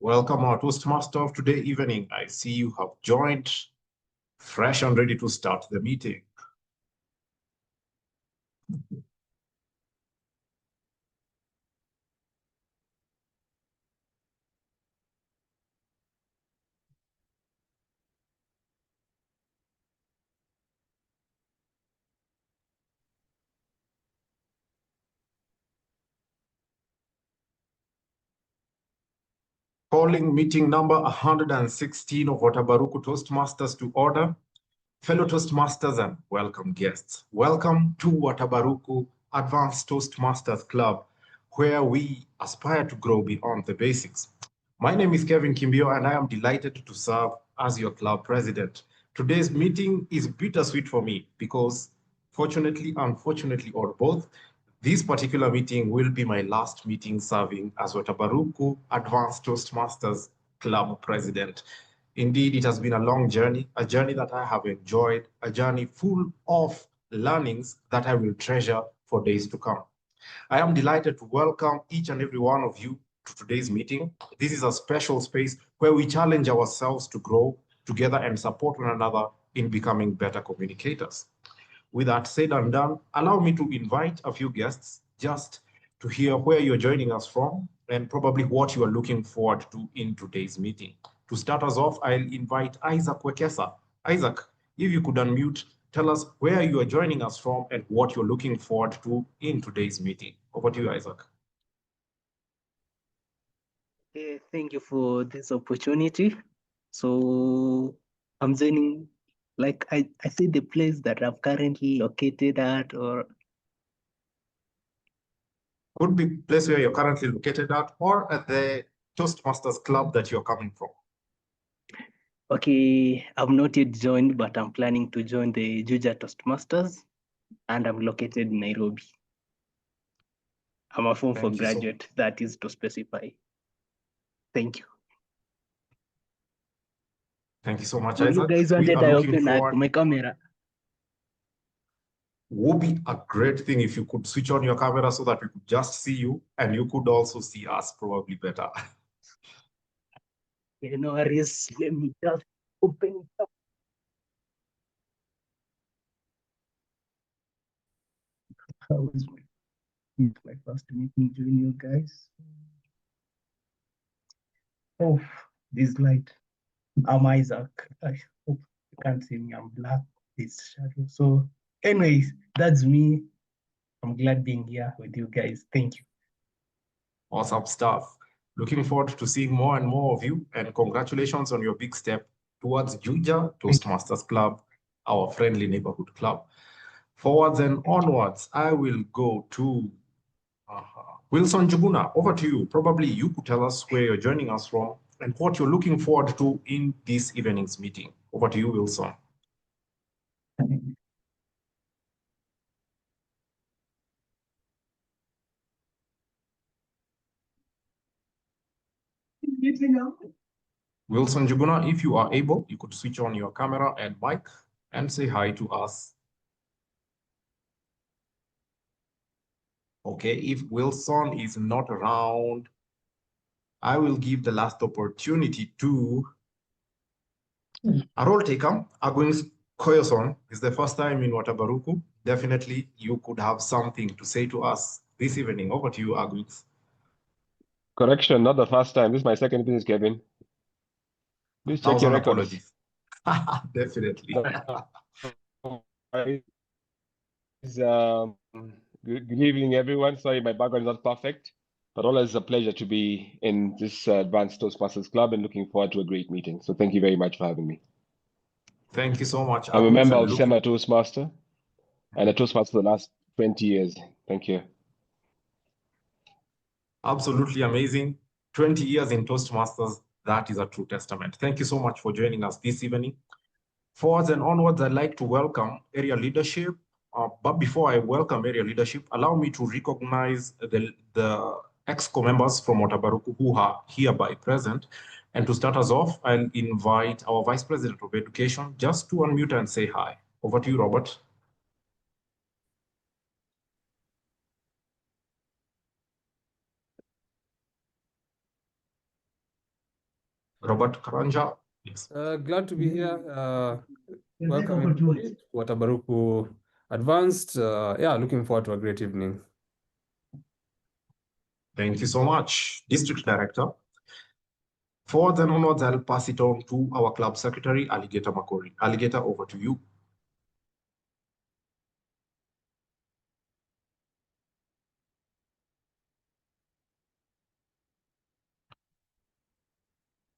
Welcome our Toastmaster of today evening. I see you have joined, fresh and ready to start the meeting. Calling meeting number 116 of Watabaruku Toastmasters to order. Fellow Toastmasters and welcome guests. Welcome to Watabaruku Advanced Toastmasters Club, where we aspire to grow beyond the basics. My name is Kevin Kimbio, and I am delighted to serve as your club president. Today's meeting is bittersweet for me because, fortunately, unfortunately, or both, this particular meeting will be my last meeting serving as Watabaruku Advanced Toastmasters Club president. Indeed, it has been a long journey, a journey that I have enjoyed, a journey full of learnings that I will treasure for days to come. I am delighted to welcome each and every one of you to today's meeting. This is a special space where we challenge ourselves to grow together and support one another in becoming better communicators. With that said and done, allow me to invite a few guests just to hear where you're joining us from and probably what you are looking forward to in today's meeting. To start us off, I'll invite Isaac Wekesa. Isaac, if you could unmute, tell us where you are joining us from and what you're looking forward to in today's meeting. Over to you, Isaac. Thank you for this opportunity. So I'm joining, like I see the place that I'm currently located at, or Could be place where you're currently located at, or at the Toastmasters club that you're coming from. okay, I've not yet joined, but I'm planning to join the Juja Toastmasters, and I'm located in Nairobi. I'm a form for graduate, that is to specify. Thank you. Thank you so much, So Isaac. you guys wanted I open my camera. Would be a great thing if you could switch on your camera so that we could just see you and you could also see us probably better. No worries. Let me just open it up. How is my first meeting doing, you guys? Oh, this light. I'm Isaac. I hope you can't see me. I'm black. This shadow. So, anyways, that's me. I'm glad being here with you guys. Thank you. Awesome stuff. Looking forward to seeing more and more of you, and congratulations on your big step towards Juja Toastmasters Club, our friendly neighborhood club. Forwards and onwards, I will go to Wilson Juguna. Over to you. Probably you could tell us where you're joining us from and what you're looking forward to in this evening's meeting. Over to you, Wilson. Wilson Juguna, if you are able, you could switch on your camera and mic and say hi to us. Okay, if Wilson is not around, I will give the last opportunity to a role taker. Argwings Koyoson is the first time in Watabaruku. Definitely, you could have something to say to us this evening. Over to you, Argwings. Correction, not the first time. This is my second business, Kevin. Please check your records. Definitely. Good evening, everyone. Sorry, my background is not perfect, but always a pleasure to be in this Advanced Toastmasters Club and looking forward to a great meeting. So thank you very much for having me. Thank you so much. I'm a member of Serah Toastmaster and a Toastmaster for the last 20 years. Thank you. Absolutely amazing. 20 years in Toastmasters, that is a true testament. Thank you so much for joining us this evening. Forwards and onwards, I'd like to welcome area leadership. But before I welcome area leadership, allow me to recognize the EXCO members from Watabaruku who are hereby present. And to start us off, I'll invite our Vice President of Education just to unmute and say hi. Over to you, Robert. Robert Karanja, yes. Glad to be here. Welcome everybody. Watabaruku Advanced. Yeah, looking forward to a great evening. Thank you so much, District Director. Forwards and onwards, I'll pass it on to our club secretary, Alligator Makori. Alligator, over to you.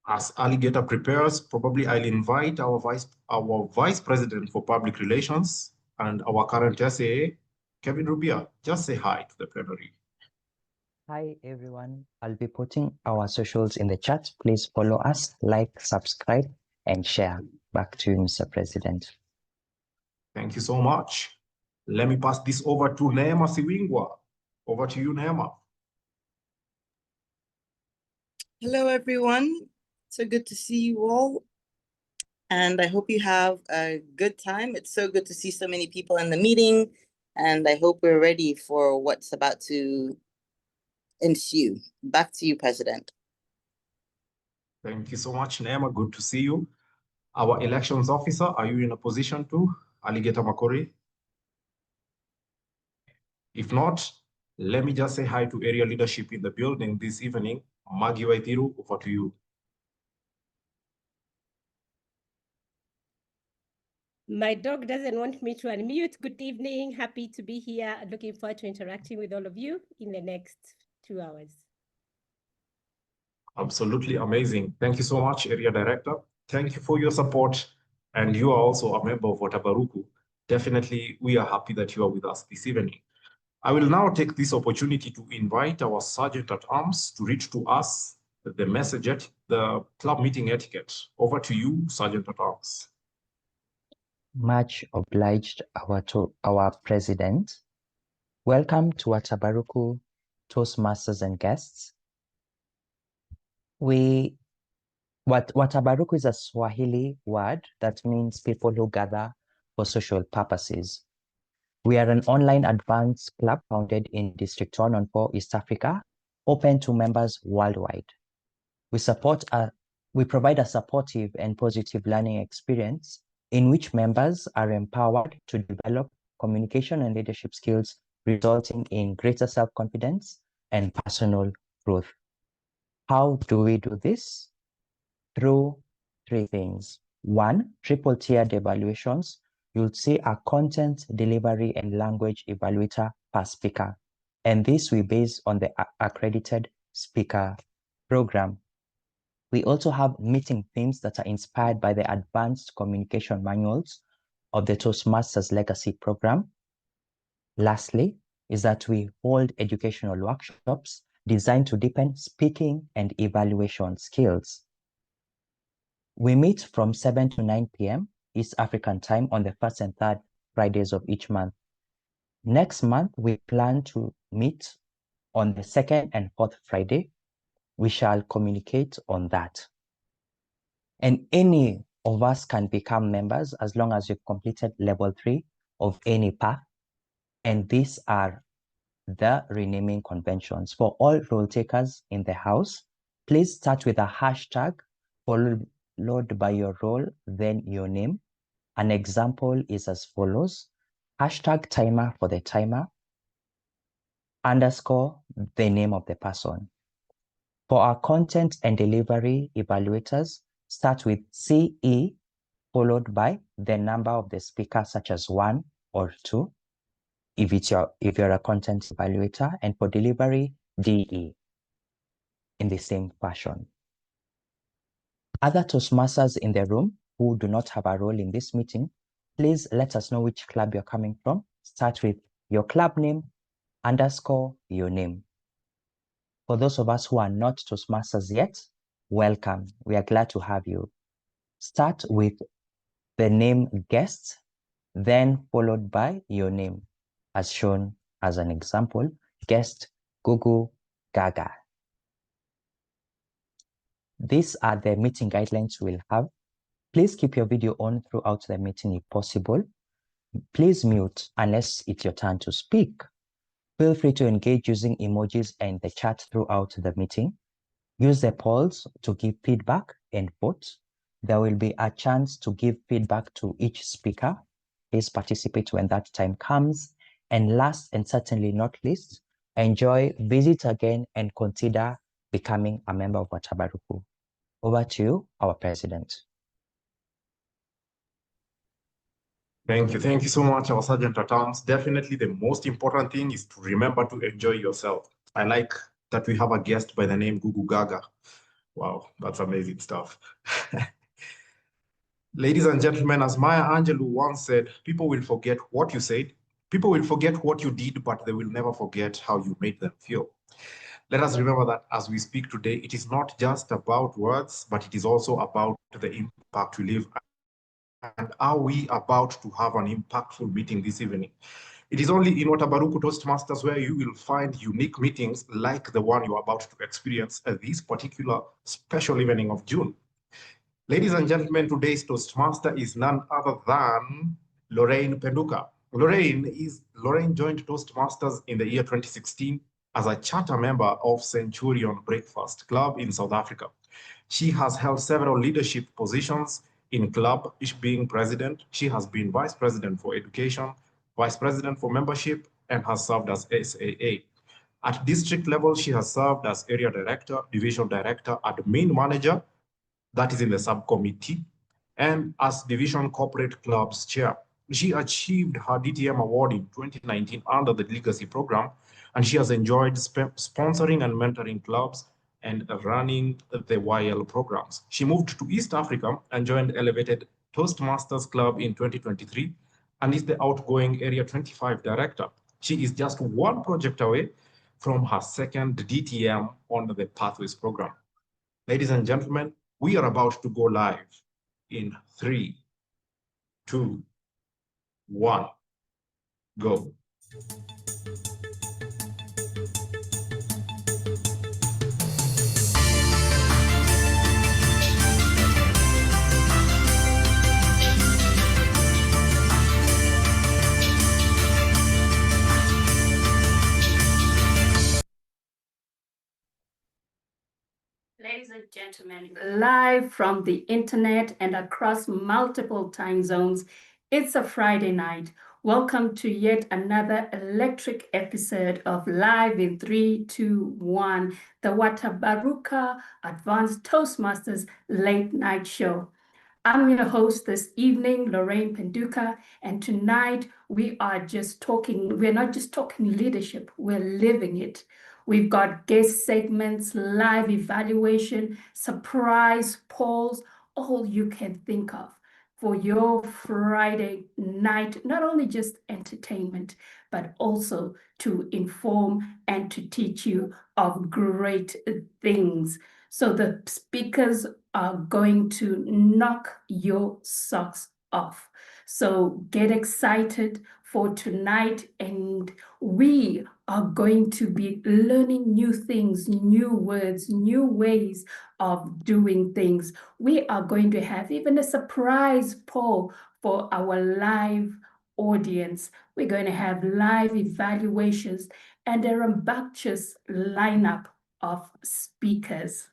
As Alligator prepares, probably I'll invite our vice president for public relations and our current SAA, Kevin Rubia. Just say hi to the plenary. Hi everyone, I'll be putting our socials in the chat. Please follow us, like, subscribe, and share. Back to you, Mr. President. Thank you so much. Let me pass this over to Neema Siwingwa. Over to you, Neema. Hello, everyone. So good to see you all. And I hope you have a good time. It's so good to see so many people in the meeting. And I hope we're ready for what's about to ensue. Back to you, President. Thank you so much, Neema. Good to see you. Our elections officer, are you in a position to? Alligator Makori? If not, let me just say hi to area leadership in the building this evening. Maggy, Waithiru, over to you. My dog doesn't want me to unmute. Good evening. Happy to be here. Looking forward to interacting with all of you in the next 2 hours. Absolutely amazing. Thank you so much, Area Director. Thank you for your support. And you are also a member of Watabaruku. Definitely, we are happy that you are with us this evening. I will now take this opportunity to invite our Sergeant at Arms to read to us the message at the club meeting etiquette. Over to you, Sergeant at Arms. Much obliged, our President. Welcome to Watabaruku, Toastmasters and guests. Watabaruku is a Swahili word that means people who gather for social purposes. We are an online advanced club founded in District 114, East Africa, open to members worldwide. We provide a supportive and positive learning experience in which members are empowered to develop communication and leadership skills, resulting in greater self-confidence and personal growth. How do we do this? Through 3 things. 1, triple-tiered evaluations. You'll see a content, delivery, and language evaluator per speaker. And this we base on the accredited speaker program. We also have meeting themes that are inspired by the advanced communication manuals of the Toastmasters Legacy program. Lastly, is that we hold educational workshops designed to deepen speaking and evaluation skills. We meet from 7 to 9 p.m. East African time on the 1st and 3rd Fridays of each month. Next month, we plan to meet on the 2nd and 4th Friday. We shall communicate on that. And any of us can become members as long as you've completed level 3 of any path. And these are the renaming conventions. For all role takers in the house, please start with a hashtag followed by your role, then your name. An example is as follows: hashtag timer for the timer, underscore the name of the person. For our content and delivery evaluators, start with CE followed by the number of the speaker, such as 1 or 2, if you're a content evaluator, and for delivery, DE in the same fashion. Other Toastmasters in the room who do not have a role in this meeting, please let us know which club you're coming from. Start with your club name, underscore your name. For those of us who are not Toastmasters yet, welcome. We are glad to have you. Start with the name guest, then followed by your name, as shown as an example, guest Gugu Gaga. These are the meeting guidelines we'll have. Please keep your video on throughout the meeting if possible. Please mute unless it's your turn to speak. Feel free to engage using emojis and the chat throughout the meeting. Use the polls to give feedback and vote. There will be a chance to give feedback to each speaker. Please participate when that time comes. And last and certainly not least, enjoy, visit again, and consider becoming a member of Watabaruku. Over to you, our president. Thank you. Thank you so much, our Sergeant at Arms. Definitely the most important thing is to remember to enjoy yourself. I like that we have a guest by the name Gugu Gaga. Wow, that's amazing stuff. Ladies and gentlemen, as Maya Angelou once said, people will forget what you said, people will forget what you did, but they will never forget how you made them feel. Let us remember that as we speak today, it is not just about words, but it is also about the impact we leave. And are we about to have an impactful meeting this evening? It is only in Watabaruku Toastmasters where you will find unique meetings like the one you are about to experience at this particular special evening of June. Ladies and gentlemen, today's Toastmaster is none other than Lorraine Penduka. Lorraine joined Toastmasters in the year 2016 as a charter member of Centurion Breakfast Club in South Africa. She has held several leadership positions in club, being president. She has been vice president for education, vice president for membership, and has served as SAA. At district level, she has served as area director, division director, admin manager, that is in the subcommittee, and as division corporate clubs chair. She achieved her DTM award in 2019 under the legacy program, and she has enjoyed sponsoring and mentoring clubs and running the YL programs. She moved to East Africa and joined Elevated Toastmasters Club in 2023 and is the outgoing Area 25 director. She is just one project away from her second DTM on the Pathways program. Ladies and gentlemen, we are about to go live in 3, 2, 1, go. Ladies and gentlemen, live from the internet and across multiple time zones, it's a Friday night. Welcome to yet another electric episode of Live in 3, 2, 1, the Watabaruku Advanced Toastmasters Late Night Show. I'm your host this evening, Lorraine Penduka, and tonight we're not just talking leadership, we're living it. We've got guest segments, live evaluation, surprise polls, all you can think of for your Friday night, not only just entertainment, but also to inform and to teach you of great things. So the speakers are going to knock your socks off. So get excited for tonight, and we are going to be learning new things, new words, new ways of doing things. We are going to have even a surprise poll for our live audience. We're going to have live evaluations and a rambunctious lineup of speakers.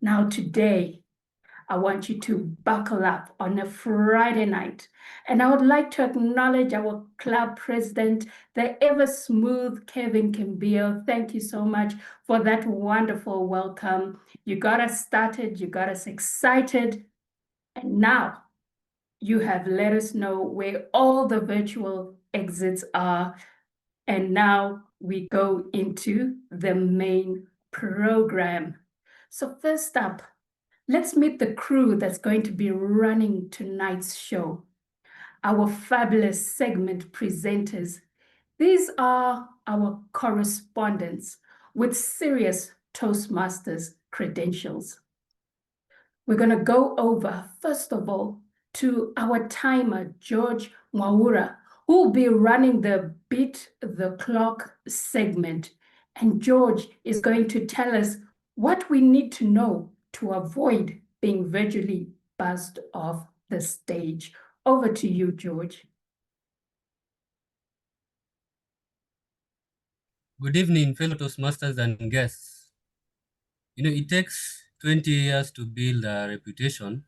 Now today, I want you to buckle up on a Friday night. And I would like to acknowledge our club president, the ever smooth Kevin Kimbio. Thank you so much for that wonderful welcome. You got us started, you got us excited. And now you have let us know where all the virtual exits are. And now we go into the main program. So first up, let's meet the crew that's going to be running tonight's show. Our fabulous segment presenters. These are our correspondents with serious Toastmasters credentials. We're going to go over, first of all, to our timer, George Mwaura, who will be running the Beat the Clock segment. And George is going to tell us what we need to know to avoid being virtually buzzed off the stage. Over to you, George. Good evening, fellow Toastmasters and guests. It takes 20 years to build a reputation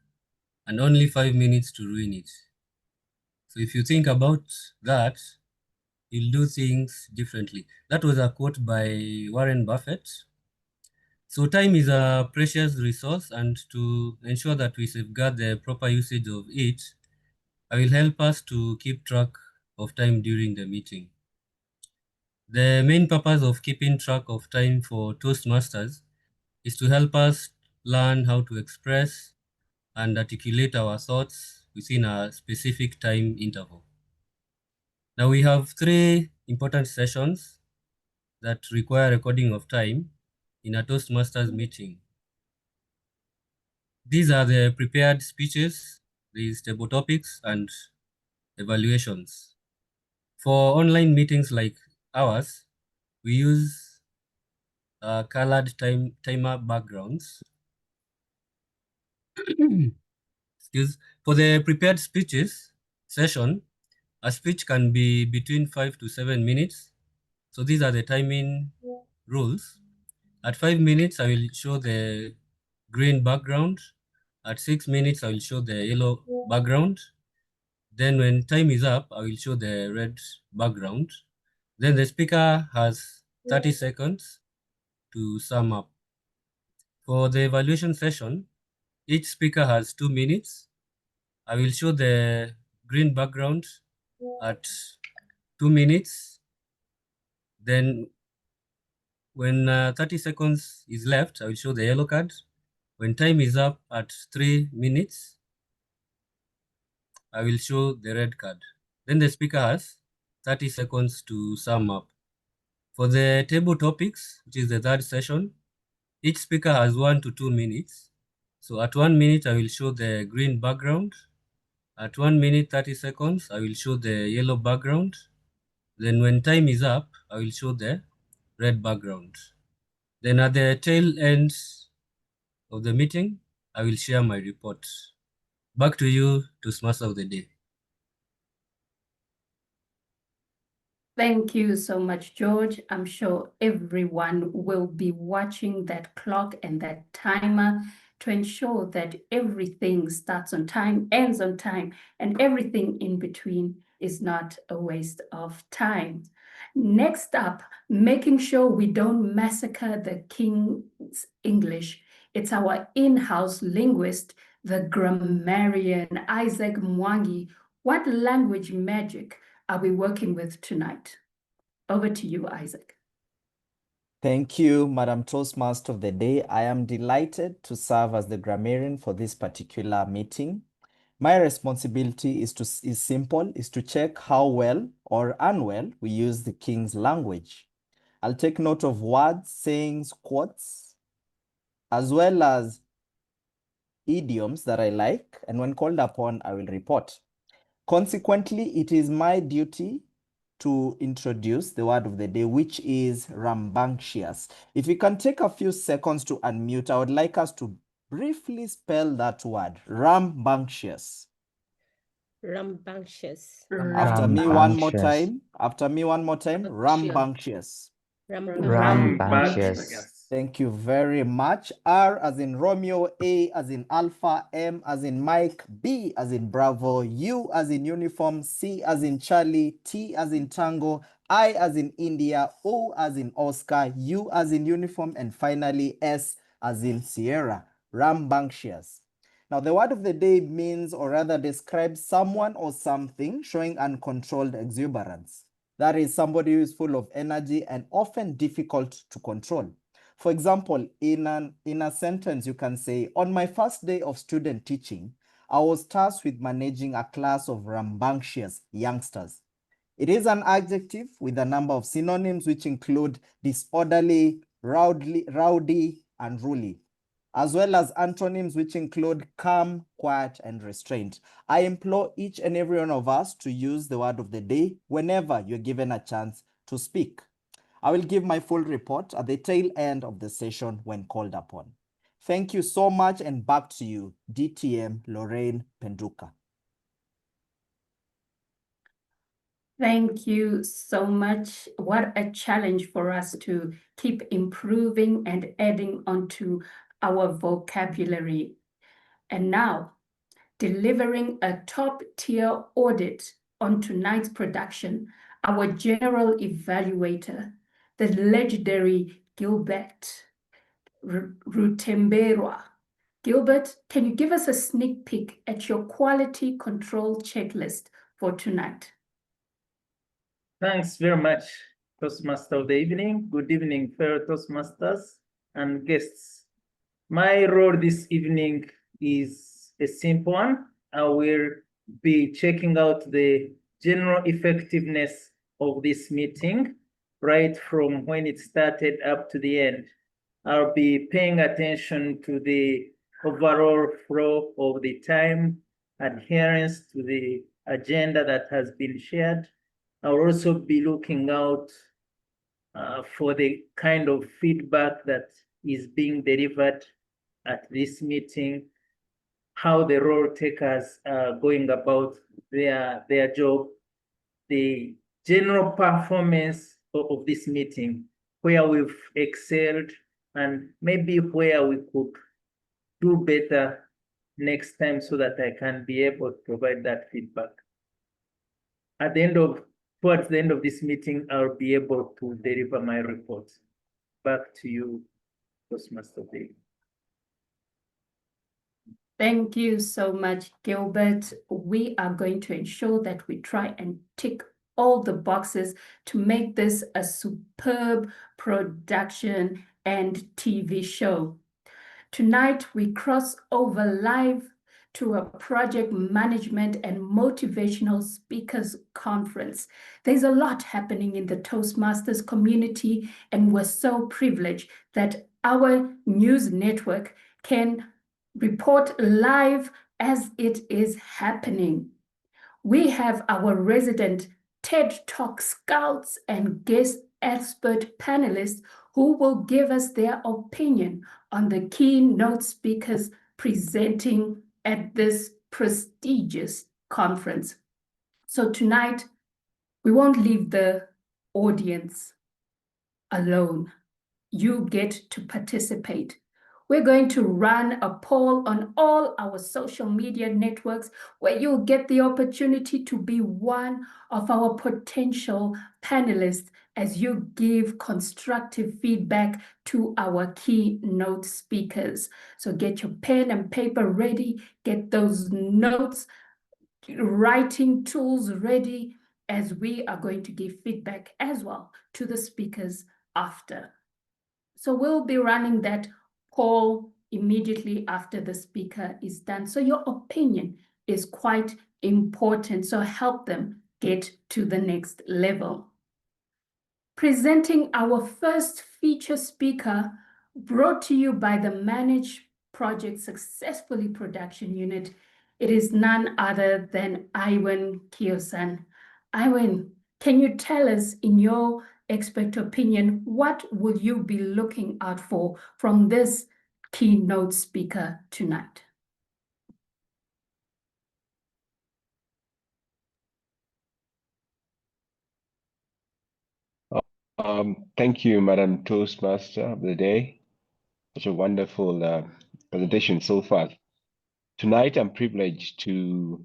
and only 5 minutes to ruin it. So if you think about that, you'll do things differently. That was a quote by Warren Buffett. So time is a precious resource, and to ensure that we safeguard the proper usage of it, I will help us to keep track of time during the meeting. The main purpose of keeping track of time for Toastmasters is to help us learn how to express and articulate our thoughts within a specific time interval. Now we have 3 important sessions that require recording of time in a Toastmasters meeting. These are the prepared speeches, these table topics, and evaluations. For online meetings like ours, we use colored timer backgrounds. For the prepared speeches session, a speech can be between 5 to 7 minutes. So these are the timing rules. At 5 minutes, I will show the green background. At 6 minutes, I will show the yellow background. Then when time is up, I will show the red background. Then the speaker has 30 seconds to sum up. For the evaluation session, each speaker has 2 minutes. I will show the green background at 2 minutes. Then when 30 seconds is left, I will show the yellow card. When time is up at 3 minutes, I will show the red card. Then the speaker has 30 seconds to sum up. For the table topics, which is the third session, each speaker has 1 to 2 minutes. So at 1 minute, I will show the green background. At 1 minute, 30 seconds, I will show the yellow background. Then when time is up, I will show the red background. Then at the tail end of the meeting, I will share my report. Back to you, Toastmaster of the day. Thank you so much, George. I'm sure everyone will be watching that clock and that timer to ensure that everything starts on time, ends on time, and everything in between is not a waste of time. Next up, making sure we don't massacre the King's English. It's our in-house linguist, the grammarian, Isaac Mwangi. What language magic are we working with tonight? Over to you, Isaac. Thank you, Madam Toastmaster of the Day. I am delighted to serve as the grammarian for this particular meeting. My responsibility is simple, is to check how well or unwell we use the King's language. I'll take note of words, sayings, quotes, as well as idioms that I like, and when called upon, I will report. Consequently, it is my duty to introduce the word of the day, which is rambunctious. If you can take a few seconds to unmute, I would like us to briefly spell that word, rambunctious. Rambunctious. After me one more time. After me one more time. Rambunctious. Rambunctious. Thank you very much. R as in Romeo, A as in Alpha, M as in Mike, B as in Bravo, U as in Uniform, C as in Charlie, T as in Tango, I as in India, O as in Oscar, U as in Uniform, and finally S as in Sierra. Rambunctious. Now, the word of the day means, or rather describes, someone or something showing uncontrolled exuberance. That is somebody who is full of energy and often difficult to control. For example, in a sentence, you can say, on my first day of student teaching, I was tasked with managing a class of rambunctious youngsters. It is an adjective with a number of synonyms, which include disorderly, rowdy, and ruly, as well as antonyms, which include calm, quiet, and restrained. I implore each and every one of us to use the word of the day whenever you're given a chance to speak. I will give my full report at the tail end of the session when called upon. Thank you so much, and back to you, DTM Lorraine Penduka. Thank you so much. What a challenge for us to keep improving and adding onto our vocabulary. And now, delivering a top-tier audit on tonight's production, our general evaluator, the legendary Gilbert Rutebemberwa. Gilbert, can you give us a sneak peek at your quality control checklist for tonight? Thanks very much, Toastmaster of the evening. Good evening, fellow Toastmasters and guests. My role this evening is a simple one. I will be checking out the general effectiveness of this meeting, right from when it started up to the end. I'll be paying attention to the overall flow of the time, adherence to the agenda that has been shared. I'll also be looking out for the kind of feedback that is being delivered at this meeting, how the role takers are going about their job, the general performance of this meeting, where we've excelled, and maybe where we could do better next time so that I can be able to provide that feedback. Towards the end of this meeting, I'll be able to deliver my report. Back to you, Toastmaster Dave. Thank you so much, Gilbert. We are going to ensure that we try and tick all the boxes to make this a superb production and TV show. Tonight, we cross over live to a project management and motivational speakers conference. There's a lot happening in the Toastmasters community, and we're so privileged that our news network can report live as it is happening. We have our resident TED Talk scouts and guest expert panelists who will give us their opinion on the keynote speakers presenting at this prestigious conference. So tonight, we won't leave the audience alone. You get to participate. We're going to run a poll on all our social media networks where you'll get the opportunity to be one of our potential panelists as you give constructive feedback to our keynote speakers. So get your pen and paper ready, get those notes, writing tools ready, as we are going to give feedback as well to the speakers after. So we'll be running that poll immediately after the speaker is done. So your opinion is quite important. So help them get to the next level. Presenting our first feature speaker, brought to you by the Managed Project Successfully Production Unit. It is none other than Koyoson. Iwan, can you tell us, in your expert opinion, what will you be looking out for from this keynote speaker tonight? Thank you, Madam Toastmaster of the day. Such a wonderful presentation so far. Tonight, I'm privileged to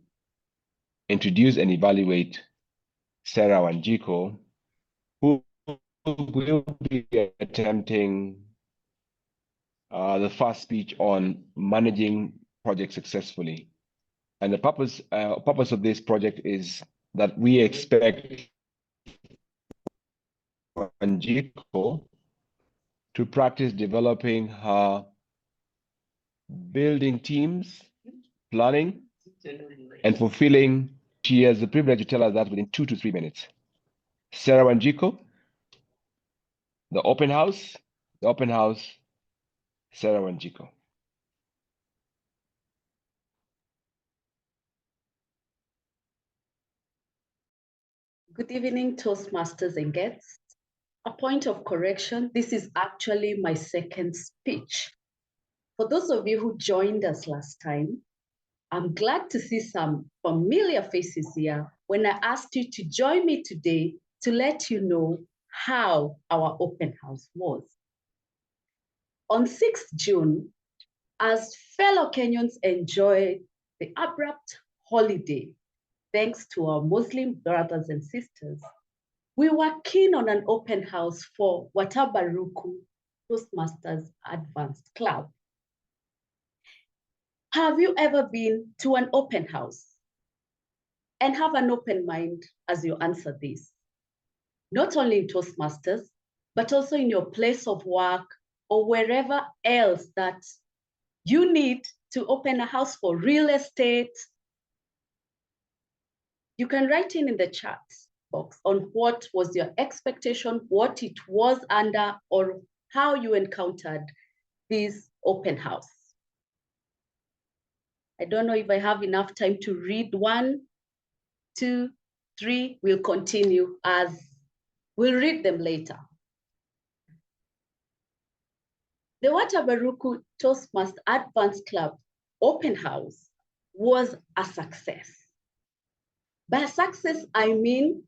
introduce and evaluate Serah Wanjiku, who will be attempting the first speech on managing projects successfully. And the purpose of this project is that we expect Wanjiku to practice developing her building teams, planning, and fulfilling. She has the privilege to tell us that within 2 to 3 minutes. Serah Wanjiku, the open house, Serah Wanjiku. Good evening, Toastmasters and guests. A point of correction, this is actually my second speech. For those of you who joined us last time, I'm glad to see some familiar faces here when I asked you to join me today to let you know how our open house was. On 6th June, as fellow Kenyans enjoyed the abrupt holiday, thanks to our Muslim brothers and sisters, we were keen on an open house for Watabaruku Toastmasters Advanced Club. Have you ever been to an open house? And have an open mind as you answer this. Not only in Toastmasters, but also in your place of work or wherever else that you need to open a house for real estate. You can write in the chat box on what was your expectation, what it was under, or how you encountered this open house. I don't know if I have enough time to read 1, 2, 3. We'll continue as we'll read them later. The Watabaruku Toastmaster Advanced Club open house was a success. By success, I mean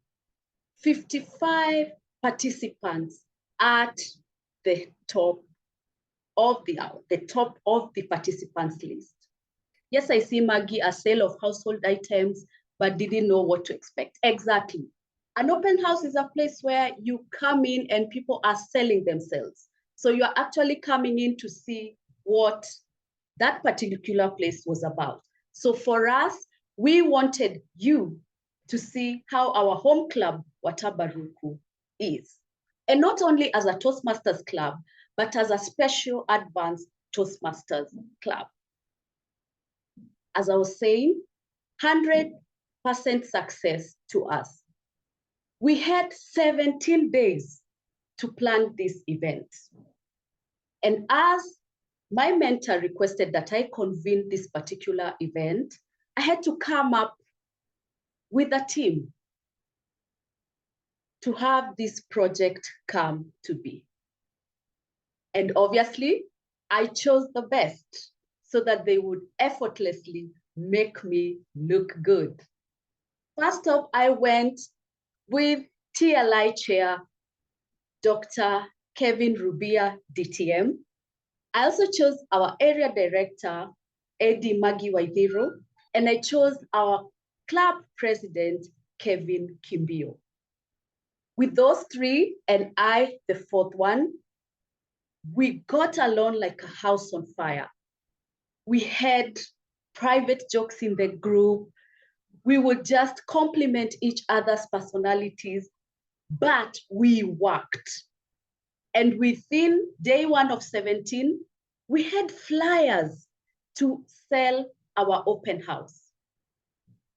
55 participants at the top of the hour, the top of the participants list. Yes, I see Maggy, a sale of household items, but didn't know what to expect. Exactly. An open house is a place where you come in and people are selling themselves. So you're actually coming in to see what that particular place was about. So for us, we wanted you to see how our home club, Watabaruku, is. And not only as a Toastmasters club, but as a special advanced Toastmasters club. As I was saying, 100% success to us. We had 17 days to plan this event. And as my mentor requested that I convene this particular event, I had to come up with a team to have this project come to be. And obviously, I chose the best so that they would effortlessly make me look good. First up, I went with TLI Chair, Dr. Kevin Rubia, DTM. I also chose our area director, Eddie Maggy Waithiru, and I chose our club president, Kevin Kimbio. With those three, and I, the fourth one, we got along like a house on fire. We had private jokes in the group. We would just compliment each other's personalities, but we worked. And within day 1 of 17, we had flyers to sell our open house.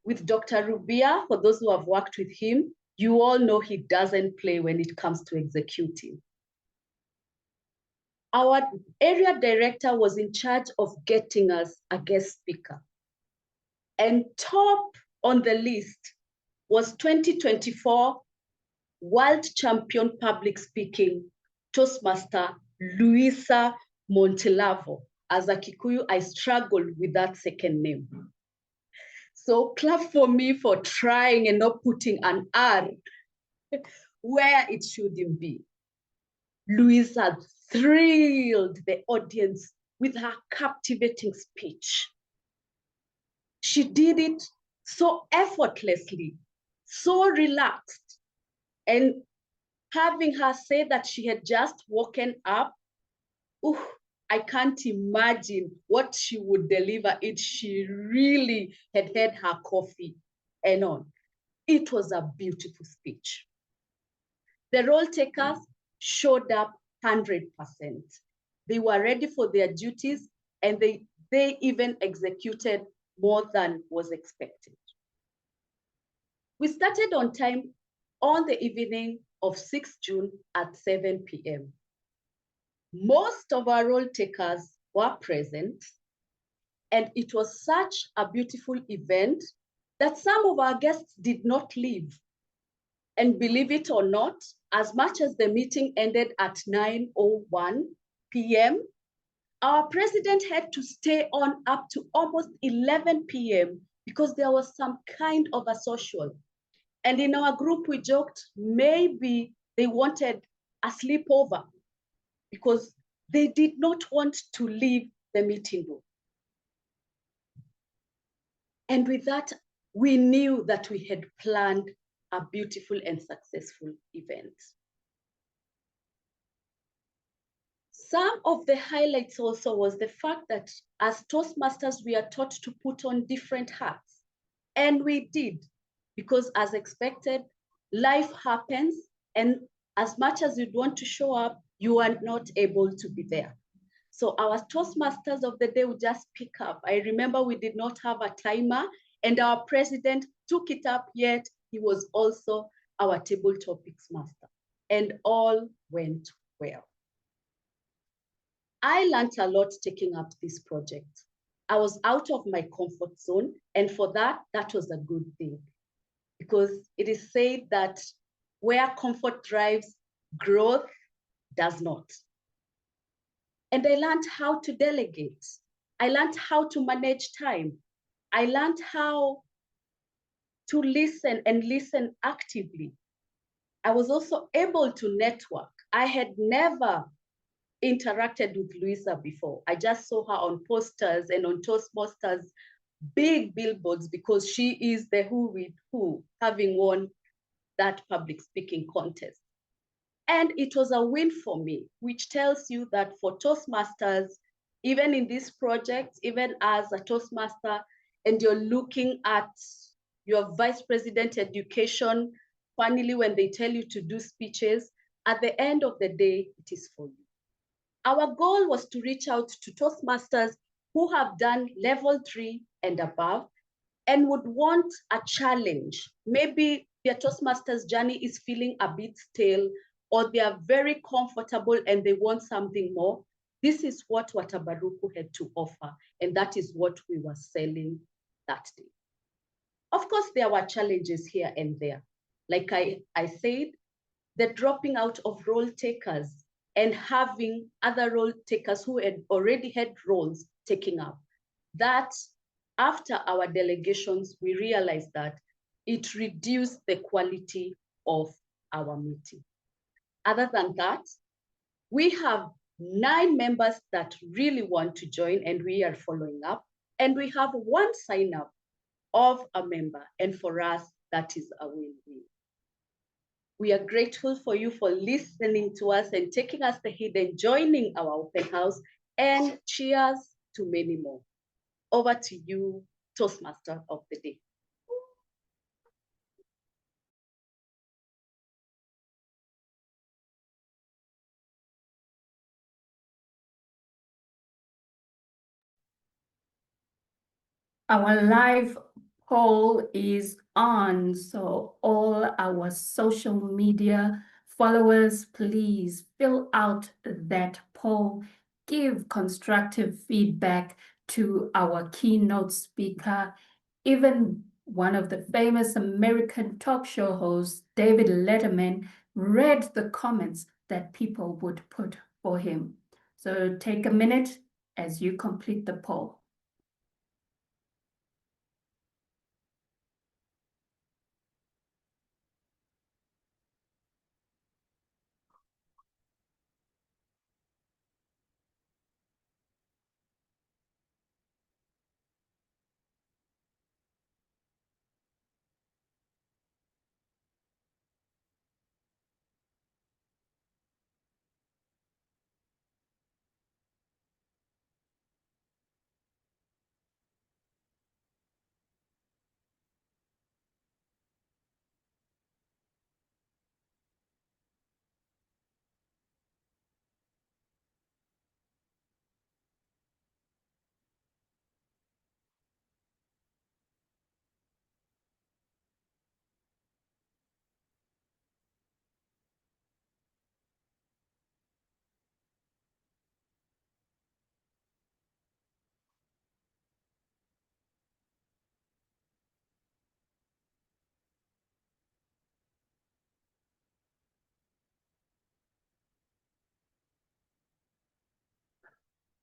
With Dr. Rubia, for those who have worked with him, you all know he doesn't play when it comes to executing. Our area director was in charge of getting us a guest speaker. And top on the list was 2024 World Champion Public Speaking Toastmaster Luisa Montelavo. As a Kikuyu, I struggled with that second name. So clap for me for trying and not putting an R where it shouldn't be. Luisa thrilled the audience with her captivating speech. She did it so effortlessly, so relaxed. And having her say that she had just woken up, I can't imagine what she would deliver if she really had had her coffee and on. It was a beautiful speech. The role takers showed up 100%. They were ready for their duties and they even executed more than was expected. We started on time on the evening of 6th June at 7 p.m. Most of our role takers were present, and it was such a beautiful event that some of our guests did not leave. And believe it or not, as much as the meeting ended at 9:01 p.m., Our president had to stay on up to almost 11 p.m. because there was some kind of a social. And in our group, we joked, maybe they wanted a sleepover because they did not want to leave the meeting room. And with that, we knew that we had planned a beautiful and successful event. Some of the highlights also was the fact that as Toastmasters, we are taught to put on different hats. And we did, because as expected, life happens. And as much as you'd want to show up, you are not able to be there. So our Toastmasters of the day would just pick up. I remember we did not have a timer, and our president took it up, yet he was also our table topics master. And all went well. I learned a lot taking up this project. I was out of my comfort zone, and for that, that was a good thing. Because it is said that where comfort drives, growth does not. And I learned how to delegate. I learned how to manage time. I learned how to listen and listen actively. I was also able to network. I had never interacted with Luisa before. I just saw her on posters and on Toastmasters, big billboards, because she is the who with who, having won that public speaking contest. And it was a win for me, which tells you that for Toastmasters, even in this project, even as a Toastmaster, and you're looking at your vice president education, finally, when they tell you to do speeches, at the end of the day, it is for you. Our goal was to reach out to Toastmasters who have done level 3 and above and would want a challenge. Maybe their Toastmasters journey is feeling a bit stale, or they are very comfortable and they want something more. This is what Watabaruku had to offer, and that is what we were selling that day. Of course, there were challenges here and there. Like I said, the dropping out of role takers and having other role takers who had already had roles taking up. That after our delegations, we realized that it reduced the quality of our meeting. Other than that, we have 9 members that really want to join, and we are following up. And we have 1 sign up of a member, and for us, that is a win-win. We are grateful for you for listening to us and taking us the head and joining our open house, and cheers to many more. Over to you, Toastmaster of the day. Our live poll is on, so all our social media followers, please fill out that poll. Give constructive feedback to our keynote speaker. Even one of the famous American talk show hosts, David Letterman, read the comments that people would put for him. So take a minute as you complete the poll.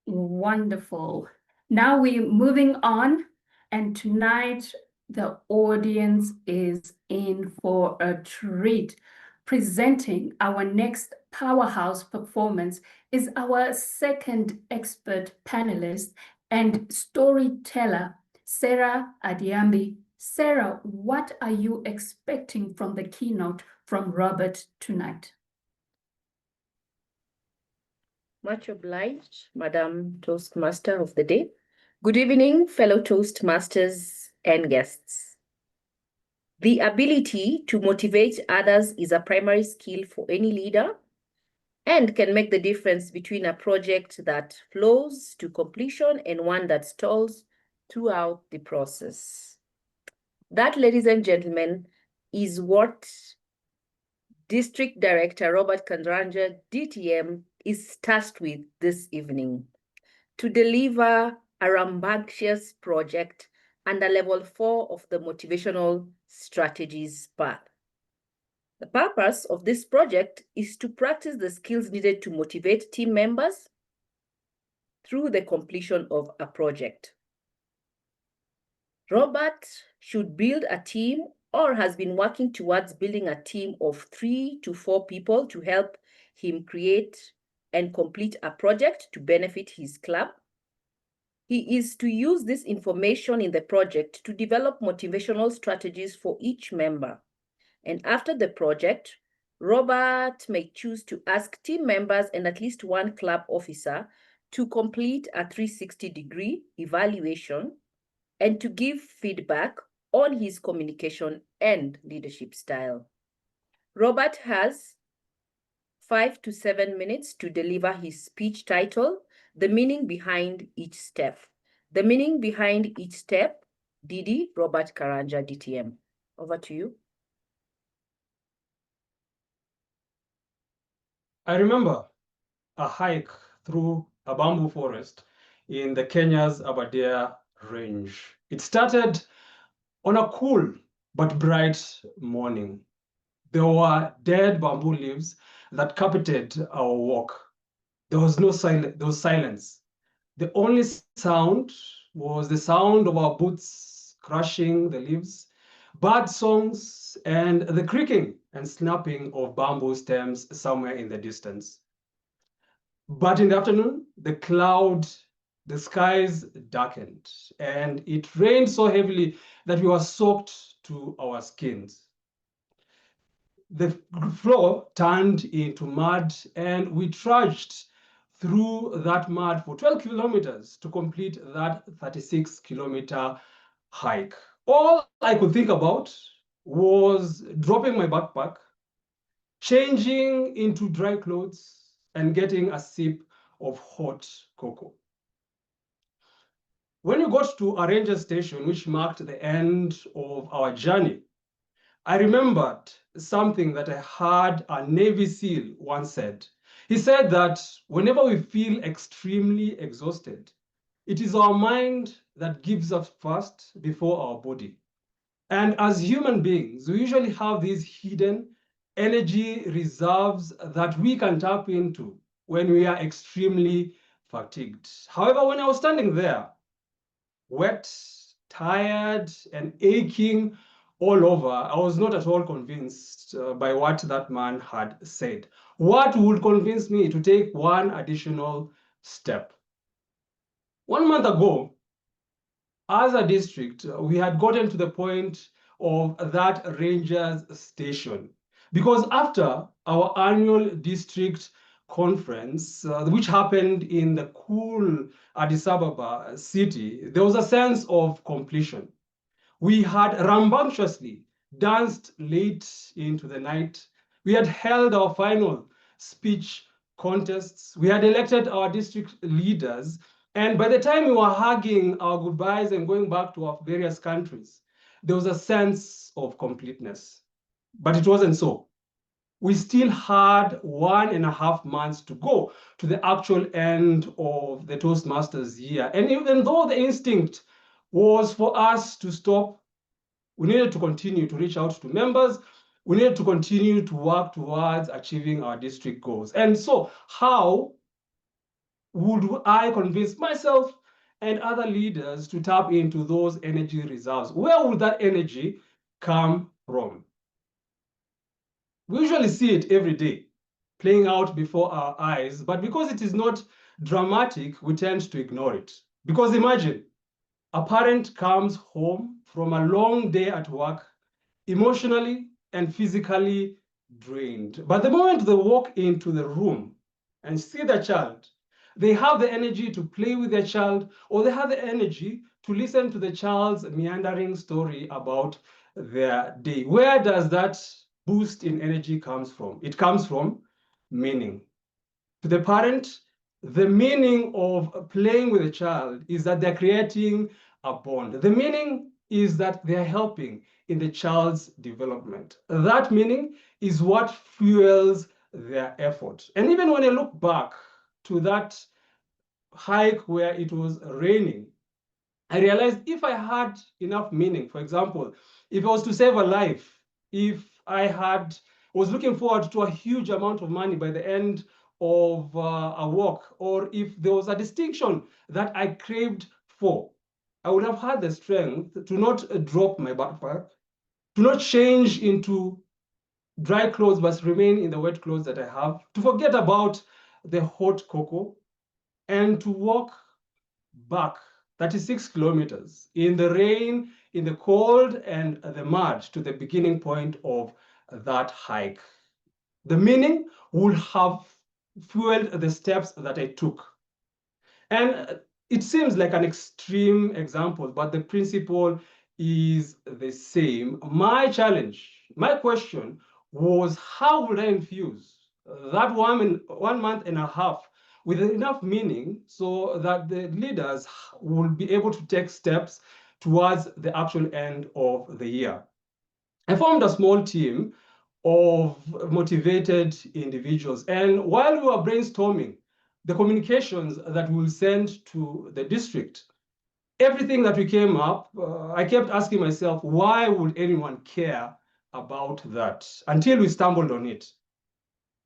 Wonderful. Now we're moving on, and tonight the audience is in for a treat. Presenting our next powerhouse performance is our second expert panelist and storyteller, Serah Adhiambo. Serah, what are you expecting from the keynote from Robert tonight? Much obliged, Madam Toastmaster of the day. Good evening, fellow Toastmasters and guests. The ability to motivate others is a primary skill for any leader and can make the difference between a project that flows to completion and one that stalls throughout the process. That, ladies and gentlemen, is what District Director Robert Karanja, DTM, is tasked with this evening to deliver a rambunctious project under level 4 of the motivational strategies path. The purpose of this project is to practice the skills needed to motivate team members through the completion of a project. Robert should build a team or has been working towards building a team of 3 to 4 people to help him create and complete a project to benefit his club. He is to use this information in the project to develop motivational strategies for each member. And after the project, Robert may choose to ask team members and at least one club officer to complete a 360-degree evaluation and to give feedback on his communication and leadership style. Robert has 5 to 7 minutes to deliver his speech titled, The Meaning Behind Each Step. The Meaning Behind Each Step, DD Robert Karanja, DTM. Over to you. I remember a hike through a bamboo forest in the Kenya's Aberdare range. It started on a cool but bright morning. There were dead bamboo leaves that carpeted our walk. There was silence. The only sound was the sound of our boots crushing the leaves, bird songs, and the creaking and snapping of bamboo stems somewhere in the distance. But in the afternoon, the skies darkened, and it rained so heavily that we were soaked to our skins. The floor turned into mud, and we trudged through that mud for 12 kilometers to complete that 36-kilometer hike. All I could think about was dropping my backpack, changing into dry clothes, and getting a sip of hot cocoa. When we got to a ranger station, which marked the end of our journey, I remembered something that I heard a Navy SEAL once said. He said that whenever we feel extremely exhausted, it is our mind that gives up first before our body. And as human beings, we usually have these hidden energy reserves that we can tap into when we are extremely fatigued. However, when I was standing there, wet, tired, and aching all over, I was not at all convinced by what that man had said. What would convince me to take one additional step? 1 month ago, as a district, we had gotten to the point of that rangers station, because after our annual district conference, which happened in the cool Addis Ababa city, there was a sense of completion. We had rambunctiously danced late into the night. We had held our final speech contests. We had elected our district leaders. And by the time we were hugging our goodbyes and going back to our various countries, there was a sense of completeness. But it wasn't so. We still had 1.5 months to go to the actual end of the Toastmasters year. And even though the instinct was for us to stop, we needed to continue to reach out to members. We needed to continue to work towards achieving our district goals. And so how would I convince myself and other leaders to tap into those energy reserves? Where would that energy come from? We usually see it every day, playing out before our eyes, but because it is not dramatic, we tend to ignore it. Because imagine, a parent comes home from a long day at work, emotionally and physically drained. But the moment they walk into the room and see the child, they have the energy to play with their child, or they have the energy to listen to the child's meandering story about their day. Where does that boost in energy comes from? It comes from meaning. To the parent, the meaning of playing with a child is that they're creating a bond. The meaning is that they're helping in the child's development. That meaning is what fuels their effort. And even when I look back to that hike where it was raining, I realized if I had enough meaning, for example, if I was to save a life, if I was looking forward to a huge amount of money by the end of a walk, or if there was a distinction that I craved for, I would have had the strength to not drop my backpack, to not change into dry clothes, but remain in the wet clothes that I have, to forget about the hot cocoa, and to walk back 36 kilometers in the rain, in the cold, and the mud to the beginning point of that hike. The meaning would have fueled the steps that I took. And it seems like an extreme example, but the principle is the same. My challenge, my question was, how would I infuse that 1 month and a half with enough meaning so that the leaders will be able to take steps towards the actual end of the year? I formed a small team of motivated individuals. And while we were brainstorming the communications that we'll send to the district, everything that we came up, I kept asking myself, why would anyone care about that? Until we stumbled on it.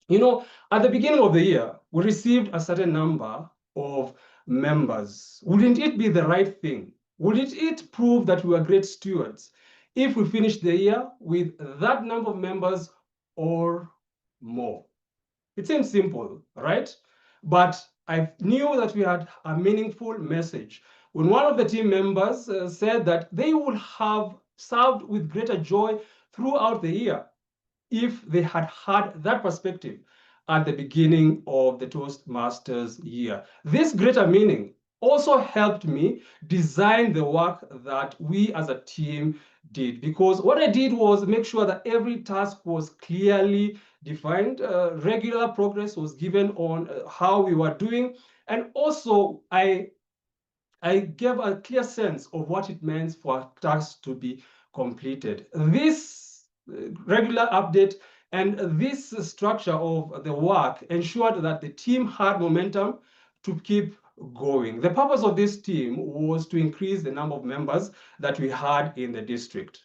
You know, at the beginning of the year, we received a certain number of members. Wouldn't it be the right thing? Wouldn't it prove that we are great stewards if we finish the year with that number of members or more? It seems simple, right? But I knew that we had a meaningful message. When one of the team members said that they would have served with greater joy throughout the year if they had had that perspective at the beginning of the Toastmasters year. This greater meaning also helped me design the work that we as a team did, because what I did was make sure that every task was clearly defined, regular progress was given on how we were doing, and also I gave a clear sense of what it meant for a task to be completed. This regular update and this structure of the work ensured that the team had momentum to keep going. The purpose of this team was to increase the number of members that we had in the district.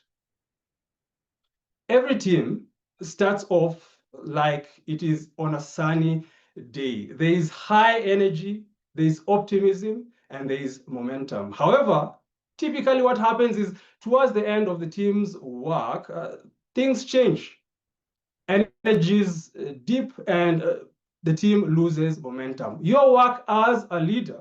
Every team starts off like it is on a sunny day. There is high energy, there is optimism, and there is momentum. However, typically what happens is towards the end of the team's work, things change. Energies dip and the team loses momentum. Your work as a leader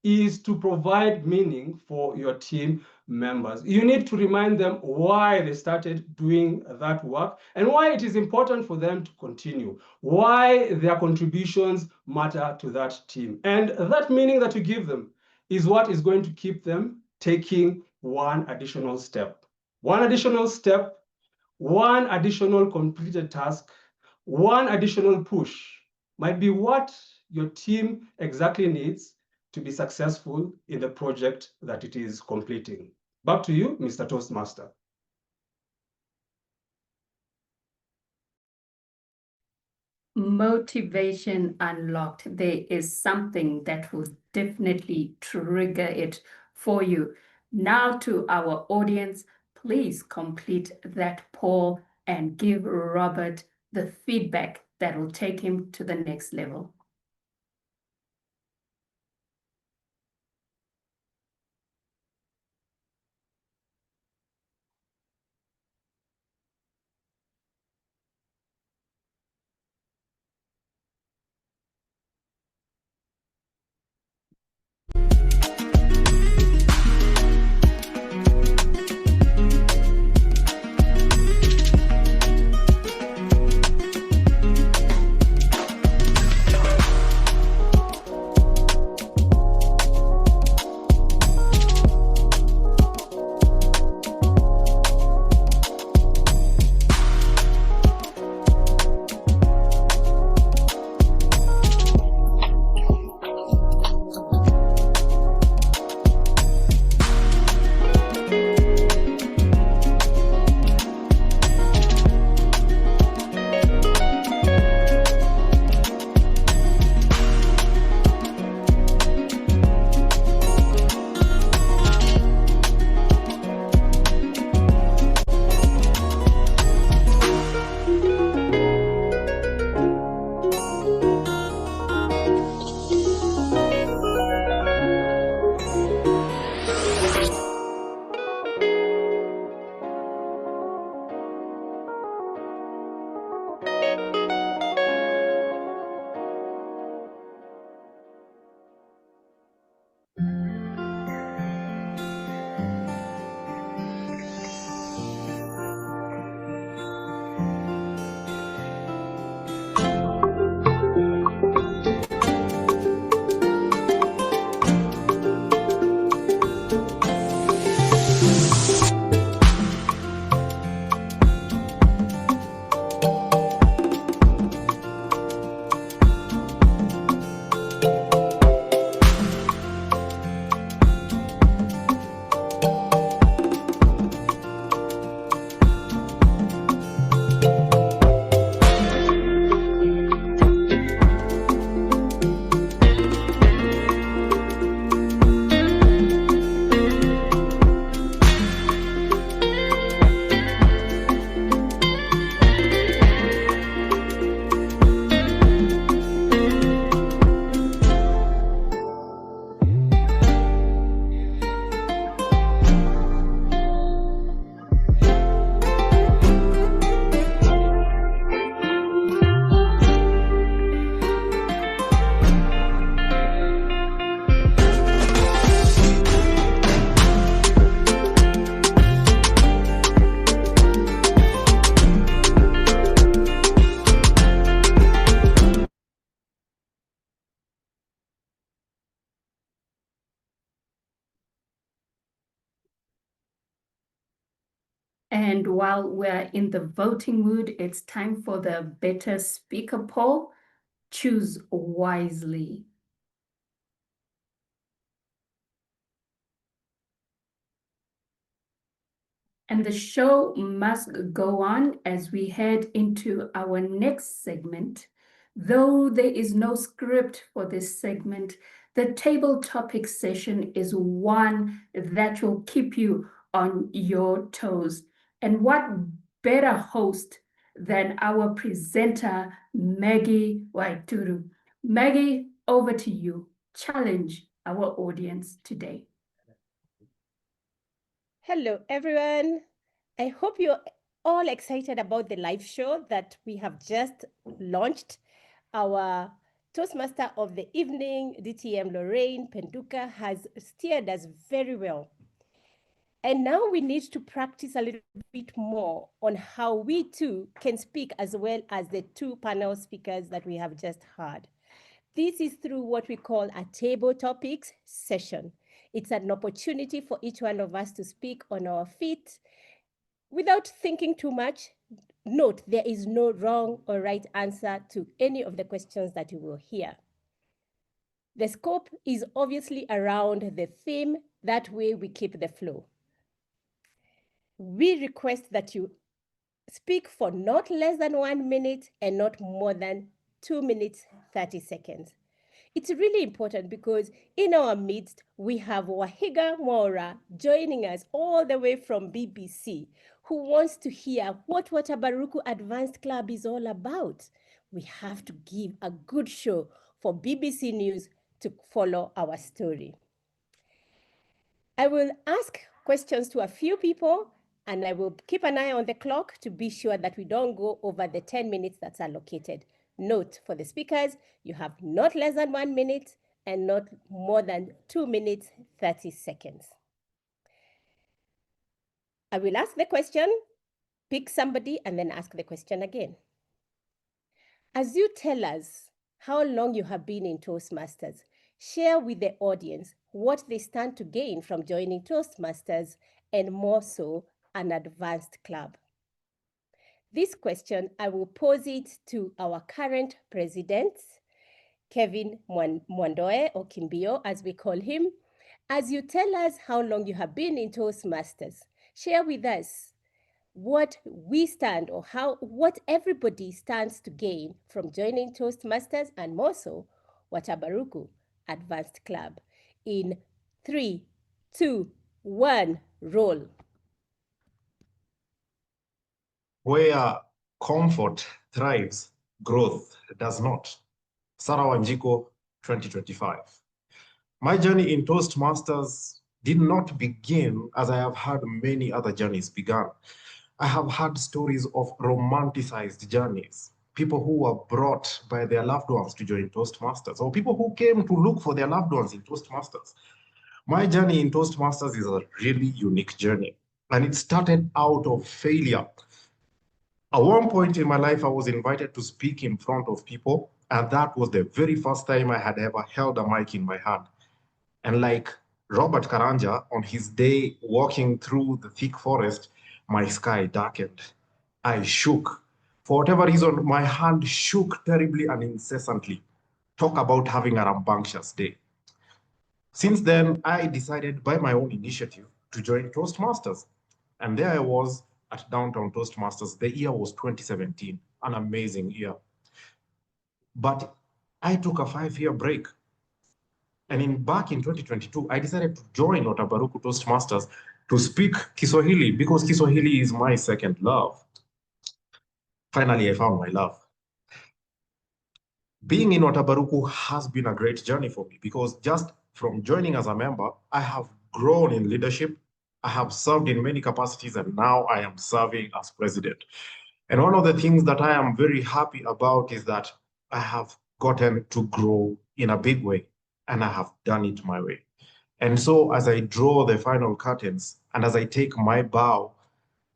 is to provide meaning for your team members. You need to remind them why they started doing that work and why it is important for them to continue, why their contributions matter to that team. And that meaning that you give them is what is going to keep them taking one additional step. One additional step, one additional completed task, one additional push might be what your team exactly needs to be successful in the project that it is completing. Back to you, Mr. Toastmaster. Motivation unlocked. There is something that will definitely trigger it for you. Now to our audience, please complete that poll and give Robert the feedback that will take him to the next level. And while we're in the voting mood, it's time for the Better Speaker poll. Choose wisely. And the show must go on as we head into our next segment. Though there is no script for this segment, the table topic session is one that will keep you on your toes. And what better host than our presenter, Maggy Waithiru. Maggy, over to you. Challenge our audience today. Hello, everyone. I hope you're all excited about the live show that we have just launched. Our Toastmaster of the evening, DTM Lorraine Penduka, has steered us very well. And now we need to practice a little bit more on how we too can speak as well as the two panel speakers that we have just heard. This is through what we call a table topics session. It's an opportunity for each one of us to speak on our feet without thinking too much. Note, there is no wrong or right answer to any of the questions that you will hear. The scope is obviously around the theme. That way we keep the flow. We request that you speak for not less than 1 minute and not more than 2 minutes, 30 seconds. It's really important because in our midst, we have Wahiga Mwaura joining us all the way from BBC, who wants to hear what Watabaruku Advanced Club is all about. We have to give a good show for BBC News to follow our story. I will ask questions to a few people, and I will keep an eye on the clock to be sure that we don't go over the 10 minutes that's allocated. Note for the speakers, you have not less than 1 minute and not more than 2 minutes, 30 seconds. I will ask the question, pick somebody, and then ask the question again. As you tell us how long you have been in Toastmasters, share with the audience what they stand to gain from joining Toastmasters and more so an advanced club. This question, I will pose it to our current president, Kevin Mwandoe, or Kimbio, as we call him. As you tell us how long you have been in Toastmasters, share with us what we stand or what everybody stands to gain from joining Toastmasters and more so Watabaruku Advanced Club. In 3, 2, 1, roll. Where comfort thrives, growth does not. Serah, Wanjiku, 2025. My journey in Toastmasters did not begin as I have had many other journeys began. I have had stories of romanticized journeys, people who were brought by their loved ones to join Toastmasters, or people who came to look for their loved ones in Toastmasters. My journey in Toastmasters is a really unique journey, and it started out of failure. At one point in my life, I was invited to speak in front of people, and that was the very first time I had ever held a mic in my hand. And like Robert Karanja, on his day walking through the thick forest, my sky darkened. I shook. For whatever reason, my hand shook terribly and incessantly. Talk about having a rambunctious day. Since then, I decided by my own initiative to join Toastmasters. And there I was at Downtown Toastmasters. The year was 2017, an amazing year. But I took a 5-year break. And back in 2022, I decided to join Watabaruku Toastmasters to speak Kiswahili because Kiswahili is my second love. Finally, I found my love. Being in Watabaruku has been a great journey for me because just from joining as a member, I have grown in leadership. I have served in many capacities, and now I am serving as president. And one of the things that I am very happy about is that I have gotten to grow in a big way, and I have done it my way. And so as I draw the final curtains and as I take my bow,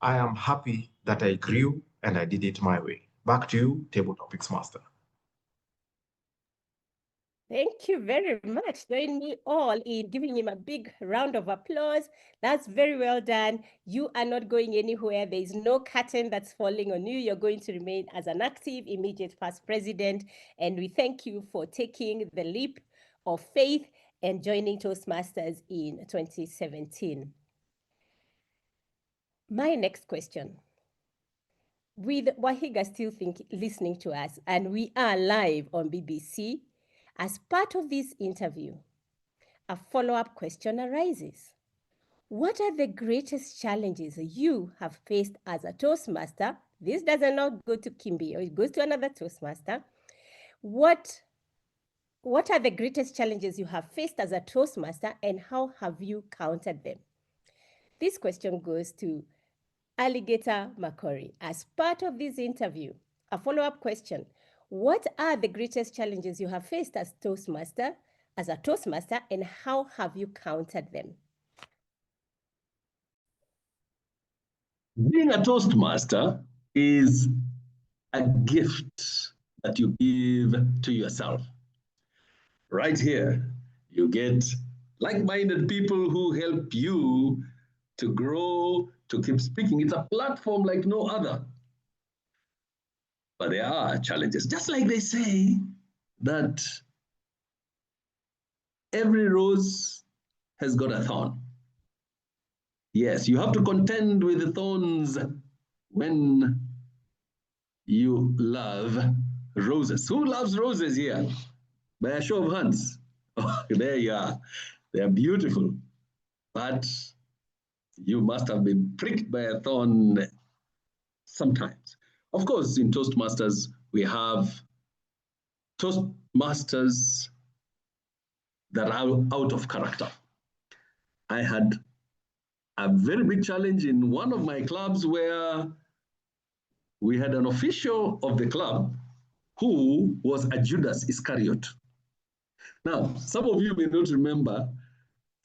I am happy that I grew and I did it my way. Back to you, Table Topics Master. Thank you very much. Join me all in giving him a big round of applause. That's very well done. You are not going anywhere. There is no curtain that's falling on you. You're going to remain as an active, immediate past president. And we thank you for taking the leap of faith and joining Toastmasters in 2017. My next question. With Wahiga still listening to us, and we are live on BBC, as part of this interview, a follow-up question arises. What are the greatest challenges you have faced as a Toastmaster? This does not go to Kimbio, it goes to another Toastmaster. What are the greatest challenges you have faced as a Toastmaster, and how have you countered them? This question goes to Alligator Makori. As part of this interview, a follow-up question. What are the greatest challenges you have faced as a Toastmaster, and how have you countered them? Being a Toastmaster is a gift that you give to yourself. Right here, you get like-minded people who help you to grow, to keep speaking. It's a platform like no other. But there are challenges. Just like they say that every rose has got a thorn. Yes, you have to contend with the thorns when you love roses. Who loves roses here? By a show of hands. Oh, there you are. They are beautiful. But you must have been pricked by a thorn sometimes. Of course, in Toastmasters, we have Toastmasters that are out of character. I had a very big challenge in one of my clubs where we had an official of the club who was a Judas Iscariot. Now, some of you may not remember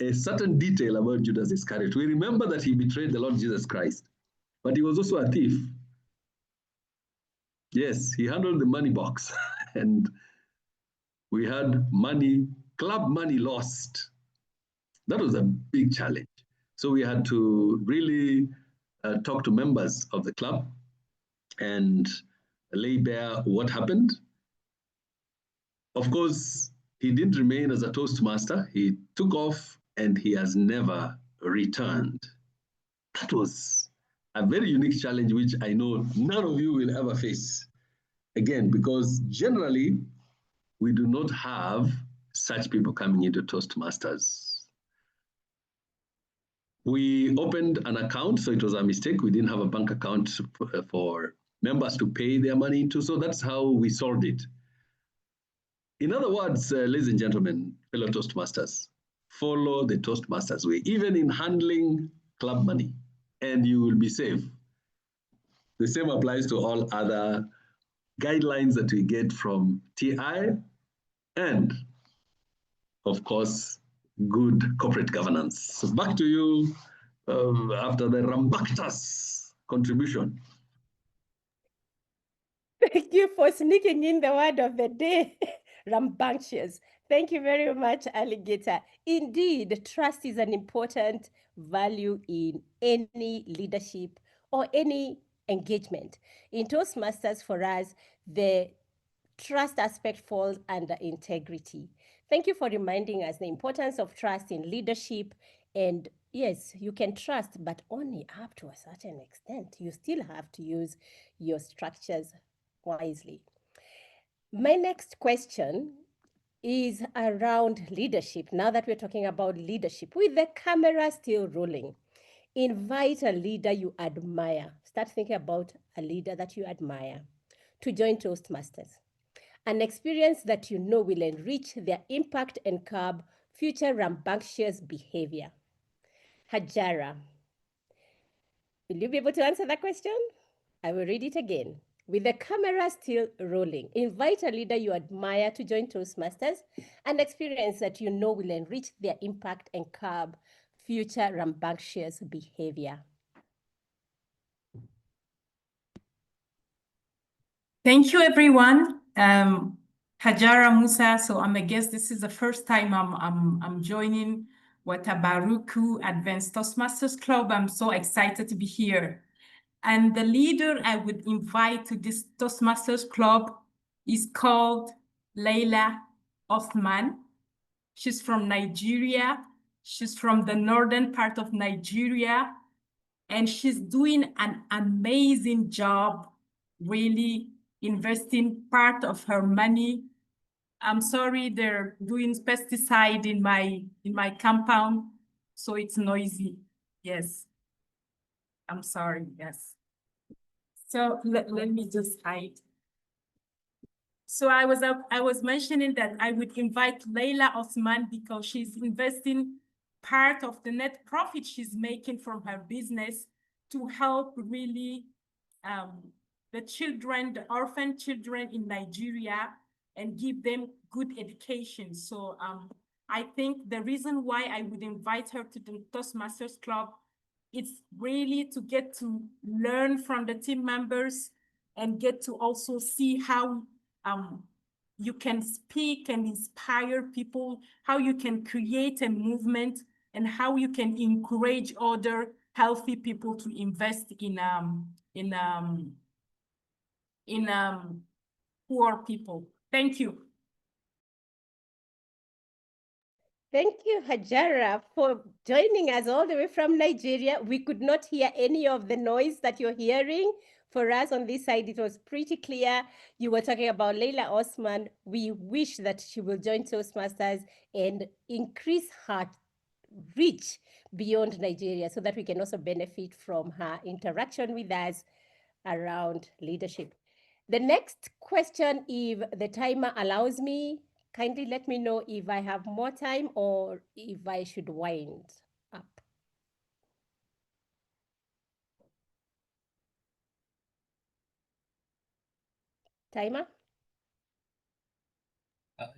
a certain detail about Judas Iscariot. We remember that he betrayed the Lord Jesus Christ, but he was also a thief. Yes, he handled the money box and we had money, club money lost. That was a big challenge. So we had to really talk to members of the club and lay bare what happened. Of course, he didn't remain as a Toastmaster. He took off and he has never returned. That was a very unique challenge, which I know none of you will ever face again, because generally we do not have such people coming into Toastmasters. We opened an account, so it was a mistake. We didn't have a bank account for members to pay their money into, so that's how we solved it. In other words, ladies and gentlemen, fellow Toastmasters, follow the Toastmasters way, even in handling club money, and you will be safe. The same applies to all other guidelines that we get from TI and, of course, good corporate governance. So back to you after the rambunctious contribution. Thank you for sneaking in the word of the day, rambunctious. Thank you very much, Alligator. Indeed, trust is an important value in any leadership or any engagement. In Toastmasters, for us, the trust aspect falls under integrity. Thank you for reminding us the importance of trust in leadership. And yes, you can trust, but only up to a certain extent. You still have to use your structures wisely. My next question is around leadership. Now that we're talking about leadership, with the camera still rolling, invite a leader you admire. Start thinking about a leader that you admire to join Toastmasters. An experience that you know will enrich their impact and curb future rambunctious behavior. Hajara, will you be able to answer that question? I will read it again. With the camera still rolling, invite a leader you admire to join Toastmasters, an experience that you know will enrich their impact and curb future rambunctious behavior. Thank you, everyone. Hajara Musa. So I'm a guest. This is the first time I'm joining Watabaruku Advanced Toastmasters Club. I'm so excited to be here. And the leader I would invite to this Toastmasters Club is called Leila Othman. She's from Nigeria. She's from the northern part of Nigeria. And she's doing an amazing job, really investing part of her money. I'm sorry, they're doing pesticide in my compound, so it's noisy. Yes. I'm sorry, yes. So let me just hide. So I was mentioning that I would invite Leila Osman because she's investing part of the net profit she's making from her business to help really the children, the orphan children in Nigeria, and give them good education. So I think the reason why I would invite her to the Toastmasters Club, it's really to get to learn from the team members and get to also see how you can speak and inspire people, how you can create a movement, and how you can encourage other healthy people to invest in poor people. Thank you. Thank you, Hajara, for joining us all the way from Nigeria. We could not hear any of the noise that you're hearing. For us on this side, it was pretty clear. You were talking about Leila Osman. We wish that she will join Toastmasters and increase her reach beyond Nigeria so that we can also benefit from her interaction with us around leadership. The next question, if the timer allows me, kindly let me know if I have more time or if I should wind up. Timer?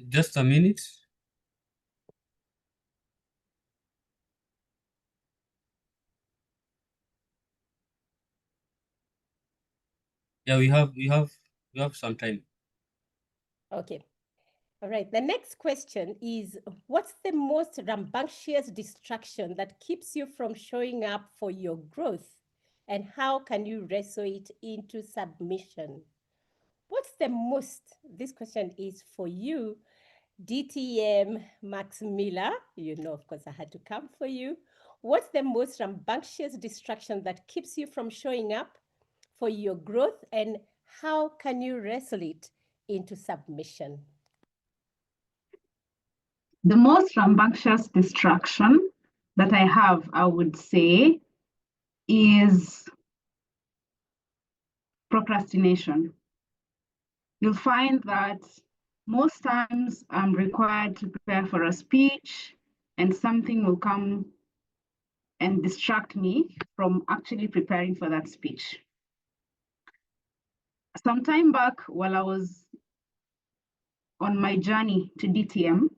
Just a minute. Yeah, we have some time. Okay. All right. The next question is, what's the most rambunctious distraction that keeps you from showing up for your growth? And how can you wrestle it into submission? What's the most, this question is for you, DTM Maxmiller. You know, of course, I had to come for you. What's the most rambunctious distraction that keeps you from showing up for your growth? And how can you wrestle it into submission? The most rambunctious distraction that I have, I would say, is procrastination. You'll find that most times I'm required to prepare for a speech and something will come and distract me from actually preparing for that speech. Some time back, while I was on my journey to DTM,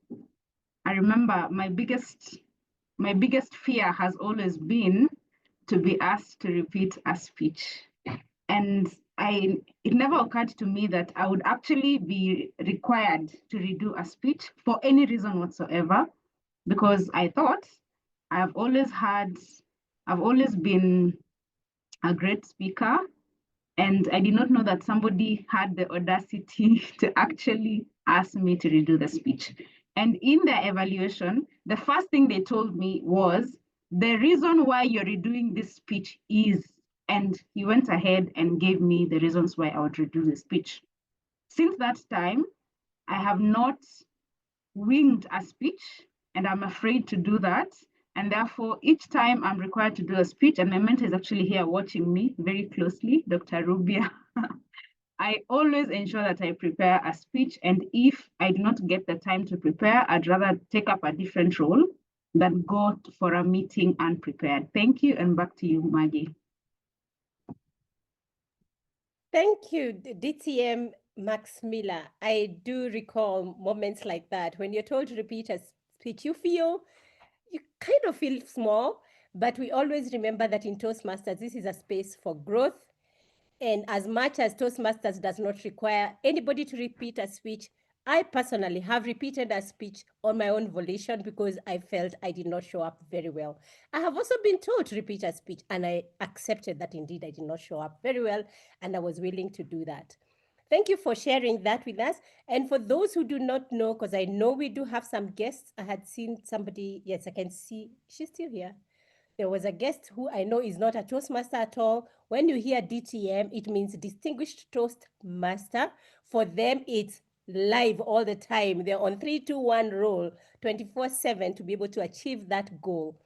I remember my biggest fear has always been to be asked to repeat a speech. And it never occurred to me that I would actually be required to redo a speech for any reason whatsoever, because I thought I've always been a great speaker, and I did not know that somebody had the audacity to actually ask me to redo the speech. And in their evaluation, the first thing they told me was, the reason why you're redoing this speech is, and he went ahead and gave me the reasons why I would redo the speech. Since that time, I have not winged a speech, and I'm afraid to do that. And therefore, each time I'm required to do a speech, and my mentor is actually here watching me very closely, Dr. Rubia, I always ensure that I prepare a speech. And if I do not get the time to prepare, I'd rather take up a different role than go for a meeting unprepared. Thank you, and back to you, Maggie. Thank you, DTM Maxmiller. I do recall moments like that. When you're told to repeat a speech, you kind of feel small, but we always remember that in Toastmasters, this is a space for growth. And as much as Toastmasters does not require anybody to repeat a speech, I personally have repeated a speech on my own volition because I felt I did not show up very well. I have also been told to repeat a speech, and I accepted that indeed I did not show up very well, and I was willing to do that. Thank you for sharing that with us. And for those who do not know, because I know we do have some guests, I had seen somebody, yes, I can see, she's still here. There was a guest who I know is not a Toastmaster at all. When you hear DTM, it means Distinguished Toastmaster. For them, it's live all the time. They're on 3-2-1 roll, 24/7 to be able to achieve that goal.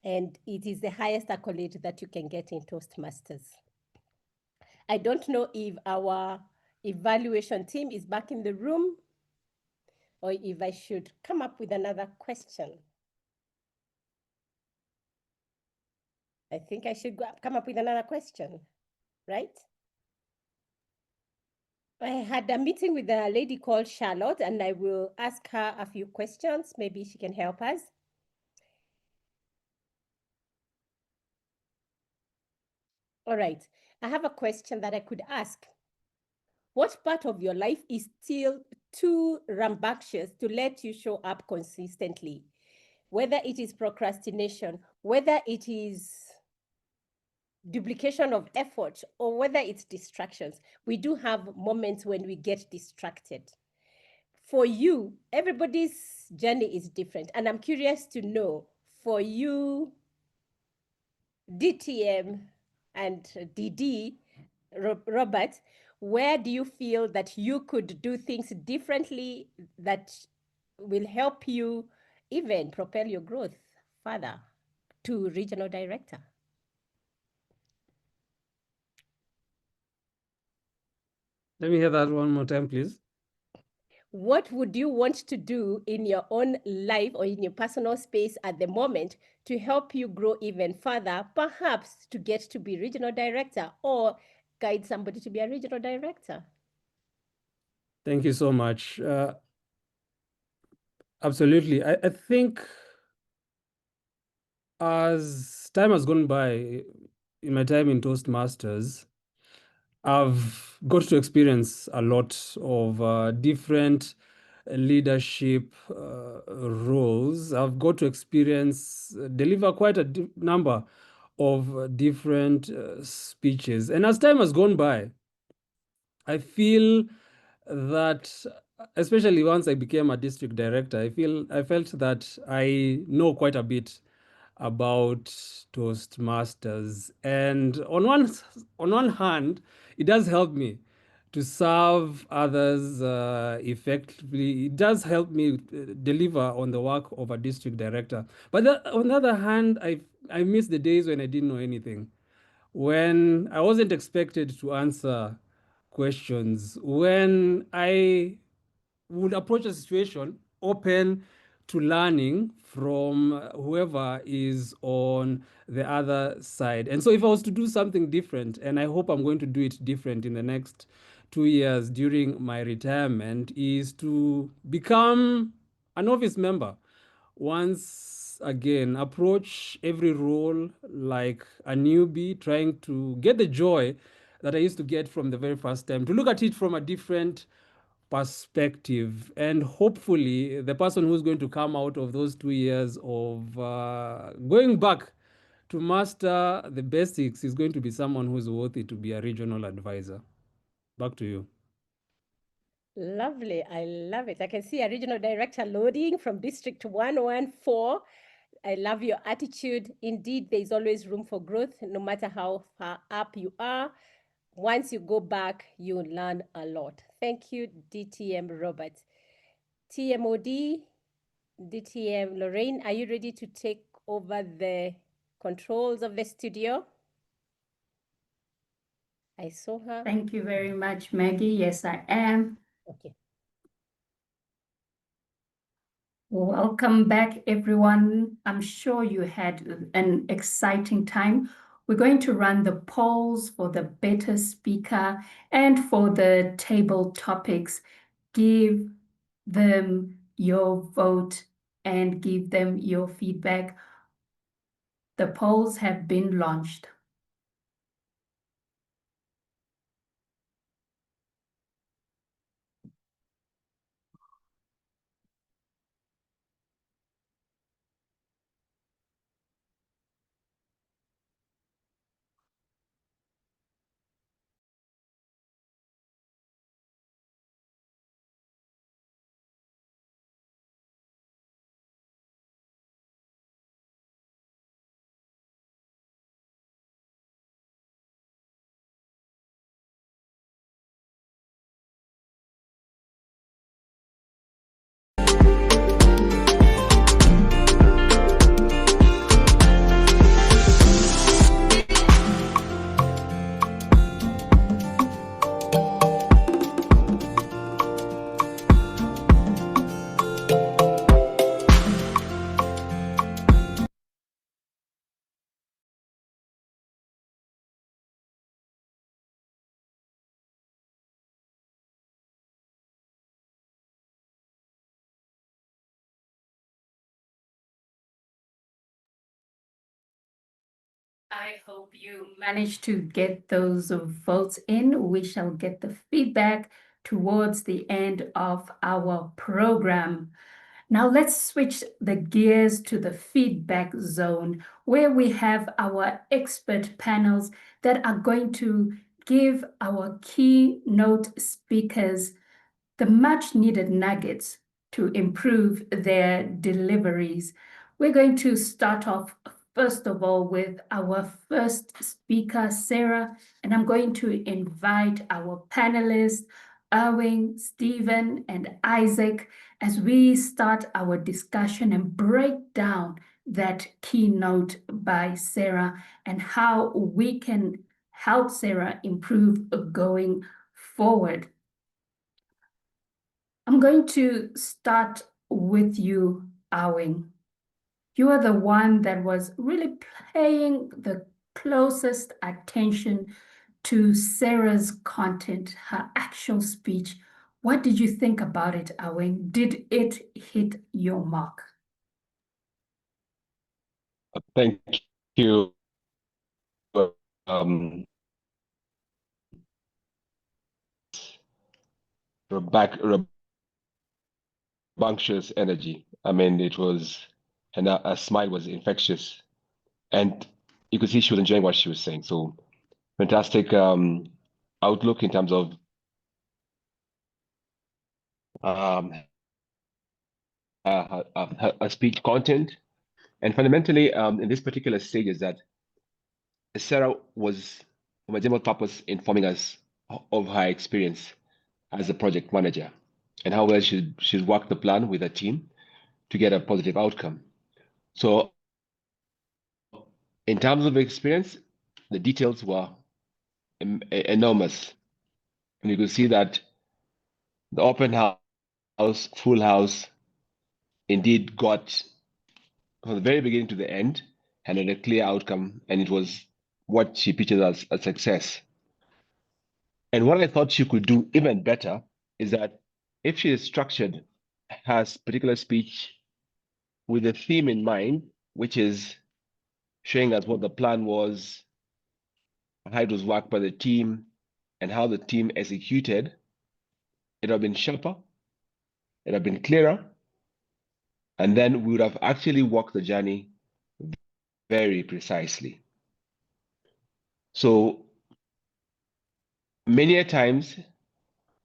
And it is the highest accolade that you can get in Toastmasters. I don't know if our evaluation team is back in the room or if I should come up with another question. I think I should come up with another question, right? I had a meeting with a lady called Charlotte, and I will ask her a few questions. Maybe she can help us. All right. I have a question that I could ask. What part of your life is still too rambunctious to let you show up consistently? Whether it is procrastination, whether it is duplication of effort, or whether it's distractions. We do have moments when we get distracted. For you, everybody's journey is different. And I'm curious to know, for you, DTM and DD, Robert, where do you feel that you could do things differently that will help you even propel your growth further to regional director? Let me hear that one more time, please. What would you want to do in your own life or in your personal space at the moment to help you grow even further, perhaps to get to be regional director or guide somebody to be a regional director? Thank you so much. Absolutely. I think as time has gone by in my time in Toastmasters, I've got to experience a lot of different leadership roles. I've got to experience, deliver quite a number of different speeches. And as time has gone by, I feel that, especially once I became a district director, I felt that I know quite a bit about Toastmasters. And on one hand, it does help me to serve others effectively. It does help me deliver on the work of a district director. But on the other hand, I miss the days when I didn't know anything, when I wasn't expected to answer questions, when I would approach a situation open to learning from whoever is on the other side. And so if I was to do something different, and I hope I'm going to do it different in the next 2 years during my retirement, is to become an office member. Once again, approach every role like a newbie, trying to get the joy that I used to get from the very first time, to look at it from a different perspective. And hopefully the person who's going to come out of those 2 years of going back to master the basics is going to be someone who's worthy to be a regional advisor. Back to you. Lovely. I love it. I can see a regional director loading from District 114. I love your attitude. Indeed, there's always room for growth, no matter how far up you are. Once you go back, you learn a lot. Thank you, DTM Robert. TMOD, DTM Lorraine, are you ready to take over the controls of the studio? I saw her. Thank you very much, Maggie. Yes, I am. Okay. Welcome back, everyone. I'm sure you had an exciting time. We're going to run the polls for the better speaker and for the table topics. Give them your vote and give them your feedback. The polls have been launched. I hope you managed to get those votes in. We shall get the feedback towards the end of our program. Now let's switch the gears to the feedback zone, where we have our expert panels that are going to give our keynote speakers the much needed nuggets to improve their deliveries. We're going to start off first of all with our first speaker, Serah, and I'm going to invite our panelists, Erwin, Stephen, and Isaac, as we start our discussion and break down that keynote by Serah and how we can help Serah improve going forward. I'm going to start with you, Erwin. You are the one that was really paying the closest attention to Serah's content, her actual speech. What did you think about it, Erwin? Did it hit your mark? Thank you. Rambunctious energy. I mean, it was, and her smile was infectious. And you could see she was enjoying what she was saying. So fantastic outlook in terms of her speech content. And fundamentally, in this particular stage is that Serah was, from a general purpose, informing us of her experience as a project manager and how well she's worked the plan with her team to get a positive outcome. So in terms of experience, the details were enormous. And you could see that the open house, full house, indeed got from the very beginning to the end and had a clear outcome, and it was what she pictured as a success. And what I thought she could do even better is that if she structured her particular speech with a theme in mind, which is showing us what the plan was, how it was worked by the team, and how the team executed, it would have been sharper, it would have been clearer, and then we would have actually walked the journey very precisely. So many a times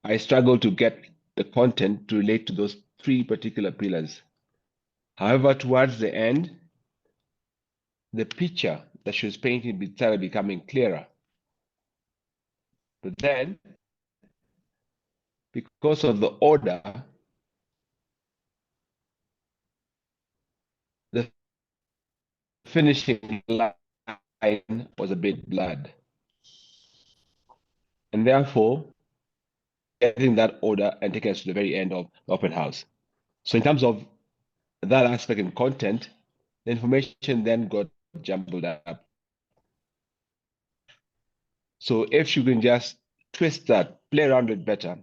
I struggle to get the content to relate to those three particular pillars. However, towards the end, the picture that she was painting started becoming clearer. But then, because of the order, the finishing line was a bit blurred. And therefore, getting that order and taking us to the very end of the open house. So in terms of that aspect and content, the information then got jumbled up. So if you can just twist that, play around it better,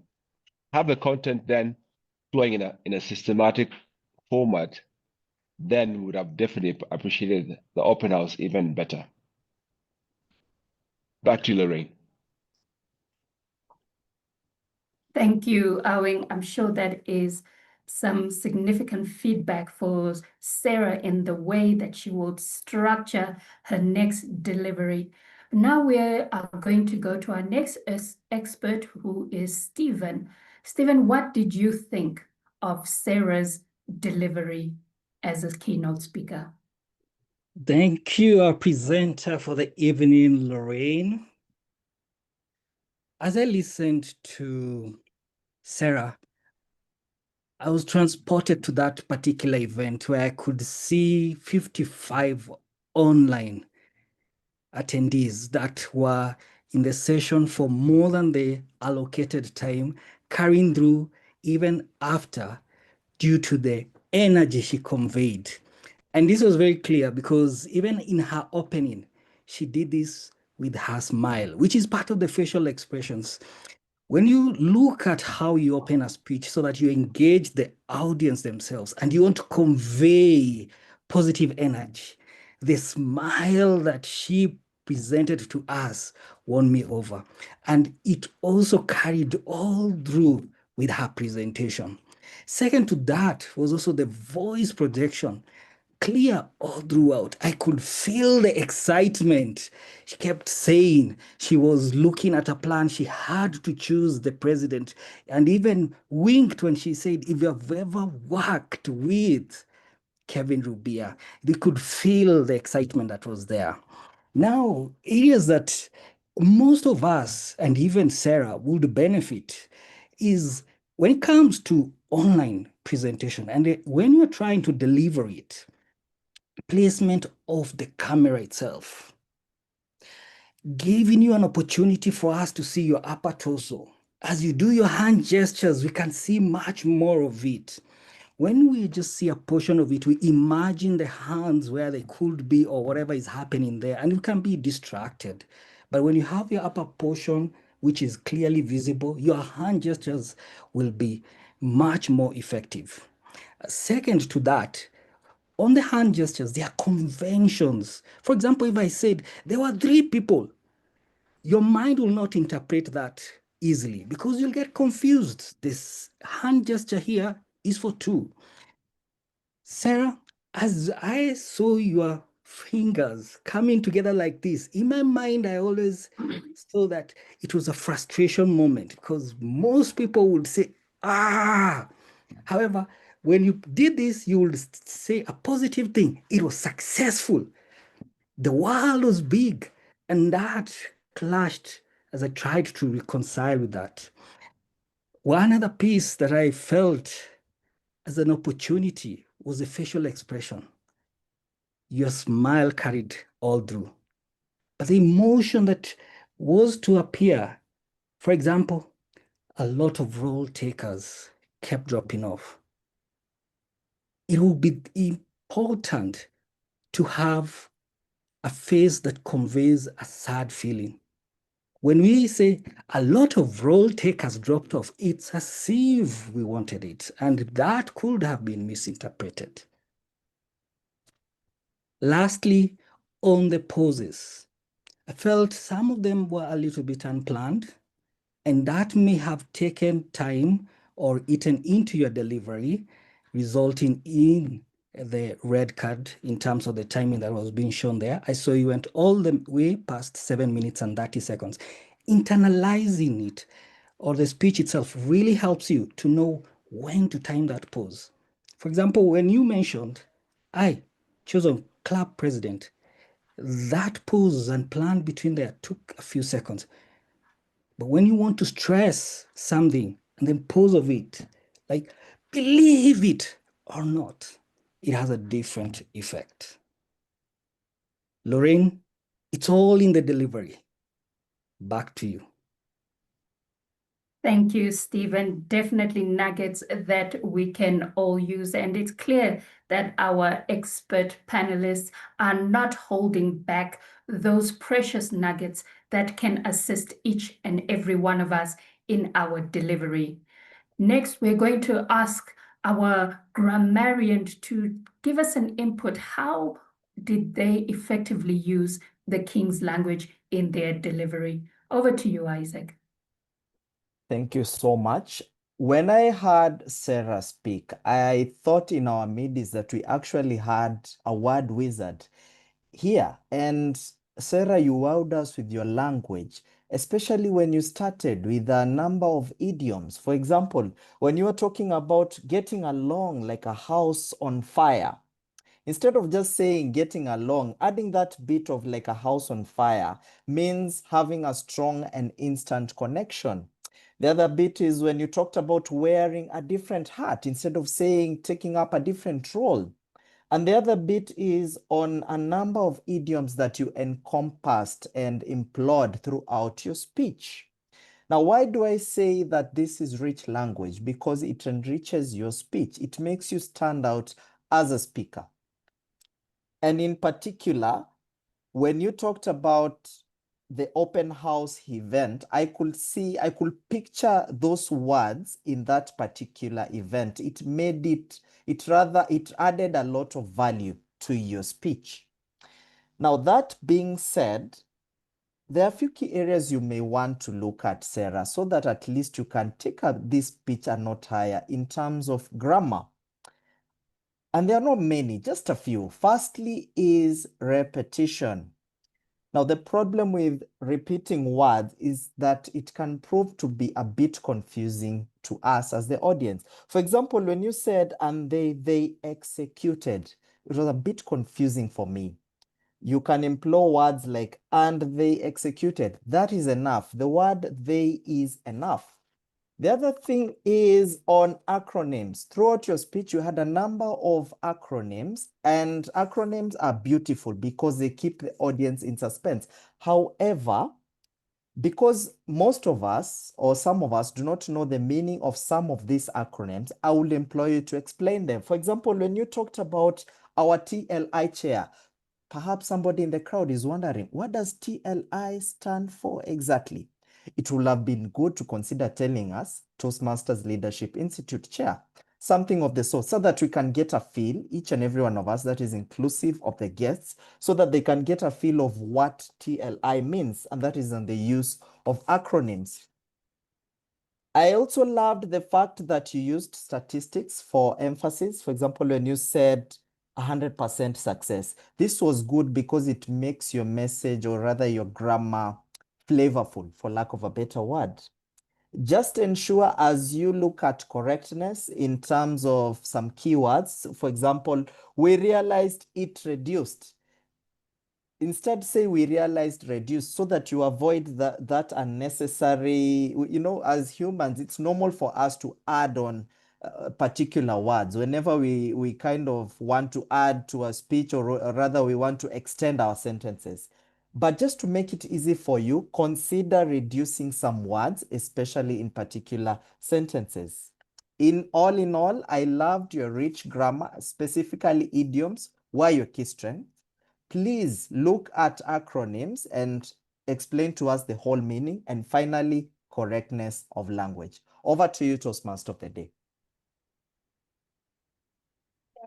have the content then flowing in a systematic format, then we would have definitely appreciated the open house even better. Back to you, Lorraine. Thank you, Erwin. I'm sure that is some significant feedback for Serah in the way that she would structure her next delivery. Now we are going to go to our next expert, who is Stephen. Stephen, what did you think of Serah's delivery as a keynote speaker? Thank you, our presenter, for the evening, Lorraine. As I listened to Serah, I was transported to that particular event where I could see 55 online attendees that were in the session for more than the allocated time, carrying through even after, due to the energy she conveyed. And this was very clear because even in her opening, she did this with her smile, which is part of the facial expressions. When you look at how you open a speech so that you engage the audience themselves and you want to convey positive energy, The smile that she presented to us won me over. And it also carried all through with her presentation. Second to that was also the voice projection, clear all throughout. I could feel the excitement. She kept saying she was looking at a plan. She had to choose the president, and even winked when she said, if you've ever worked with Kevin Rubia, they could feel the excitement that was there. Now, areas that most of us and even Serah would benefit is when it comes to online presentation and when you're trying to deliver it, placement of the camera itself, giving you an opportunity for us to see your upper torso. As you do your hand gestures, we can see much more of it. When we just see a portion of it, we imagine the hands where they could be or whatever is happening there, and you can be distracted. But when you have your upper portion, which is clearly visible, your hand gestures will be much more effective. Second to that, on the hand gestures, there are conventions. For example, if I said there were 3 people, your mind will not interpret that easily because you'll get confused. This hand gesture here is for 2. Serah, as I saw your fingers coming together like this, in my mind, I always saw that it was a frustration moment because most people would say, ah. However, when you did this, you would say a positive thing. It was successful. The world was big, and that clashed as I tried to reconcile with that. One other piece that I felt as an opportunity was the facial expression. Your smile carried all through. But the emotion that was to appear, for example, a lot of role takers kept dropping off. It will be important to have a face that conveys a sad feeling. When we say a lot of role takers dropped off, it's as if we wanted it, and that could have been misinterpreted. Lastly, on the poses, I felt some of them were a little bit unplanned, and that may have taken time or eaten into your delivery, resulting in the red card in terms of the timing that was being shown there. I saw you went all the way past 7 minutes and 30 seconds. Internalizing it or the speech itself really helps you to know when to time that pause. For example, when you mentioned, I chose on club president, that pause and plan between there took a few seconds. But when you want to stress something and then pause of it, like believe it or not, it has a different effect. Lorraine, it's all in the delivery. Back to you. Thank you, Stephen. Definitely nuggets that we can all use. And it's clear that our expert panelists are not holding back those precious nuggets that can assist each and every one of us in our delivery. Next, we're going to ask our grammarian to give us an input. How did they effectively use the King's language in their delivery? Over to you, Isaac. Thank you so much. When I heard Serah speak, I thought in our midst that we actually had a word wizard here. And Serah, you wowed us with your language, especially when you started with a number of idioms. For example, when you were talking about getting along like a house on fire, instead of just saying getting along, adding that bit of like a house on fire means having a strong and instant connection. The other bit is when you talked about wearing a different hat instead of saying taking up a different role. And the other bit is on a number of idioms that you encompassed and implored throughout your speech. Now, why do I say that this is rich language? Because it enriches your speech. It makes you stand out as a speaker. And in particular, when you talked about the open house event, I could picture those words in that particular event. It added a lot of value to your speech. Now, that being said, there are a few key areas you may want to look at, Serah, so that at least you can take up this pitch a note higher in terms of grammar. And there are not many, just a few. Firstly is repetition. Now, the problem with repeating words is that it can prove to be a bit confusing to us as the audience. For example, when you said, and they executed, it was a bit confusing for me. You can employ words like, and they executed. That is enough. The word they is enough. The other thing is on acronyms. Throughout your speech, you had a number of acronyms, and acronyms are beautiful because they keep the audience in suspense. However, because most of us or some of us do not know the meaning of some of these acronyms, I will employ you to explain them. For example, when you talked about our TLI chair, perhaps somebody in the crowd is wondering, what does TLI stand for exactly? It would have been good to consider telling us Toastmasters Leadership Institute chair, something of the sort, so that we can get a feel, each and every one of us, that is inclusive of the guests, so that they can get a feel of what TLI means, and that is in the use of acronyms. I also loved the fact that you used statistics for emphasis. For example, when you said 100% success, this was good because it makes your message, or rather your grammar, flavorful, for lack of a better word. Just ensure as you look at correctness in terms of some keywords, for example, we realized it reduced. Instead, say we realized reduced, so that you avoid that unnecessary, as humans, it's normal for us to add on particular words. Whenever we kind of want to add to a speech, or rather we want to extend our sentences. But just to make it easy for you, consider reducing some words, especially in particular sentences. In all, I loved your rich grammar, specifically idioms, were your key strength. Please look at acronyms and explain to us the whole meaning. And finally, correctness of language. Over to you, Toastmaster of the Day.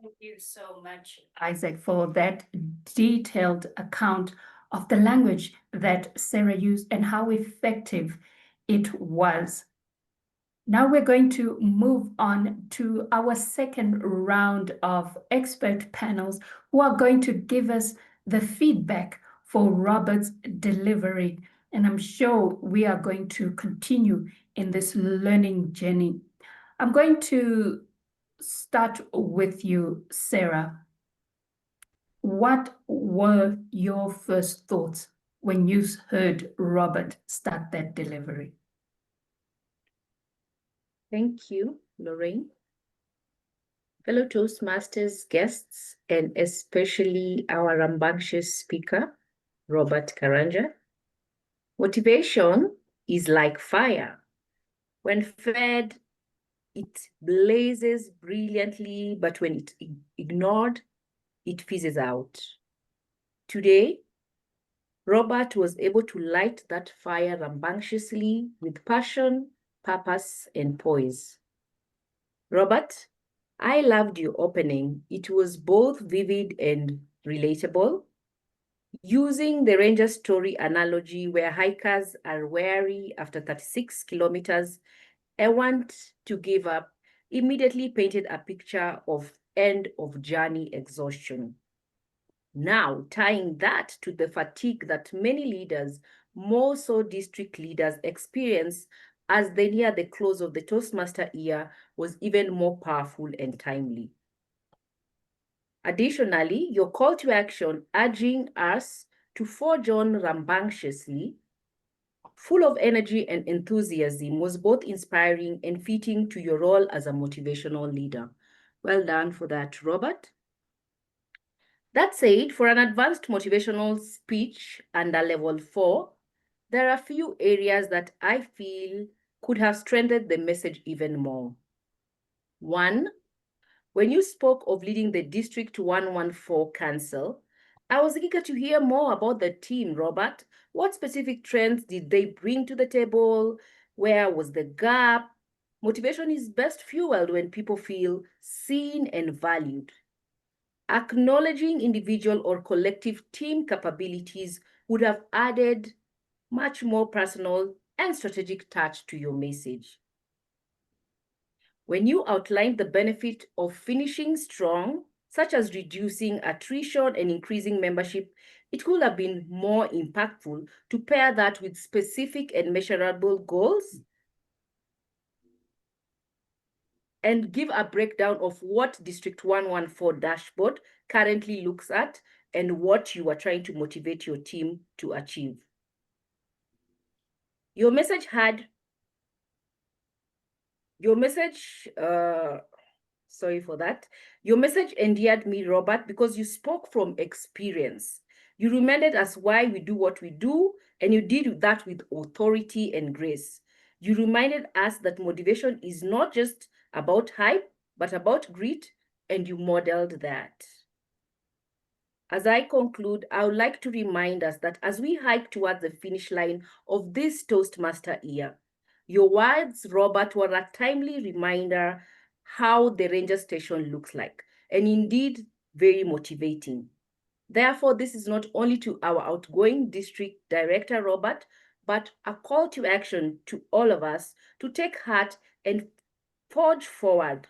Thank you so much, Isaac, for that detailed account of the language that Serah used and how effective it was. Now we're going to move on to our second round of expert panels who are going to give us the feedback for Robert's delivery. And I'm sure we are going to continue in this learning journey. I'm going to start with you, Serah. What were your first thoughts when you heard Robert start that delivery? Thank you, Lorraine. Fellow Toastmasters, guests, and especially our rambunctious speaker, Robert Karanja. Motivation is like fire. When fed, it blazes brilliantly, but when it's ignored, it fizzes out. Today, Robert was able to light that fire rambunctiously with passion, purpose, and poise. Robert, I loved your opening. It was both vivid and relatable. Using the ranger story analogy where hikers are weary after 36 kilometers, I want to give up, immediately painted a picture of end of journey exhaustion. Now, tying that to the fatigue that many leaders, more so district leaders, experience as they near the close of the Toastmaster year was even more powerful and timely. Additionally, your call to action urging us to forge on rambunctiously, full of energy and enthusiasm, was both inspiring and fitting to your role as a motivational leader. Well done for that, Robert. That said, for an advanced motivational speech under level 4, there are a few areas that I feel could have strengthened the message even more. 1, when you spoke of leading the District 114 Council, I was eager to hear more about the team, Robert. What specific trends did they bring to the table? Where was the gap? Motivation is best fueled when people feel seen and valued. Acknowledging individual or collective team capabilities would have added much more personal and strategic touch to your message. When you outlined the benefit of finishing strong, such as reducing attrition and increasing membership, it could have been more impactful to pair that with specific and measurable goals and give a breakdown of what District 114 dashboard currently looks at and what you are trying to motivate your team to achieve. Your message sorry for that. Your message endeared me, Robert, because you spoke from experience. You reminded us why we do what we do, and you did that with authority and grace. You reminded us that motivation is not just about hype, but about grit, and you modeled that. As I conclude, I would like to remind us that as we hike towards the finish line of this Toastmaster year, your words, Robert, were a timely reminder how the ranger station looks like, and indeed very motivating. Therefore, this is not only to our outgoing district director, Robert, but a call to action to all of us to take heart and forge forward,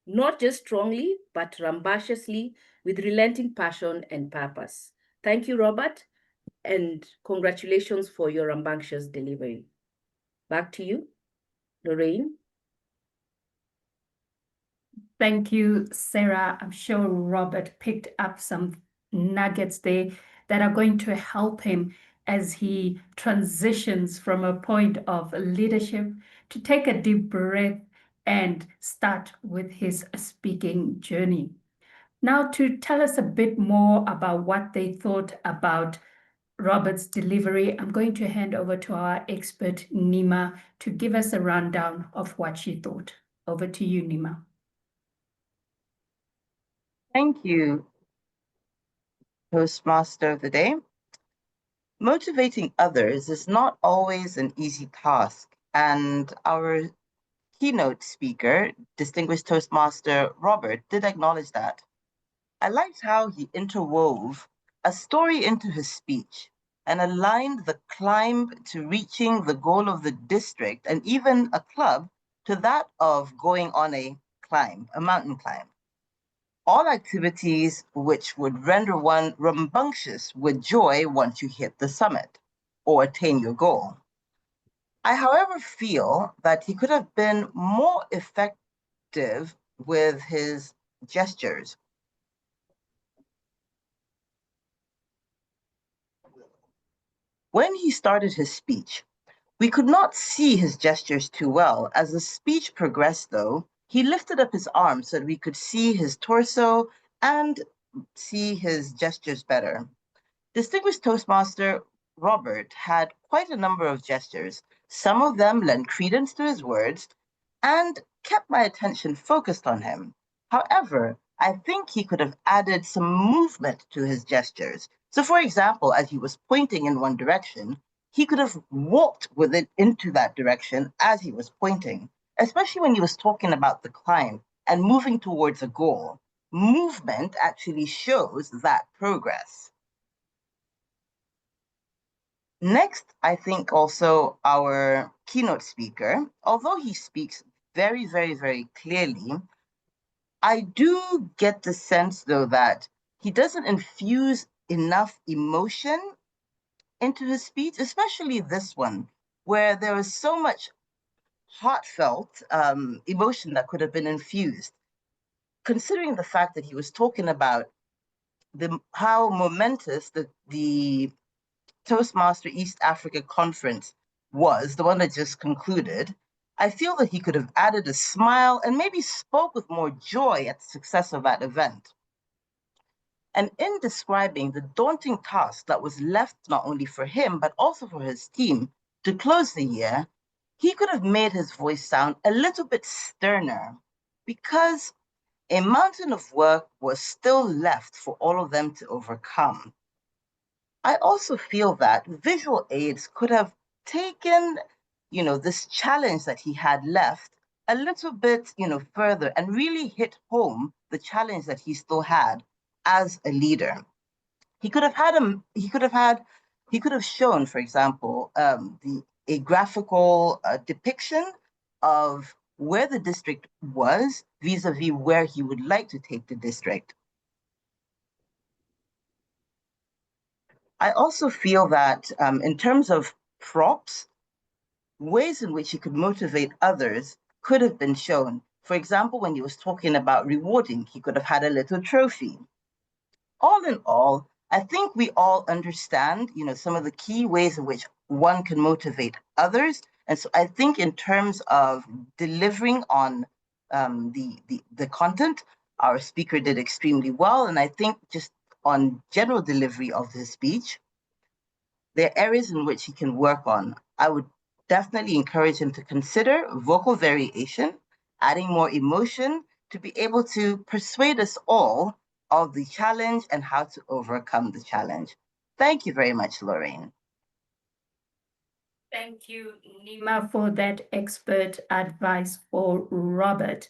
not just strongly, but rambunctiously, with relenting passion and purpose. Thank you, Robert, and congratulations for your rambunctious delivery. Back to you, Lorraine. Thank you, Serah. I'm sure Robert picked up some nuggets there that are going to help him as he transitions from a point of leadership to take a deep breath and start with his speaking journey. Now, to tell us a bit more about what they thought about Robert's delivery, I'm going to hand over to our expert, Neema, to give us a rundown of what she thought. Over to you, Neema. Thank you, Toastmaster of the Day. Motivating others is not always an easy task, and our keynote speaker, distinguished Toastmaster Robert, did acknowledge that. I liked how he interwove a story into his speech and aligned the climb to reaching the goal of the district and even a club to that of going on a climb, a mountain climb. All activities which would render one rambunctious with joy once you hit the summit or attain your goal. I, however, feel that he could have been more effective with his gestures. When he started his speech, we could not see his gestures too well. As the speech progressed, though, he lifted up his arms so that we could see his torso and see his gestures better. Distinguished Toastmaster Robert had quite a number of gestures. Some of them lent credence to his words and kept my attention focused on him. However, I think he could have added some movement to his gestures. So, for example, as he was pointing in one direction, he could have walked with it into that direction as he was pointing, especially when he was talking about the climb and moving towards a goal. Movement actually shows that progress. Next, I think also our keynote speaker, although he speaks very, very, very clearly, I do get the sense, though, that he doesn't infuse enough emotion into his speech, especially this one, where there was so much heartfelt emotion that could have been infused. Considering the fact that he was talking about how momentous the Toastmaster East Africa Conference was, the one that just concluded, I feel that he could have added a smile and maybe spoke with more joy at the success of that event. And in describing the daunting task that was left not only for him, but also for his team to close the year, he could have made his voice sound a little bit sterner because a mountain of work was still left for all of them to overcome. I also feel that visual aids could have taken, this challenge that he had left a little bit, further and really hit home the challenge that he still had as a leader. He could have shown, for example, a graphical depiction of where the district was vis-a-vis where he would like to take the district. I also feel that in terms of props, ways in which he could motivate others could have been shown. For example, when he was talking about rewarding, he could have had a little trophy. All in all, I think we all understand, some of the key ways in which one can motivate others. And so I think in terms of delivering on the content, our speaker did extremely well. And I think just on general delivery of his speech, there are areas in which he can work on. I would definitely encourage him to consider vocal variation, adding more emotion to be able to persuade us all of the challenge and how to overcome the challenge. Thank you very much, Lorraine. Thank you, Neema, for that expert advice for Robert.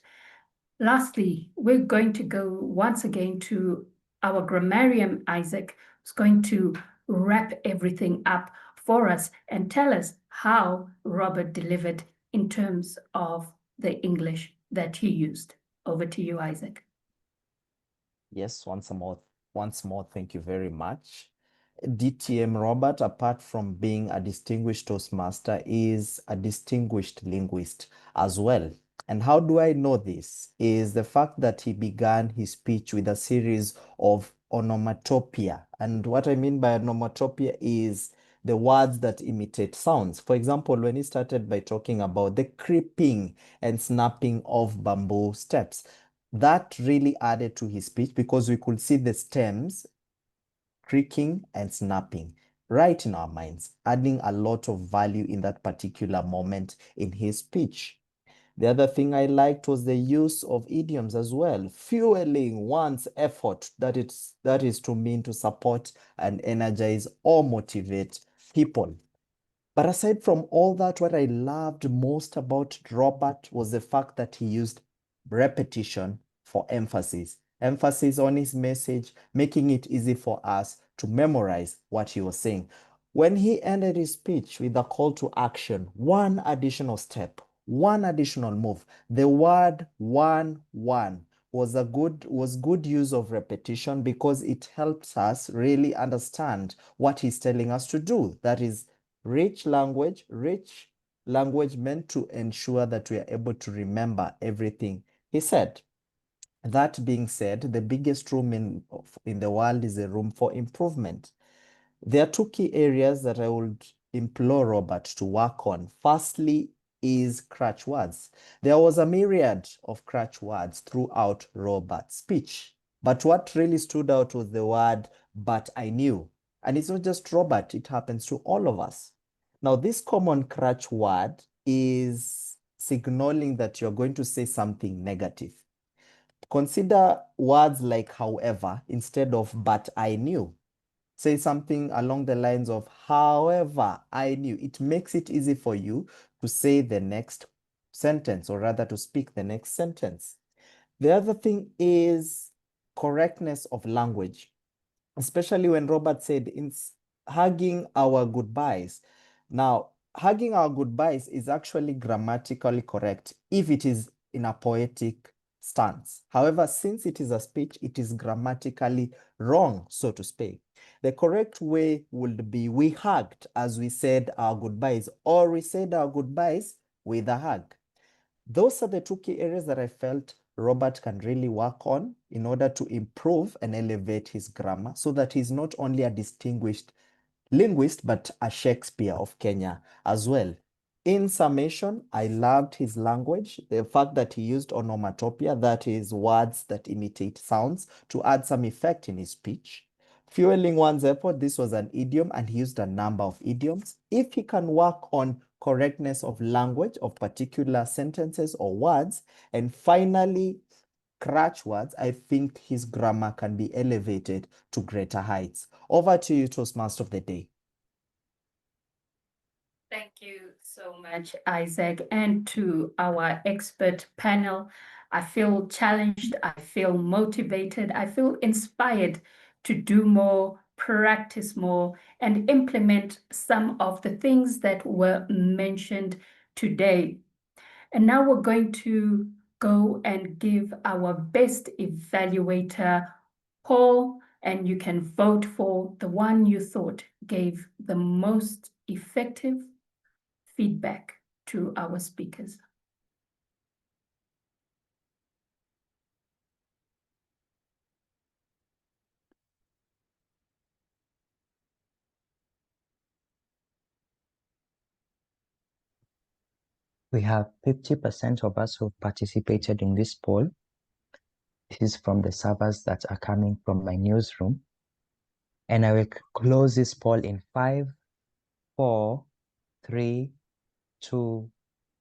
Lastly, we're going to go once again to our grammarian, Isaac, who's going to wrap everything up for us and tell us how Robert delivered in terms of the English that he used. Over to you, Isaac. Yes, once more, thank you very much. DTM Robert, apart from being a distinguished Toastmaster, is a distinguished linguist as well. And how do I know this? Is the fact that he began his speech with a series of onomatopoeia. And what I mean by onomatopoeia is the words that imitate sounds. For example, when he started by talking about the creeping and snapping of bamboo steps, that really added to his speech because we could see the stems creaking and snapping right in our minds, adding a lot of value in that particular moment in his speech. The other thing I liked was the use of idioms as well, fueling one's effort, that is to mean to support and energize or motivate people. But aside from all that, what I loved most about Robert was the fact that he used repetition for emphasis. Emphasis on his message, making it easy for us to memorize what he was saying. When he ended his speech with a call to action, one additional step, one additional move, the word one was good use of repetition because it helps us really understand what he's telling us to do. That is rich language meant to ensure that we are able to remember everything he said. That being said, the biggest room in the world is a room for improvement. There are two key areas that I would implore Robert to work on. Firstly is crutch words. There was a myriad of crutch words throughout Robert's speech, but what really stood out was the word, but I knew. And it's not just Robert, it happens to all of us. Now, this common crutch word is signaling that you're going to say something negative. Consider words like however instead of but I knew. Say something along the lines of however I knew. It makes it easy for you to say the next sentence, or rather to speak the next sentence. The other thing is correctness of language, especially when Robert said in hugging our goodbyes. Now, hugging our goodbyes is actually grammatically correct if it is in a poetic stance. However, since it is a speech, it is grammatically wrong, so to speak. The correct way would be we hugged as we said our goodbyes, or we said our goodbyes with a hug. Those are the two key areas that I felt Robert can really work on in order to improve and elevate his grammar so that he's not only a distinguished linguist, but a Shakespeare of Kenya as well. In summation, I loved his language, the fact that he used onomatopoeia, that is words that imitate sounds, to add some effect in his speech. Fueling one's effort, this was an idiom, and he used a number of idioms. If he can work on correctness of language of particular sentences or words, and finally, crutch words, I think his grammar can be elevated to greater heights. Over to you, Toastmaster of the Day. Thank you so much, Isaac, and to our expert panel. I feel challenged, I feel motivated, I feel inspired to do more, practice more, and implement some of the things that were mentioned today. And now we're going to go and give our best evaluator poll, and you can vote for the one you thought gave the most effective feedback to our speakers. We have 50% of us who participated in this poll. This is from the servers that are coming from my newsroom. And I will close this poll in 5, 4, 3, 2,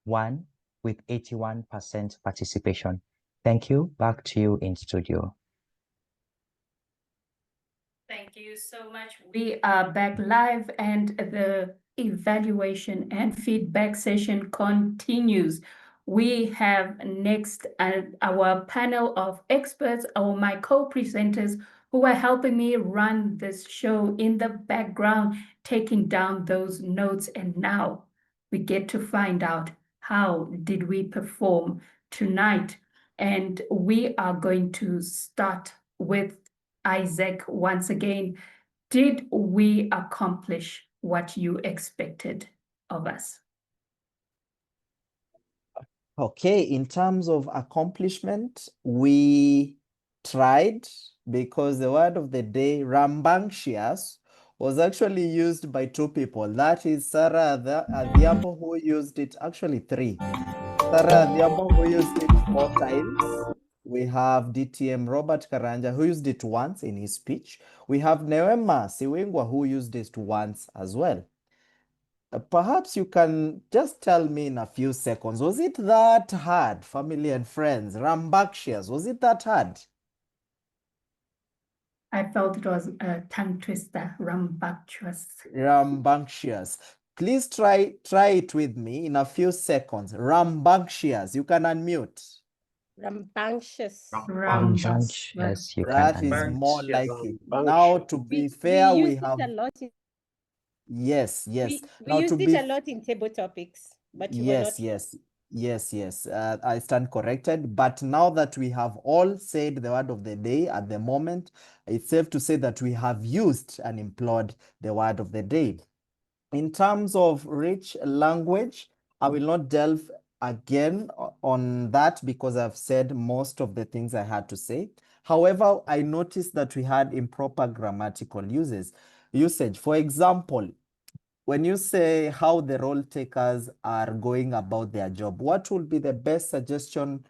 1, with 81% participation. Thank you. Back to you in studio. Thank you so much. We are back live and the evaluation and feedback session continues. We have next our panel of experts, or my co-presenters, who are helping me run this show in the background, taking down those notes. And now we get to find out how did we perform tonight. And we are going to start with Isaac once again. Did we accomplish what you expected of us? Okay, in terms of accomplishment, we tried, because the word of the day, rambunctious, was actually used by 2 people. That is Serah Adhiambo, who used it, actually 3. Serah Adhiambo, who used it 4 times. We have DTM Robert Karanja, who used it once in his speech. We have Neema Siwingwa, who used it once as well. Perhaps you can just tell me in a few seconds, was it that hard, family and friends? Rambunctious, was it that hard? I felt it was a tongue twister, rambunctious. Rambunctious. Please try it with me in a few seconds. Rambunctious. You can unmute. Rambunctious. Rambunctious. You can That is unmute. more like it. Now, to be fair, we used have... it a lot in, Yes. we Now, used to it be... a lot in table topics, but you were not. Yes. I stand corrected. But now that we have all said the word of the day at the moment, it's safe to say that we have used and employed the word of the day. In terms of rich language, I will not delve again on that because I've said most of the things I had to say. However, I noticed that we had improper grammatical usage. For example, when you say how the role takers are going about their job, what would be the best suggestion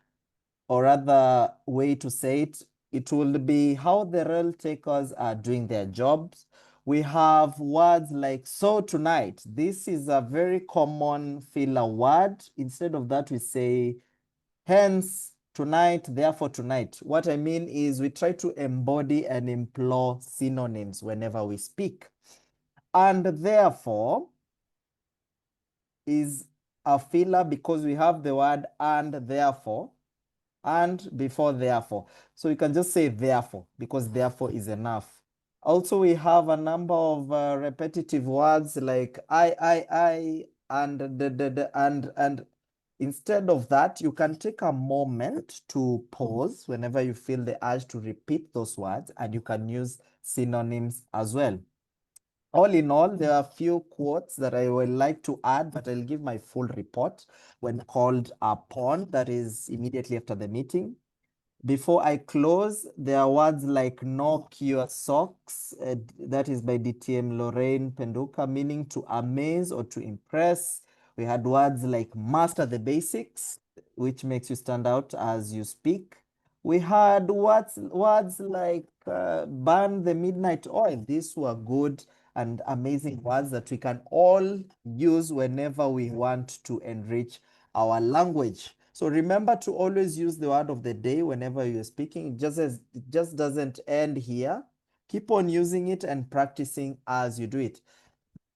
or other way to say it? It will be how the role takers are doing their jobs. We have words like so tonight. This is a very common filler word. Instead of that, we say hence tonight, therefore tonight. What I mean is we try to embody and employ synonyms whenever we speak. And therefore is a filler because we have the word and therefore and before therefore. So you can just say therefore because therefore is enough. Also, we have a number of repetitive words like I, and and instead of that, you can take a moment to pause whenever you feel the urge to repeat those words, and you can use synonyms as well. All in all, there are a few quotes that I would like to add, but I'll give my full report when called upon, that is immediately after the meeting. Before I close, there are words like knock your socks, that is by DTM Lorraine Penduka, meaning to amaze or to impress. We had words like master the basics, which makes you stand out as you speak. We had words like burn the midnight oil. These were good and amazing words that we can all use whenever we want to enrich our language. So remember to always use the word of the day whenever you're speaking. It just doesn't end here. Keep on using it and practicing as you do it.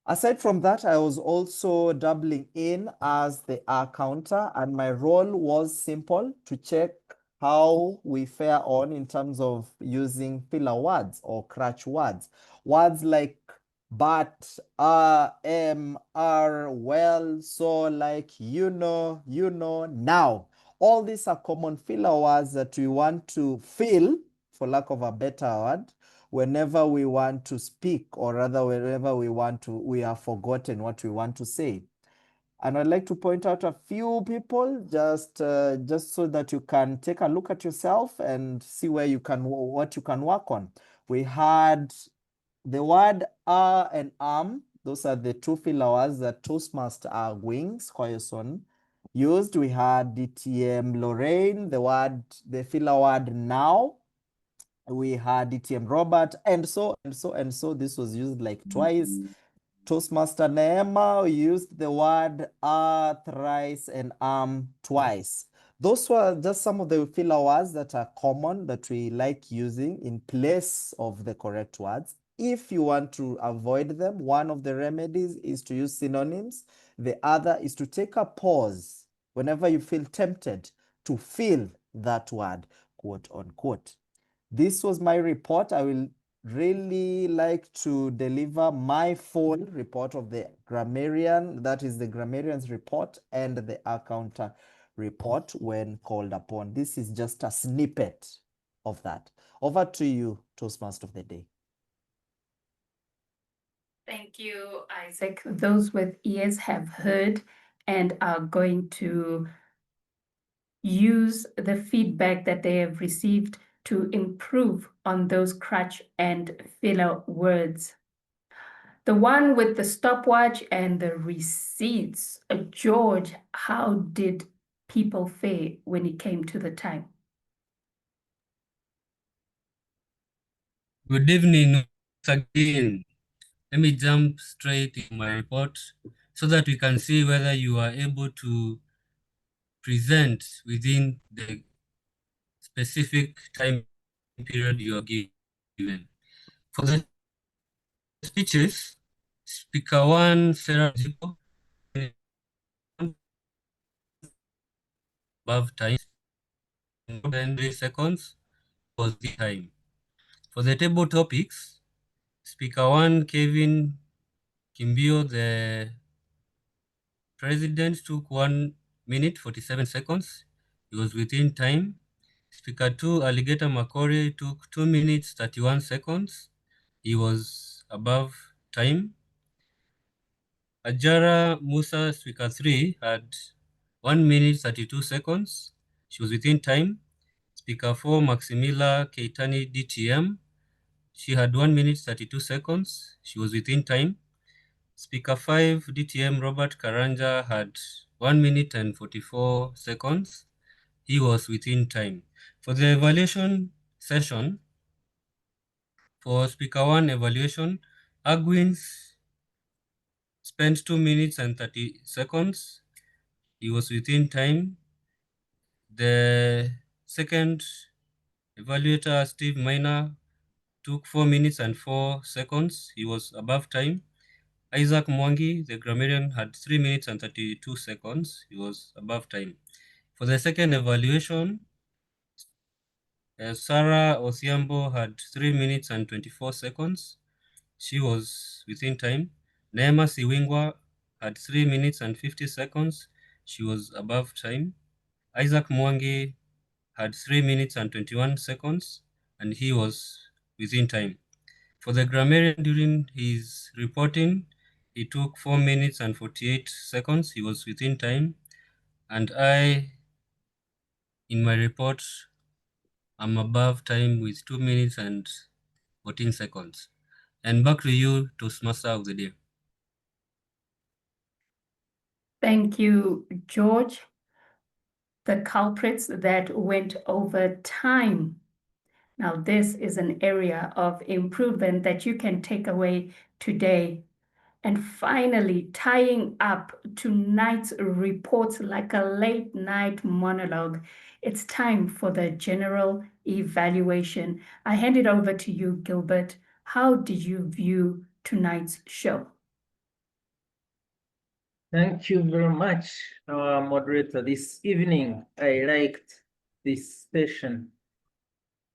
Aside from that, I was also doubling in as the counter, and my role was simple: to check how we fare on in terms of using filler words or crutch words. Words like but, are, well, so, like, now. All these are common filler words that we want to fill, for lack of a better word, whenever we want to speak, or rather whenever we have forgotten what we want to say. And I'd like to point out a few people just so that you can take a look at yourself and see what you can work on. We had the word and those are the two filler words that Toastmaster Argwings, Koyoson, used. We had DTM Lorraine, the filler word now. We had DTM Robert, and so. This was used like twice. Toastmaster Neema used the word thrice and twice. Those were just some of the filler words that are common that we like using in place of the correct words. If you want to avoid them, one of the remedies is to use synonyms. The other is to take a pause whenever you feel tempted to fill that word, quote unquote. This was my report. I will really like to deliver my full report of the Grammarian, that is the Grammarian's report, and the counter report when called upon. This is just a snippet of that. Over to you, Toastmaster of the Day. Thank you, Isaac. Those with ears have heard and are going to use the feedback that they have received to improve on those crutch and filler words. The one with the stopwatch and the receipts. George, how did people fare when it came to the time? Good evening once again. Let me jump straight in my report so that we can see whether you are able to present within the specific time period you are given. For the speeches, Speaker 1, Serah, above time, 3 seconds was the time. For the table topics, Speaker 1, Kevin Kimbio, the President, took 1 minute 47 seconds. He was within time. Speaker 2, Alligator Makori, took 2 minutes 31 seconds. He was above time. Ajara Musa, Speaker 3, had 1 minute 32 seconds. She was within time. Speaker 4, Maxmiller Keitany DTM, she had 1 minute 32 seconds. She was within time. Speaker 5, DTM Robert Karanja, had 1 minute and 44 seconds. He was within time. For the evaluation session, for Speaker 1 evaluation, Argwings spent 2 minutes and 30 seconds. He was within time. The second evaluator, Steve Maina, took 4 minutes and 4 seconds. He was above time. Isaac Mwangi, the grammarian, had 3 minutes and 32 seconds. He was above time. For the second evaluation, Serah Adhiambo had 3 minutes and 24 seconds. She was within time. Neema Siwingwa had 3 minutes and 50 seconds. She was above time. Isaac Mwangi had 3 minutes and 21 seconds, and he was within time. For the grammarian, during his reporting, he took 4 minutes and 48 seconds. He was within time. And I, in my report, I'm above time with 2 minutes and 14 seconds. And back to you, Toastmaster of the Day. Thank you, George. The culprits that went over time. Now, this is an area of improvement that you can take away today. And finally, tying up tonight's report like a late night monologue, it's time for the general evaluation. I hand it over to you, Gilbert. How did you view tonight's show? Thank you very much, our moderator. This evening, I liked this session.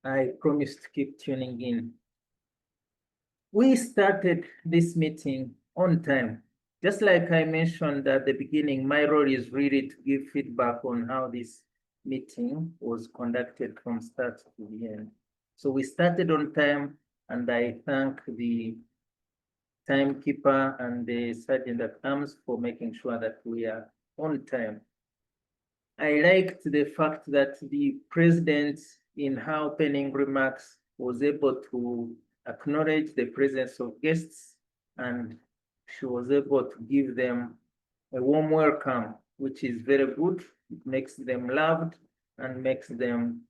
I promise to keep tuning in. We started this meeting on time. Just like I mentioned at the beginning, my role is really to give feedback on how this meeting was conducted from start to the end. So we started on time, and I thank the timekeeper and the sergeant at arms for making sure that we are on time. I liked the fact that the president, in her opening remarks, was able to acknowledge the presence of guests, and she was able to give them a warm welcome, which is very good. It makes them loved and makes them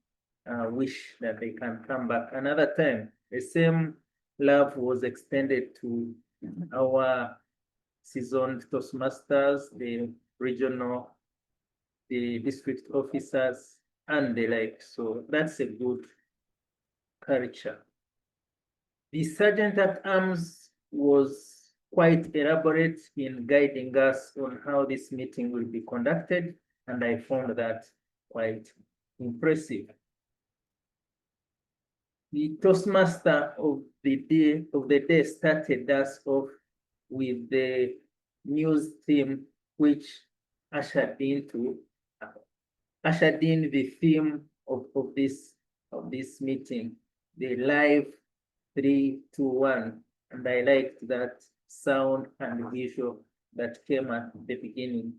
wish that they can come back another time. The same love was extended to our seasoned Toastmasters, the regional, the district officers, and the like. So that's a good culture. The sergeant at arms was quite elaborate in guiding us on how this meeting will be conducted, and I found that quite impressive. The Toastmaster of the day started us off with the news theme, which ushered in the theme of this meeting, the live 3, 2, 1, and I liked that sound and visual that came at the beginning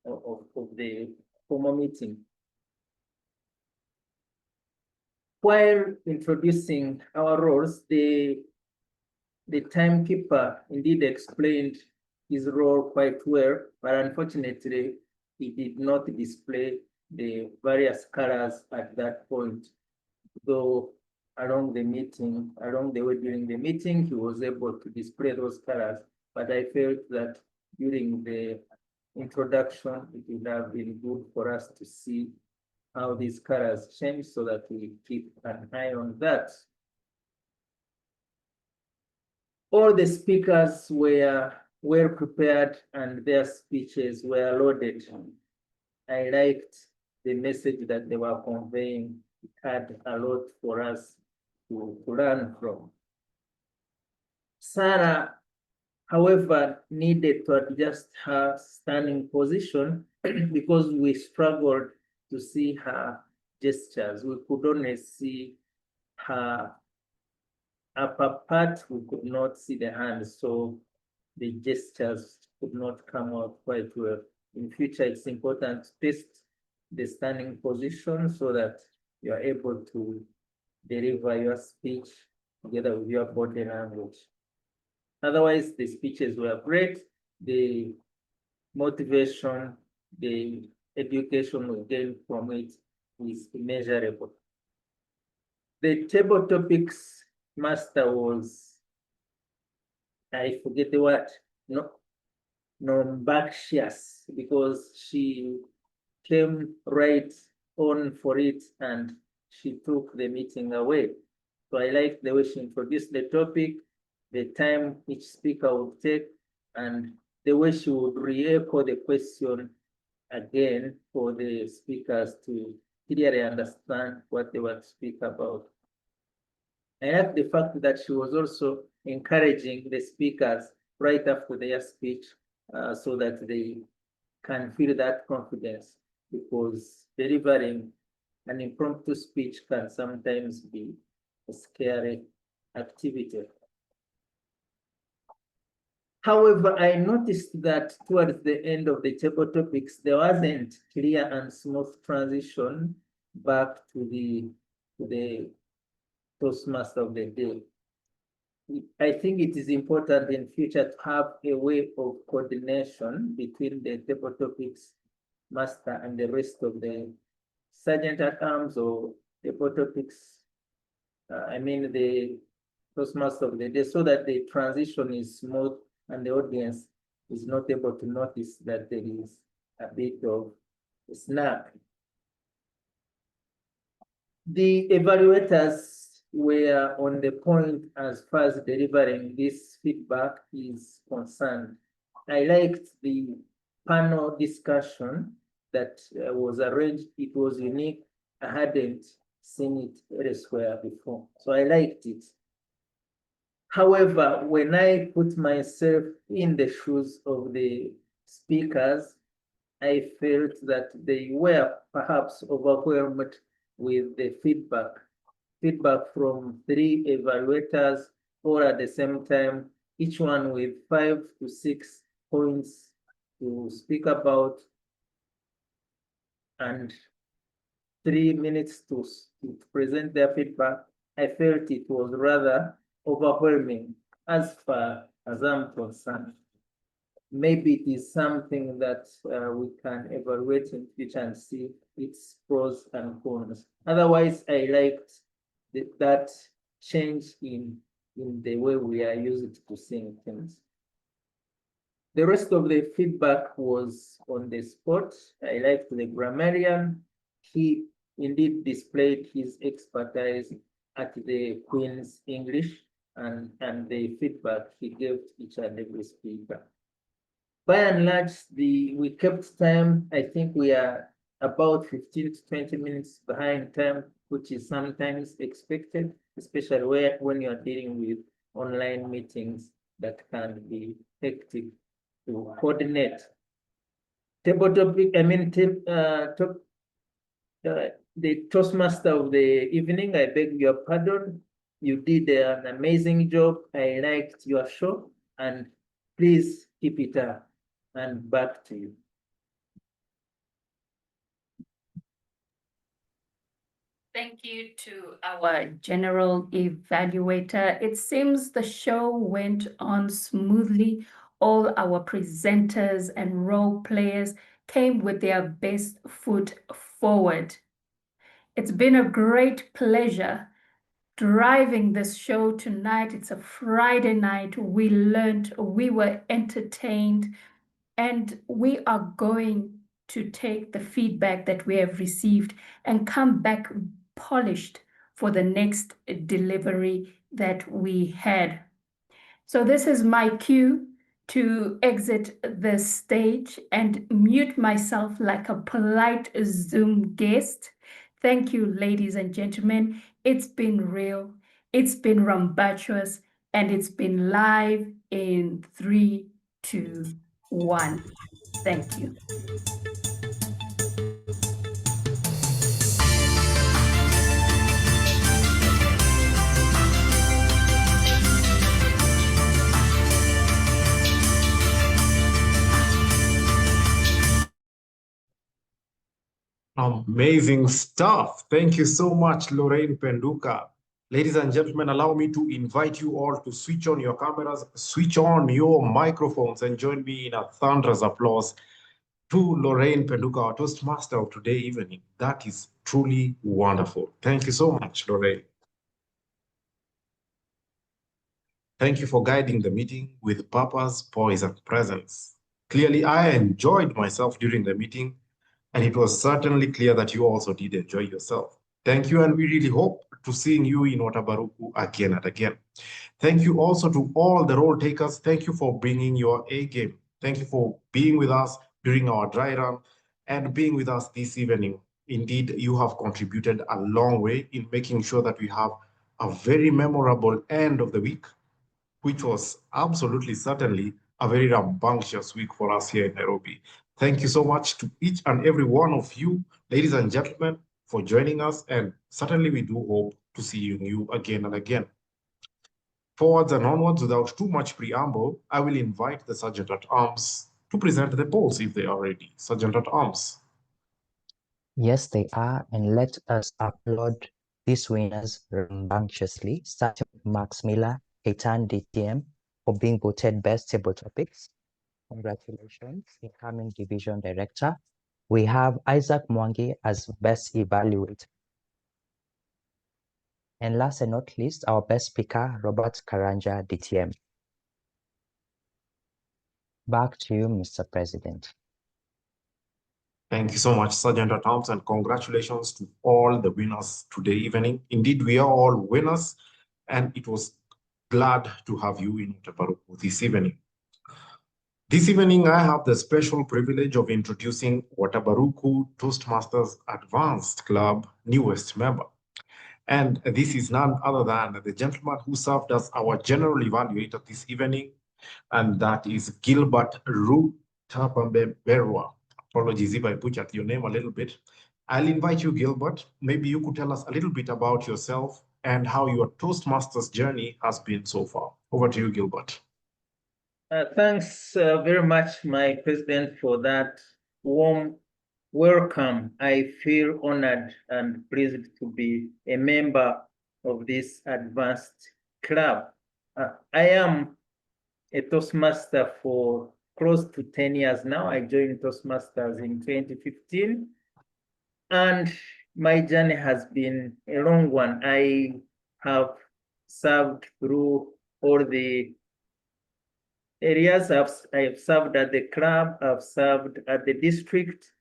of the formal meeting. While introducing our roles, the timekeeper indeed explained his role quite well, but unfortunately, he did not display the various colors at that point. Though along the way during the meeting, he was able to display those colors, but I felt that during the introduction, it would have been good for us to see how these colors change so that we keep an eye on that. All the speakers were well prepared and their speeches were loaded. I liked the message that they were conveying. It had a lot for us to learn from. Serah, however, needed to adjust her standing position because we struggled to see her gestures. We could only see her upper part, we could not see the hands, so the gestures could not come out quite well. In future, it's important to test the standing position so that you are able to deliver your speech together with your body language. Otherwise, the speeches were great. The motivation, the education we gained from it is immeasurable. The table topics master was, I forget the word, non-baxious, because she came right on for it and she took the meeting away. So I like the way she introduced the topic, the time each speaker would take, and the way she would re-echo the question again for the speakers to clearly understand what they were to speak about. I like the fact that she was also encouraging the speakers right after their speech so that they can feel that confidence, because delivering an impromptu speech can sometimes be a scary activity. However, I noticed that towards the end of the table topics, there wasn't clear and smooth transition back to the Toastmaster of the day. I think it is important in future to have a way of coordination between the table topics master and the rest of the sergeant at arms or table topics, the Toastmaster of the day, so that the transition is smooth and the audience is not able to notice that there is a bit of a snag. The evaluators were on the point as far as delivering this feedback is concerned. I liked the panel discussion that was arranged. It was unique. I hadn't seen it elsewhere before, so I liked it. However, when I put myself in the shoes of the speakers, I felt that they were perhaps overwhelmed with the feedback from 3 evaluators, all at the same time, each one with 5 to 6 points to speak about, and 3 minutes to present their feedback. I felt it was rather overwhelming as far as I'm concerned. Maybe it is something that we can evaluate in future and see its pros and cons. Otherwise, I liked that change in the way we are used to seeing things. The rest of the feedback was on the spot. I liked the grammarian. He indeed displayed his expertise at the Queen's English and the feedback he gave each and every speaker. By and large, we kept time. I think we are about 15 to 20 minutes behind time, which is sometimes expected, especially when you are dealing with online meetings that can be hectic to coordinate. Table topic, the Toastmaster of the evening, I beg your pardon. You did an amazing job. I liked your show, and please keep it up. And back to you. Thank you to our general evaluator. It seems the show went on smoothly. All our presenters and role players came with their best foot forward. It's been a great pleasure driving this show tonight. It's a Friday night. We learned, we were entertained, and we are going to take the feedback that we have received and come back polished for the next delivery that we had. So this is my cue to exit the stage and mute myself like a polite Zoom guest. Thank you, ladies and gentlemen. It's been real, it's been rumbunctious, and it's been live in 3, 2, 1. Thank you. Amazing stuff. Thank you so much, Lorraine Penduka. Ladies and gentlemen, allow me to invite you all to switch on your cameras, switch on your microphones, and join me in a thunderous applause to Lorraine Penduka, our Toastmaster of today evening. That is truly wonderful. Thank you so much, Lorraine. Thank you for guiding the meeting with purpose, poise, and presence. Clearly, I enjoyed myself during the meeting, and it was certainly clear that you also did enjoy yourself. Thank you, and we really hope to seeing you in Watabaruku again and again. Thank you also to all the role takers. Thank you for bringing your A game. Thank you for being with us during our dry run and being with us this evening. Indeed, you have contributed a long way in making sure that we have a very memorable end of the week, which was absolutely certainly a very rambunctious week for us here in Nairobi. Thank you so much to each and every one of you, ladies and gentlemen, for joining us. And certainly we do hope to see you again and again. Forwards and onwards, without too much preamble, I will invite the Sergeant at Arms to present the polls if they are ready. Sergeant at Arms. Yes, they are, and let us applaud these winners rambunctiously, starting with Maxmiller, Keitany DTM, for being voted Best Table Topics. Congratulations, incoming Division Director. We have Isaac Mwangi as Best Evaluator. And last and not least, our Best Speaker, Robert Karanja DTM. Back to you, Mr. President. Thank you so much, Sergeant at Arms, and congratulations to all the winners today evening. Indeed, we are all winners, and it was glad to have you in Watabaruku this evening. This evening, I have the special privilege of introducing Watabaruku Toastmasters Advanced Club newest member. And this is none other than the gentleman who served as our general evaluator this evening, and that is Gilbert Rutebemberwa. Apologies if I butchered your name a little bit. I'll invite you, Gilbert. Maybe you could tell us a little bit about yourself and how your Toastmasters journey has been so far. Over to you, Gilbert. Thanks very much, my president, for that warm welcome. I feel honored and pleased to be a member of this advanced club. I am a Toastmaster for close to 10 years now. I joined Toastmasters in 2015, and my journey has been a long one. I have served through all the areas. I have served at the club, I've served at the district.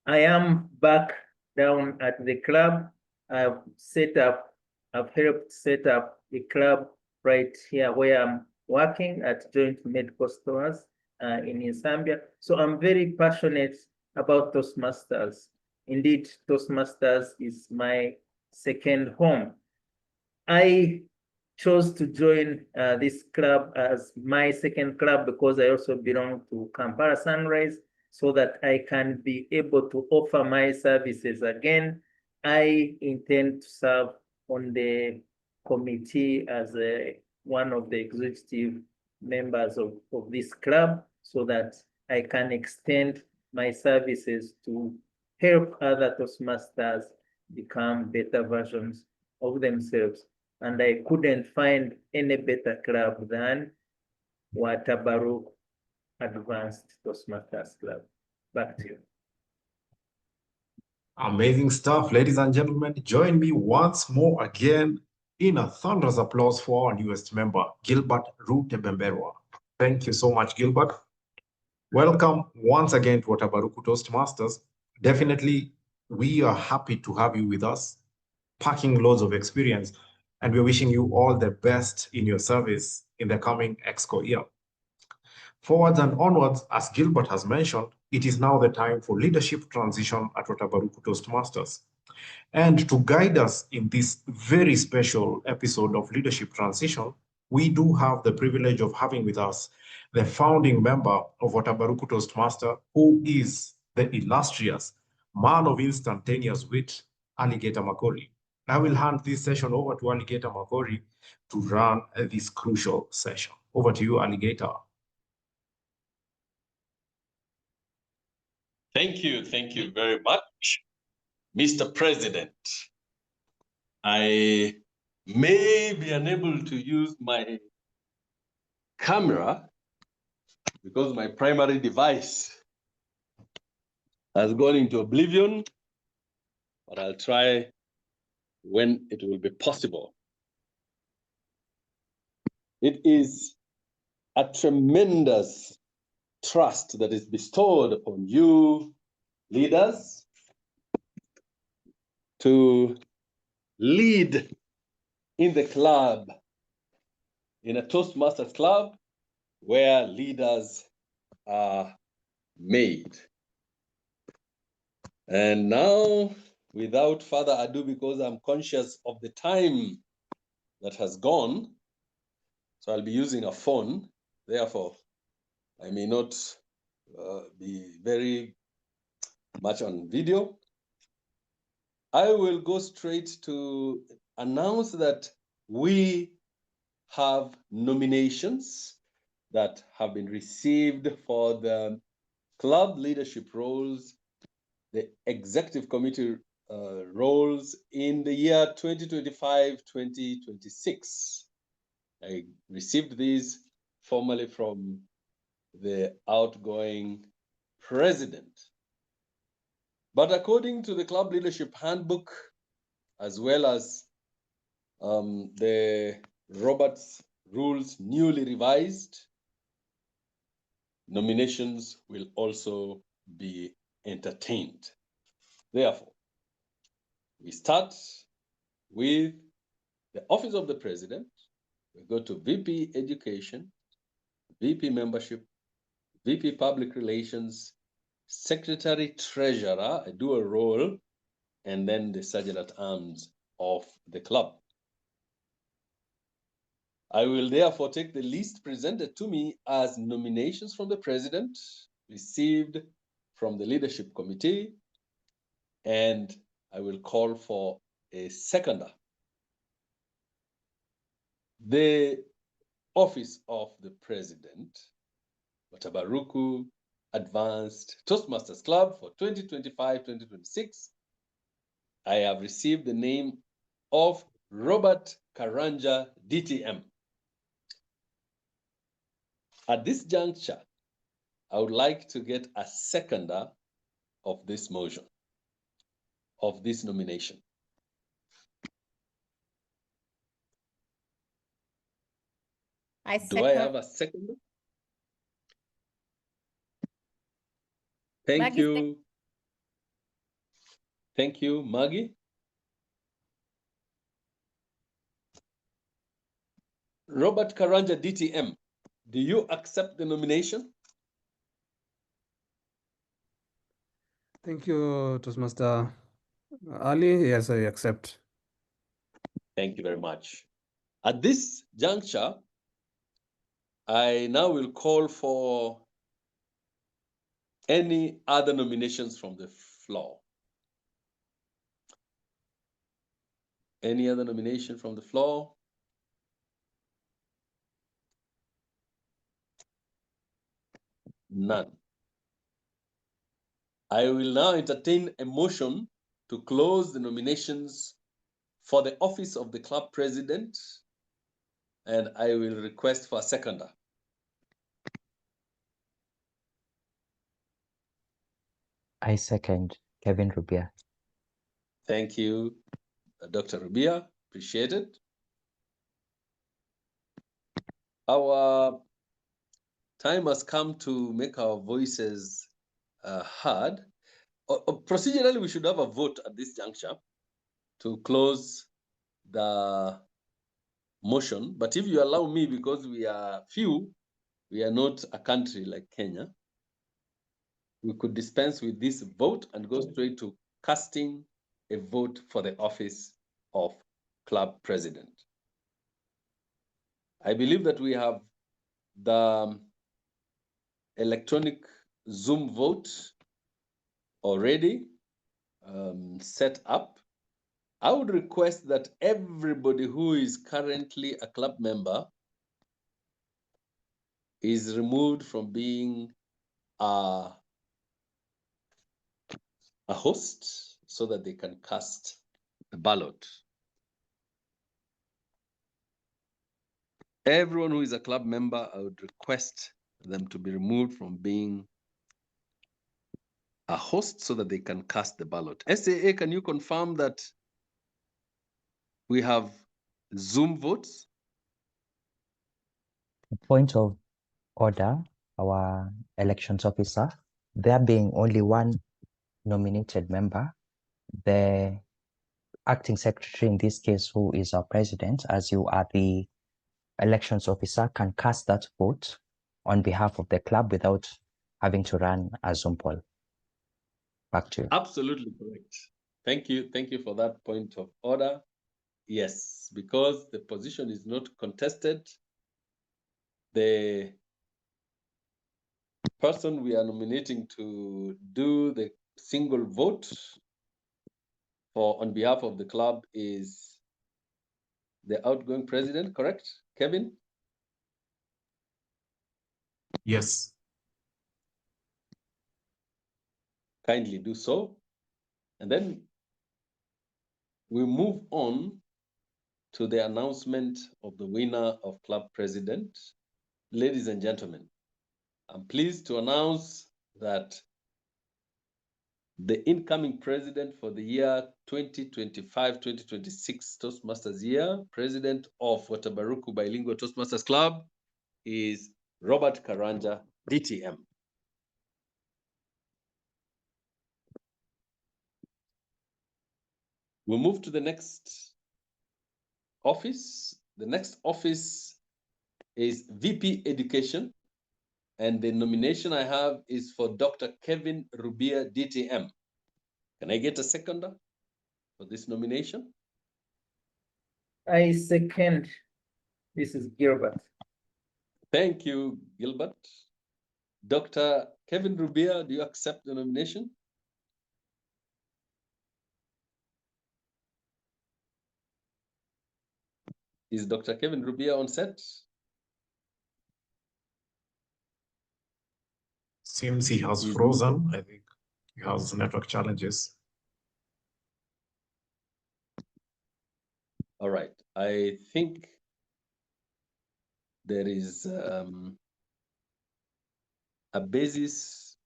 I am back down at the club. I've helped set up a club right here where I'm working at Joint Medical Stores in Zambia. So I'm very passionate about Toastmasters. Indeed, Toastmasters is my second home. I chose to join this club as my second club because I also belong to Kampala Sunrise, so that I can be able to offer my services again. I intend to serve on the committee as one of the executive members of this club, so that I can extend my services to help other Toastmasters become better versions of themselves. And I couldn't find any better club than Watabaruku Advanced Toastmasters Club. Back to you. Amazing stuff, ladies and gentlemen. Join me once more again in a thunderous applause for our newest member, Gilbert Rutebemberwa. Thank you so much, Gilbert. Welcome once again to Watabaruku Toastmasters. Definitely, we are happy to have you with us, packing loads of experience, and we're wishing you all the best in your service in the coming EXCO year. Forwards and onwards, as Gilbert has mentioned, it is now the time for leadership transition at Watabaruku Toastmasters. And to guide us in this very special episode of leadership transition, we do have the privilege of having with us the founding member of Watabaruku Toastmaster, who is the illustrious man of instantaneous wit, Alligator Makori. I will hand this session over to Alligator Makori to run this crucial session. Over to you, Alligator. Thank you very much, Mr. President. I may be unable to use my camera because my primary device has gone into oblivion, but I'll try when it will be possible. It is a tremendous trust that is bestowed upon you, leaders, to lead in the club, in a Toastmasters club, where leaders are made. And now, without further ado, because I'm conscious of the time that has gone, so I'll be using a phone, therefore, I may not be very much on video. I will go straight to announce that we have nominations that have been received for the club leadership roles, the executive committee roles in the year 2025-2026. I received these formally from the outgoing president. But according to the club leadership handbook, as well as the Roberts rules newly revised, nominations will also be entertained. Therefore, we start with the office of the president. We go to VP Education, VP Membership, VP Public Relations, Secretary Treasurer, a dual role, and then the Sergeant at Arms of the club. I will therefore take the list presented to me as nominations from the President, received from the Leadership Committee, and I will call for a seconder. The office of the President, Watabaruku Advanced Toastmasters Club for 2025-2026. I have received the name of Robert Karanja, DTM. At this juncture, I would like to get a seconder of this motion, of this nomination. Do I have a seconder? Thank Maggy, you. Thank you, Maggy. Robert Karanja, DTM, do you accept the nomination? Thank you, Toastmaster Ali. Yes, I accept. Thank you very much. At this juncture, I now will call for any other nominations from the floor. Any other nomination from the floor? None. I will now entertain a motion to close the nominations for the office of the club president, and I will request for a seconder. I second Kevin Rubia. Thank you, Dr. Rubia. Appreciate it. Our time has come to make our voices heard. Procedurally, we should have a vote at this juncture to close the motion. But if you allow me, because we are few, we are not a country like Kenya, we could dispense with this vote and go straight to casting a vote for the office of club president. I believe that we have the electronic Zoom vote already set up. I would request that everybody who is currently a club member is removed from being a host so that they can cast a ballot. Everyone who is a club member, I would request them to be removed from being a host so that they can cast the ballot. SAA, can you confirm that we have Zoom votes? Point of order, our elections officer, there being only one nominated member, the acting secretary in this case, who is our president, as you are the elections officer, can cast that vote on behalf of the club without having to run a Zoom poll. Back to you. Absolutely correct. Thank you. Thank you for that point of order. Yes, because the position is not contested, the person we are nominating to do the single vote for on behalf of the club is the outgoing president, correct, Kevin? Yes. Kindly do so. And then we move on to the announcement of the winner of club president. Ladies and gentlemen, I'm pleased to announce that the incoming president for the year 2025-2026 Toastmasters year, president of Watabaruku Bilingual Toastmasters Club, is Robert Karanja, DTM. We'll move to the next office. The next office is VP Education. And the nomination I have is for Dr. Kevin Rubia, DTM. Can I get a seconder for this nomination? I second. This is Gilbert. Thank you, Gilbert. Dr. Kevin Rubia, do you accept the nomination? Is Dr. Kevin Rubia on set? Seems he has frozen. I think he has network challenges. All right. I think there is a basis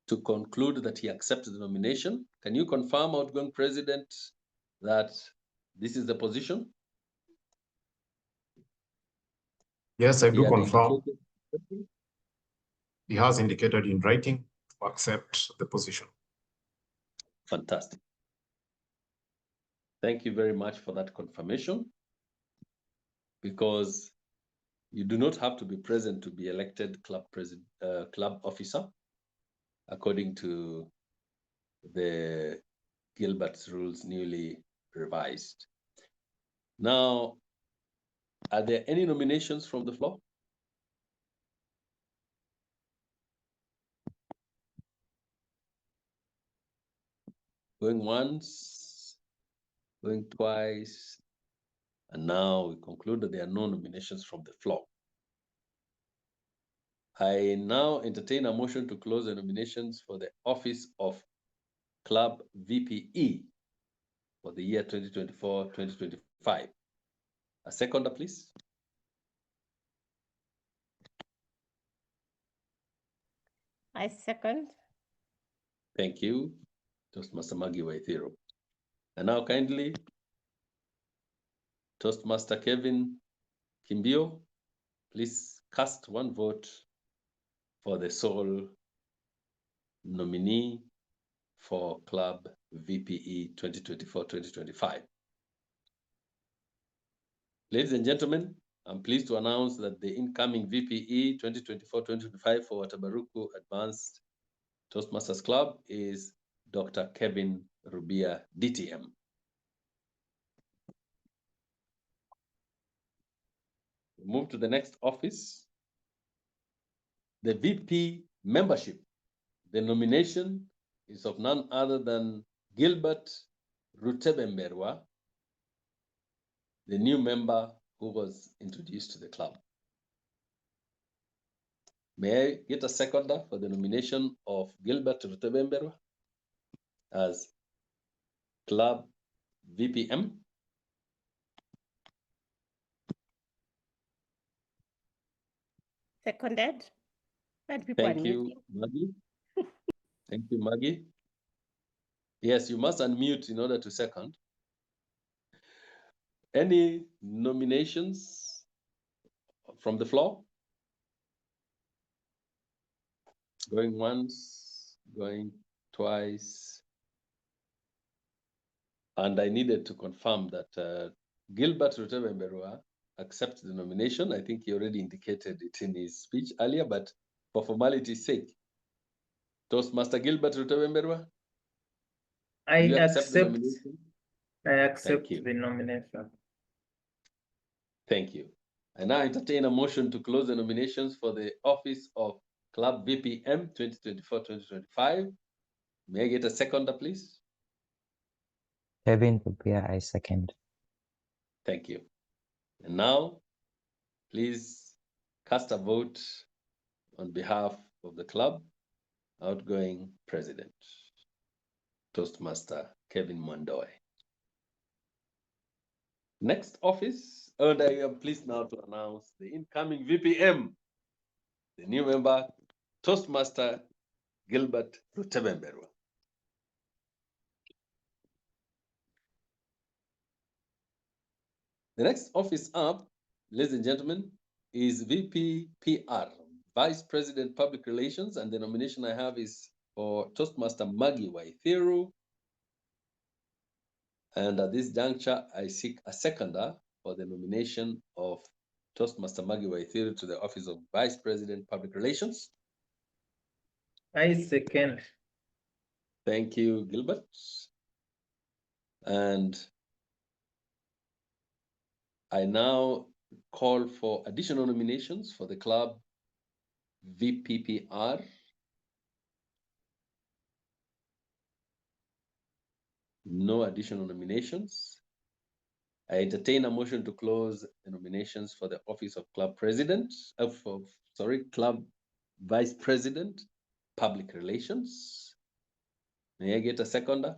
to conclude that he accepted the nomination. Can you confirm, outgoing president, that this is the position? Yes, I He do had confirm. indicated. He has indicated in writing to accept the position. Fantastic. Thank you very much for that confirmation, because you do not have to be present to be elected club officer, according to the Gilbert's rules newly revised. Now, are there any nominations from the floor? Going once, going twice, and now we conclude that there are no nominations from the floor. I now entertain a motion to close the nominations for the office of Club VPE for the year 2024-2025. A seconder, please. I second. Thank you, Toastmaster Maggy Waithiru. And now kindly, Toastmaster Kevin Kimbio, please cast one vote for the sole nominee for Club VPE 2024-2025. Ladies and gentlemen, I'm pleased to announce that the incoming VPE 2024-2025 for Watabaruku Advanced Toastmasters Club is Dr. Kevin Rubia, DTM. Move to the next office. The VP membership. The nomination is of none other than Gilbert Rutebemberwa, the new member who was introduced to the club. May I get a seconder for the nomination of Gilbert Rutebemberwa as Club VPM? Seconded. And people Thank you, Maggy. Thank you, Maggy. Yes, you must unmute in order to second. Any nominations from the floor? Going once, going twice. And I needed to confirm that Gilbert Rutebemberwa accepts the nomination. I think he already indicated it in his speech earlier, but for formality's sake, Toastmaster Gilbert Rutebemberwa, I do you accept the accept. nomination? I accept Thank you. the nomination. Thank you. I now entertain a motion to close the nominations for the office of Club VPM 2024-2025. May I get a seconder, please? Kevin Rubia, I second. Thank you. And now, please cast a vote on behalf of the club, outgoing president, Toastmaster Kevin Mondoy. Next office, and I am pleased now to announce the incoming VPM, the new member, Toastmaster Gilbert Rutebemberwa. The next office up, ladies and gentlemen, is VP PR, Vice President Public Relations, and the nomination I have is for Toastmaster Maggy Waithiru. And at this juncture, I seek a seconder for the nomination of Toastmaster Maggy Waithiru to the office of Vice President Public Relations. I second. Thank you, Gilbert. And I now call for additional nominations for the club VPPR. No additional nominations. I entertain a motion to close the nominations for the office of club president, club vice president, public relations. May I get a seconder?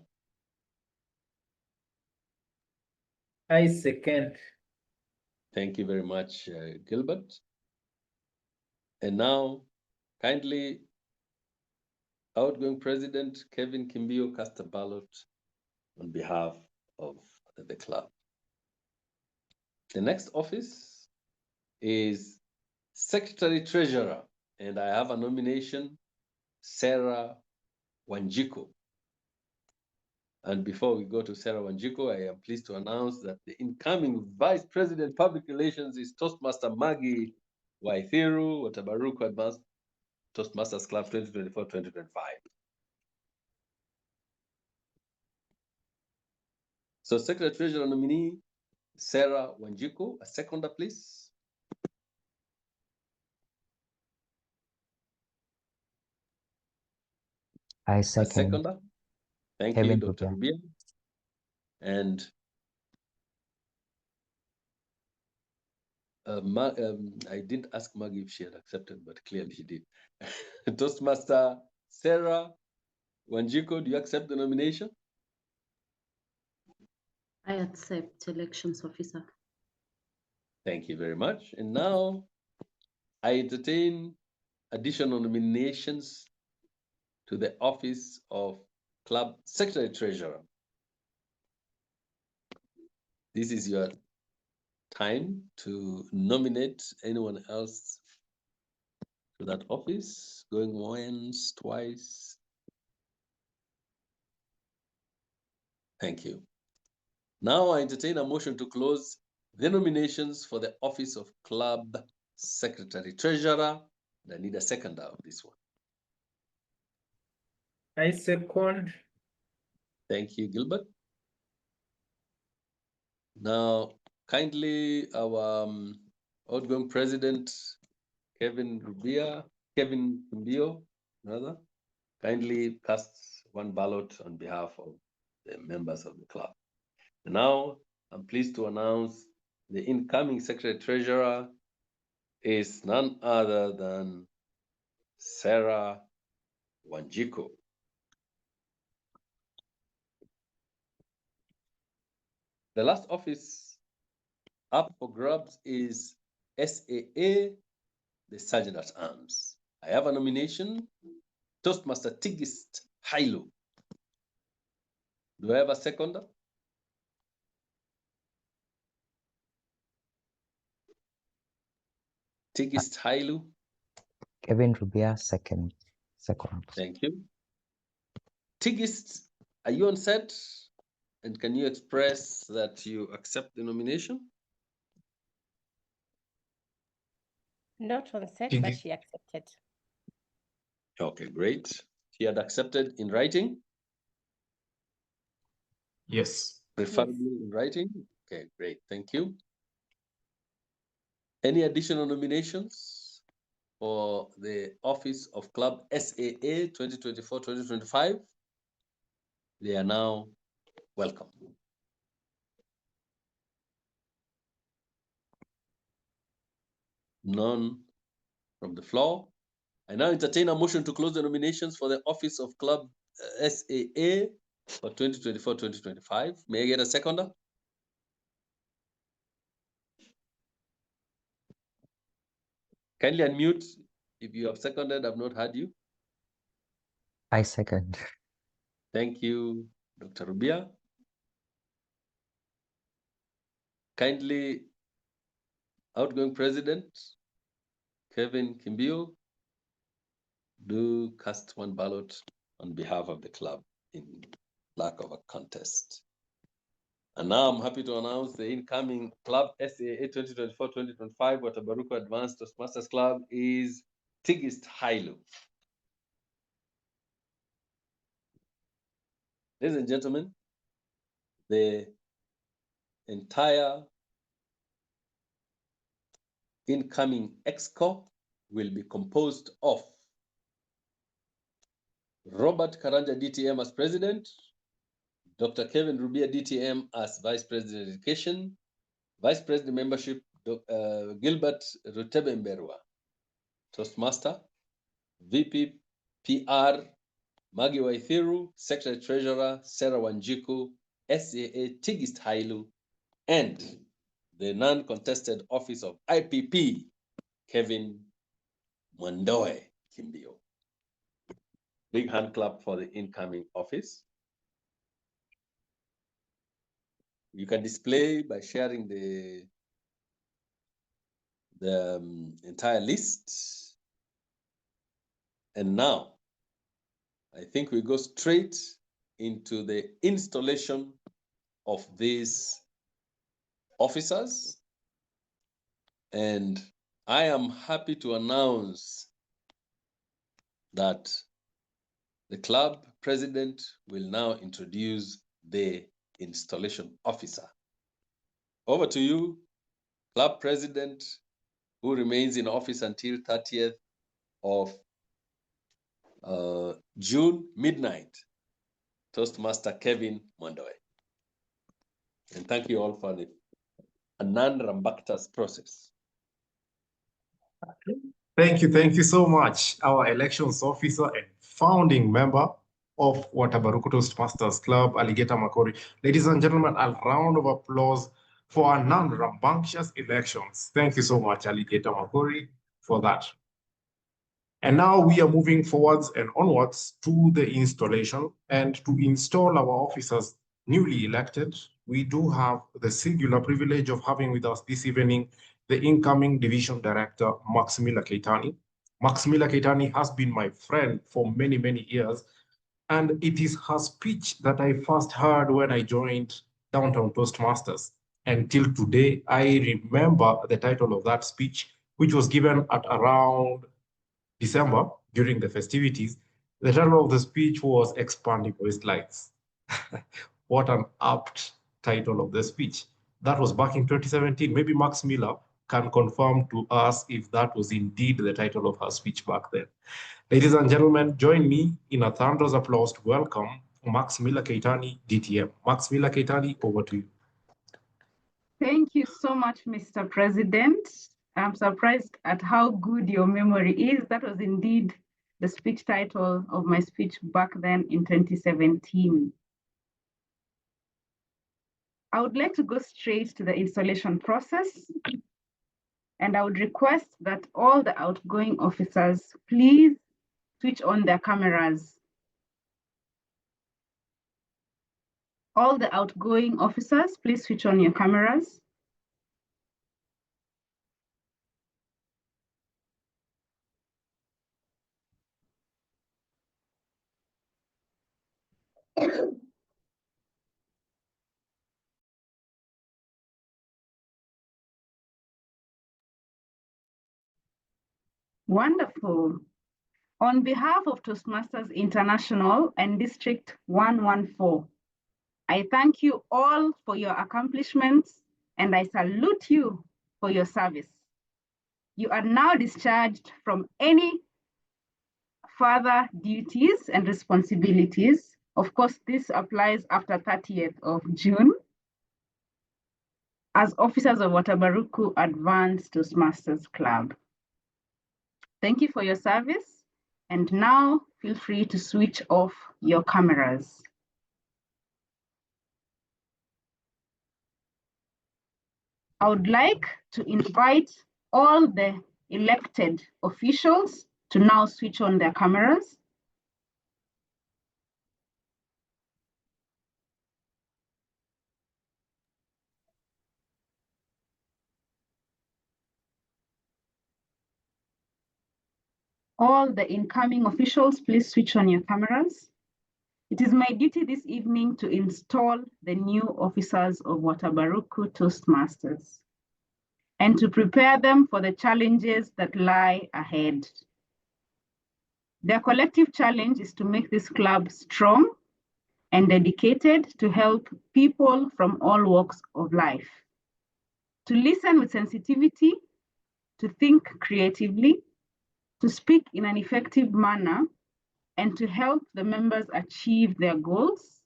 I second. Thank you very much, Gilbert. And now, kindly, outgoing president Kevin Kimbio cast a ballot on behalf of the club. The next office is Secretary Treasurer, and I have a nomination, Serah Wanjiku. And before we go to Serah Wanjiku, I am pleased to announce that the incoming Vice President Public Relations is Toastmaster Maggy Waithiru, Watabaruku Advanced Toastmasters Club 2024-2025. So Secretary Treasurer nominee, Serah Wanjiku, a seconder, please. I A second. seconder. Thank Kevin you, Dr. Rubia. Rubia. And I didn't ask Maggie if she had accepted, but clearly she did. Toastmaster Serah Wanjiku, do you accept the nomination? I accept elections officer. Thank you very much. And now I entertain additional nominations to the office of Club Secretary Treasurer. This is your time to nominate anyone else to that office, going once, twice. Thank you. Now I entertain a motion to close the nominations for the office of Club Secretary Treasurer. And I need a seconder of this one. I second. Thank you, Gilbert. Now, kindly, our outgoing president, Kevin Kimbio, rather, kindly cast one ballot on behalf of the members of the club. And now, I'm pleased to announce the incoming Secretary Treasurer is none other than Serah Wanjiku. The last office up for grabs is SAA, the Sergeant at Arms. I have a nomination, Toastmaster Tigist Hailu. Do I have a seconder? Tigist Hailu. Kevin Rubia, second. Thank you. Tigist, are you on set? And can you express that you accept the nomination? Not on set, but she accepted. Okay, great. She had accepted in writing? Yes. Preferably in writing? Okay, great. Thank you. Any additional nominations for the office of Club SAA 2024-2025? They are now welcome. None from the floor. I now entertain a motion to close the nominations for the office of Club SAA for 2024-2025. May I get a seconder? Kindly unmute if you have seconded. I've not heard you. I second. Thank you, Dr. Rubia. Kindly, outgoing president, Kevin Kimbio, do cast one ballot on behalf of the club in lack of a contest. And now I'm happy to announce the incoming Club SAA 2024-2025 Watabaruku Advanced Toastmasters Club is Tigist Hailu. Ladies and gentlemen, the entire incoming EXCO will be composed of Robert Karanja DTM as President, Dr. Kevin Rubia DTM as Vice President Education, Vice President Membership, Gilbert Rutebemberwa, Toastmaster, VP PR, Maggy Waithiru, Secretary Treasurer, Serah Wanjiku, SAA Tigist Hailu, and the non-contested office of IPP, Kevin Mwandoe Kimbio. Big hand clap for the incoming office. You can display by sharing the entire list. And now, I think we go straight into the installation of these officers. And I am happy to announce that the club president will now introduce the installation officer. Over to you, club president, who remains in office until 30th of June midnight, Toastmaster Kevin Mwandoe. And thank you all for the non-rambactus process. Thank you so much, our elections officer and founding member of Watabaruku Toastmasters Club, Alligator Makori. Ladies and gentlemen, a round of applause for our non-rambunctious elections. Thank you so much, Alligator Makori, for that. And now we are moving forwards and onwards to the installation. And to install our officers newly elected, we do have the singular privilege of having with us this evening the incoming division director, Maxmiller Keitany. Maxmiller Keitany has been my friend for many, many years. And it is her speech that I first heard when I joined Downtown Toastmasters. Until today, I remember the title of that speech, which was given at around December during the festivities. The title of the speech was Expanding Waistlines. What an apt title of the speech. That was back in 2017. Maybe Maxmiller can confirm to us if that was indeed the title of her speech back then. Ladies and gentlemen, join me in a thunderous applause to welcome Maxmiller Keitany, DTM. Maxmiller Keitany, over to you. Thank you so much, Mr. President. I'm surprised at how good your memory is. That was indeed the speech title of my speech back then in 2017. I would like to go straight to the installation process. And I would request that all the outgoing officers please switch on their cameras. All the outgoing officers, please switch on your cameras. Wonderful. On behalf of Toastmasters International and District 114, I thank you all for your accomplishments and I salute you for your service. You are now discharged from any further duties and responsibilities. Of course, this applies after 30th of June as officers of Watabaruku Advanced Toastmasters Club. Thank you for your service. And now feel free to switch off your cameras. I would like to invite all the elected officials to now switch on their cameras. All the incoming officials, please switch on your cameras. It is my duty this evening to install the new officers of Watabaruku Toastmasters and to prepare them for the challenges that lie ahead. Their collective challenge is to make this club strong and dedicated to help people from all walks of life, to listen with sensitivity, to think creatively, to speak in an effective manner, and to help the members achieve their goals,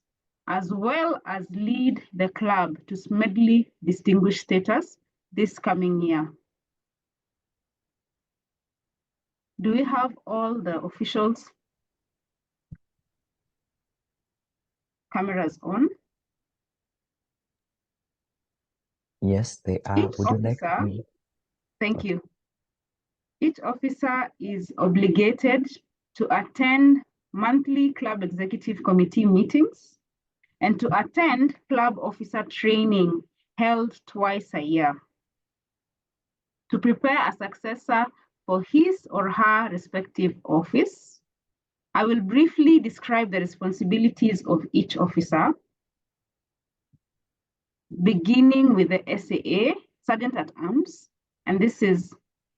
as well as lead the club to smoothly distinguished status this coming year. Do we have all the officials' cameras on? Yes, they are. Each Would you like officer, me? thank you. Each officer is obligated to attend monthly club executive committee meetings and to attend club officer training held twice a year to prepare a successor for his or her respective office. I will briefly describe the responsibilities of each officer, beginning with the SAA, Sergeant at Arms, and this is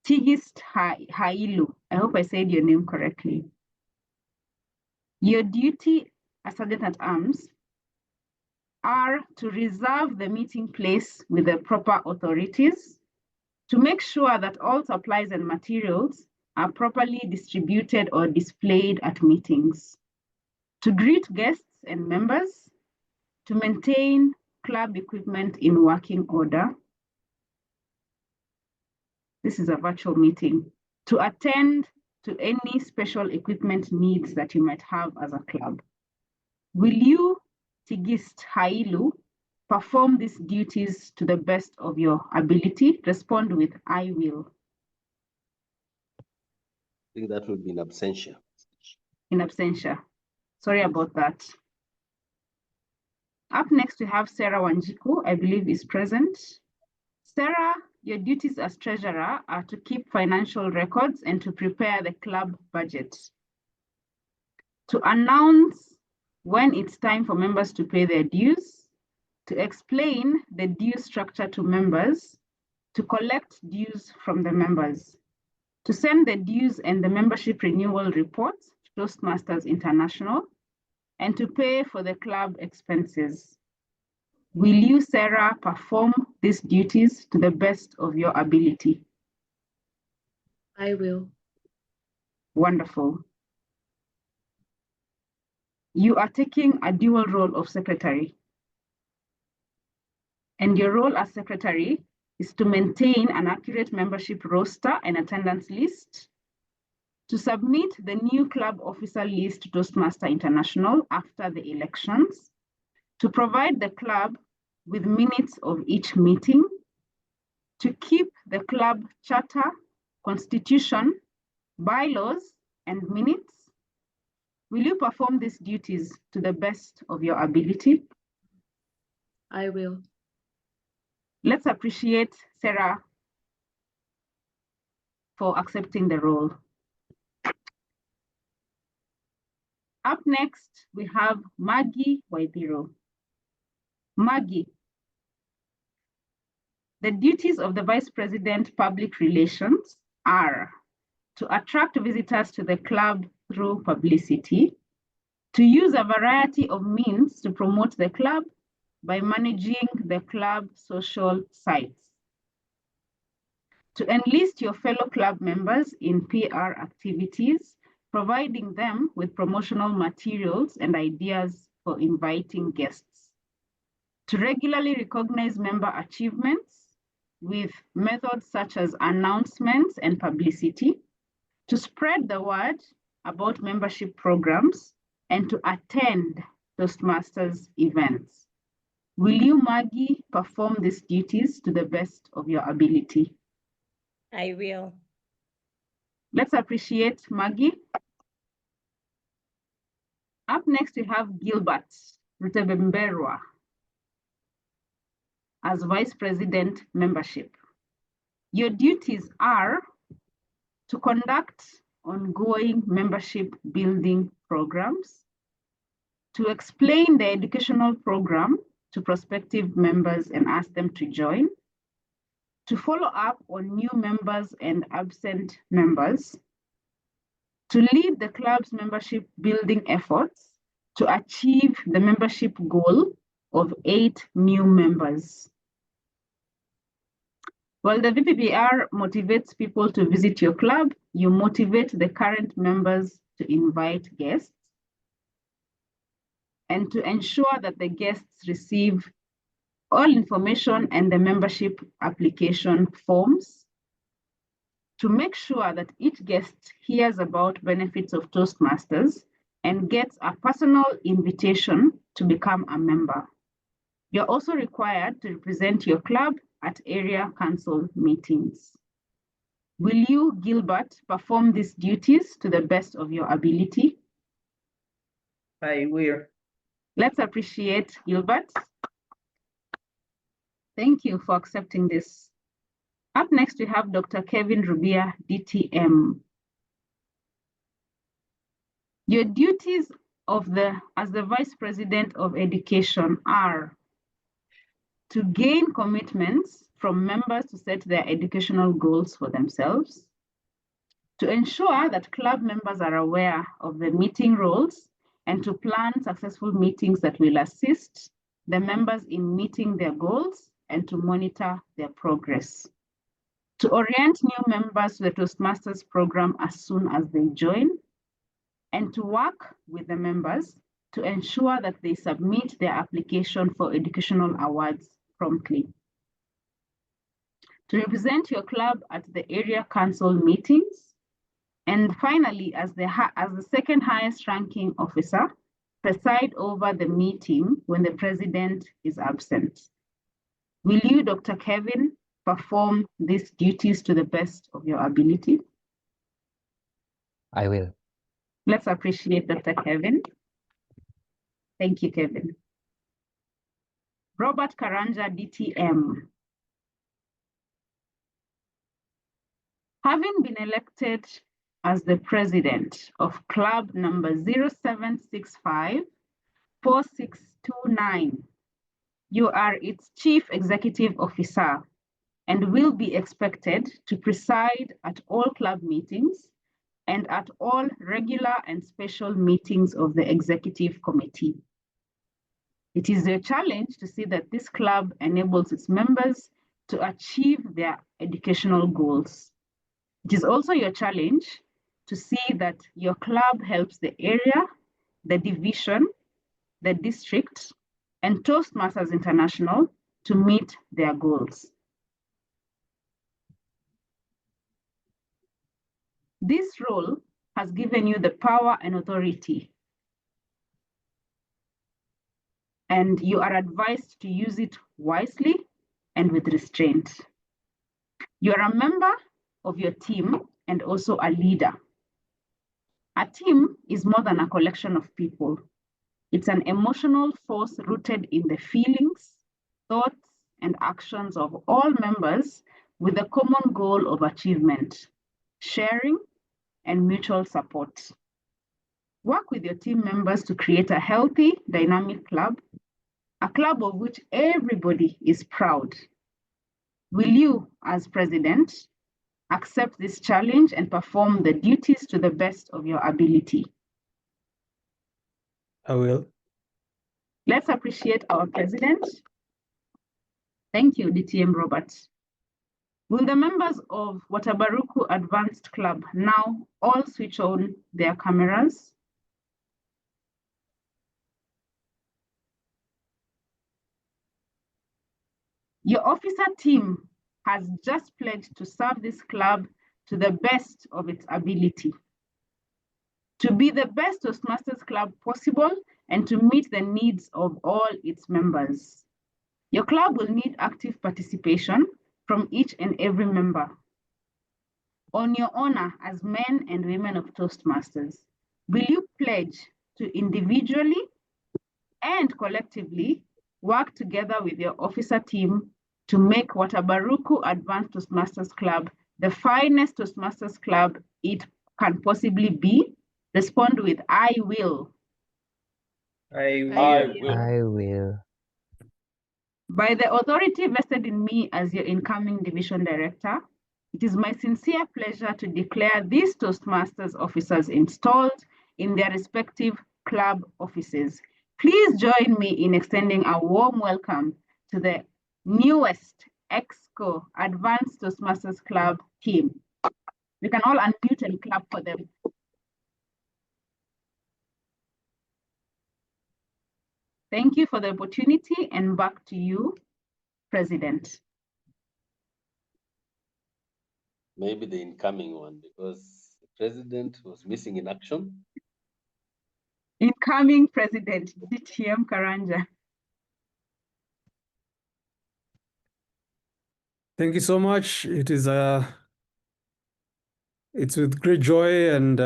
Tigist Hailu. I hope I said your name correctly. Your duty as Sergeant at Arms are to reserve the meeting place with the proper authorities, to make sure that all supplies and materials are properly distributed or displayed at meetings, to greet guests and members, to maintain club equipment in working order. This is a virtual meeting. To attend to any special equipment needs that you might have as a club. Will you, Tigist Hailu, perform these duties to the best of your ability? Respond with, I will. I think that would be in absentia. In absentia. Sorry about that. Up next, we have Serah Wanjiku, I believe is present. Serah, your duties as treasurer are to keep financial records and to prepare the club budget. To announce when it's time for members to pay their dues, to explain the due structure to members, to collect dues from the members, to send the dues and the membership renewal reports to Toastmasters International, and to pay for the club expenses. Will you, Serah, perform these duties to the best of your ability? I will. Wonderful. You are taking a dual role of secretary. And your role as secretary is to maintain an accurate membership roster and attendance list, to submit the new club officer list to Toastmaster International after the elections, to provide the club with minutes of each meeting, to keep the club charter, constitution, bylaws, and minutes. Will you perform these duties to the best of your ability? I will. Let's appreciate Serah for accepting the role. Up next, we have Maggy Waithiru. Maggy, the duties of the Vice President Public Relations are to attract visitors to the club through publicity, to use a variety of means to promote the club by managing the club social sites, to enlist your fellow club members in PR activities, providing them with promotional materials and ideas for inviting guests, to regularly recognize member achievements with methods such as announcements and publicity, to spread the word about membership programs, and to attend Toastmasters events. Will you, Maggy, perform these duties to the best of your ability? I will. Let's appreciate Maggy. Up next, we have Gilbert Rutebemberwa as Vice President Membership. Your duties are to conduct ongoing membership building programs, to explain the educational program to prospective members and ask them to join, to follow up on new members and absent members, to lead the club's membership building efforts to achieve the membership goal of 8 new members. While the VPBR motivates people to visit your club, you motivate the current members to invite guests and to ensure that the guests receive all information and the membership application forms, to make sure that each guest hears about benefits of Toastmasters and gets a personal invitation to become a member. You're also required to represent your club at area council meetings. Will you, Gilbert, perform these duties to the best of your ability? I will. Let's appreciate Gilbert. Thank you for accepting this. Up next, we have Dr. Kevin Rubia, DTM. Your duties as the Vice President of Education are to gain commitments from members to set their educational goals for themselves, to ensure that club members are aware of the meeting roles and to plan successful meetings that will assist the members in meeting their goals and to monitor their progress, to orient new members to the Toastmasters program as soon as they join, and to work with the members to ensure that they submit their application for educational awards promptly. To represent your club at the area council meetings, and finally, as the second highest ranking officer, preside over the meeting when the president is absent. Will you, Dr. Kevin, perform these duties to the best of your ability? I will. Let's appreciate Dr. Kevin. Thank you, Kevin. Robert Karanja, DTM. Having been elected as the president of club number 07654629, you are its chief executive officer and will be expected to preside at all club meetings and at all regular and special meetings of the executive committee. It is your challenge to see that this club enables its members to achieve their educational goals. It is also your challenge to see that your club helps the area, the division, the district, and Toastmasters International to meet their goals. This role has given you the power and authority, and you are advised to use it wisely and with restraint. You are a member of your team and also a leader. A team is more than a collection of people. It's an emotional force rooted in the feelings, thoughts, and actions of all members with a common goal of achievement, sharing, and mutual support. Work with your team members to create a healthy, dynamic club, a club of which everybody is proud. Will you, as president, accept this challenge and perform the duties to the best of your ability? I will. Let's appreciate our president. Thank you, DTM Robert. Will the members of Watabaruku Advanced Club now all switch on their cameras? Your officer team has just pledged to serve this club to the best of its ability, to be the best Toastmasters club possible and to meet the needs of all its members. Your club will need active participation from each and every member. On your honor as men and women of Toastmasters, will you pledge to individually and collectively work together with your officer team to make Watabaruku Advanced Toastmasters Club the finest Toastmasters Club it can possibly be? Respond with, I will. I will. I will. By the authority vested in me as your incoming division director, it is my sincere pleasure to declare these Toastmasters officers installed in their respective club offices. Please join me in extending a warm welcome to the newest EXCO Advanced Toastmasters Club team. We can all unmute and clap for them. Thank you for the opportunity, and back to you, President. Maybe the incoming one, because the president was missing in action. Incoming President, DTM Karanja. Thank you so much. It's with great joy and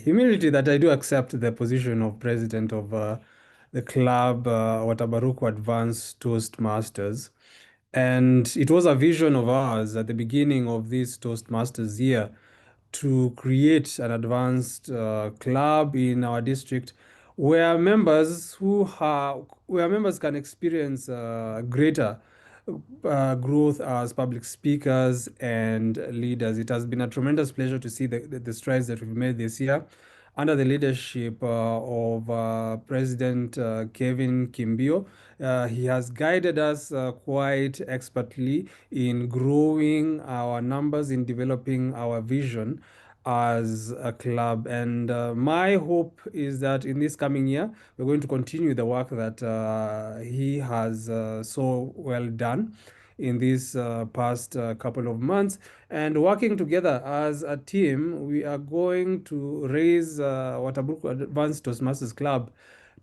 humility that I do accept the position of president of the club, Watabaruku Advanced Toastmasters. And it was a vision of ours at the beginning of this Toastmasters year to create an advanced club in our district where members can experience greater growth as public speakers and leaders. It has been a tremendous pleasure to see the strides that we've made this year under the leadership of President Kevin Kimbio. He has guided us quite expertly in growing our numbers, in developing our vision as a club. And my hope is that in this coming year, we're going to continue the work that he has so well done in these past couple of months. And working together as a team, we are going to raise Watabaruku Advanced Toastmasters Club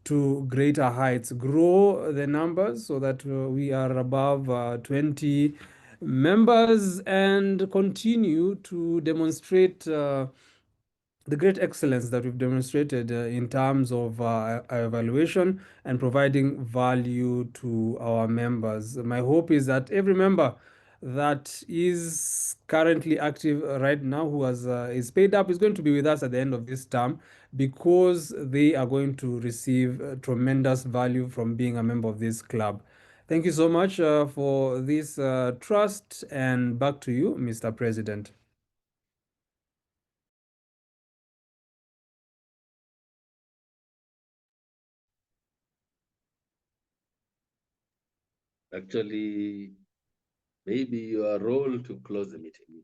to greater heights, grow the numbers so that we are above 20 members, and continue to demonstrate the great excellence that we've demonstrated in terms of our evaluation and providing value to our members. My hope is that every member that is currently active right now, who is paid up, is going to be with us at the end of this term, because they are going to receive tremendous value from being a member of this club. Thank you so much for this trust, and back to you, Mr. President. Actually, maybe your role to close the meeting.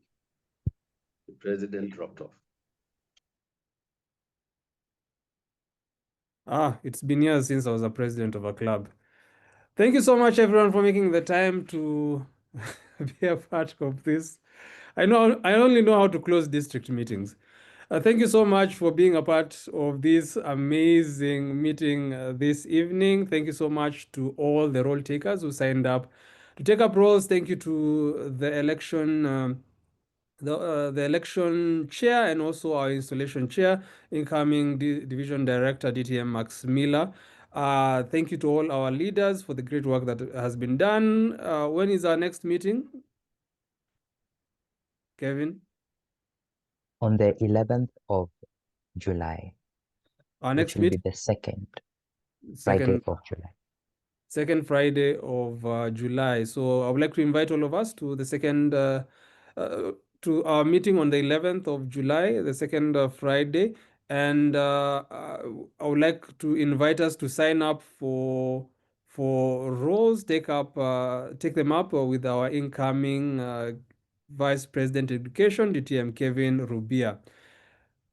The president dropped off. It's been years since I was a president of a club. Thank you so much, everyone, for making the time to be a part of this. I only know how to close district meetings. Thank you so much for being a part of this amazing meeting this evening. Thank you so much to all the role takers who signed up to take up roles. Thank you to the election the election chair and also our installation chair, incoming division director DTM Maxmiller. Thank you to all our leaders for the great work that has been done. When is our next meeting, Kevin? On the 11th of July. Our next which will be meeting? the second Friday of July. Second Friday of July. So I would like to invite all of us to the second to our meeting on the 11th of July, the second Friday. And I would like to invite us to sign up for roles, take them up with our incoming Vice President Education, DTM Kevin Rubia.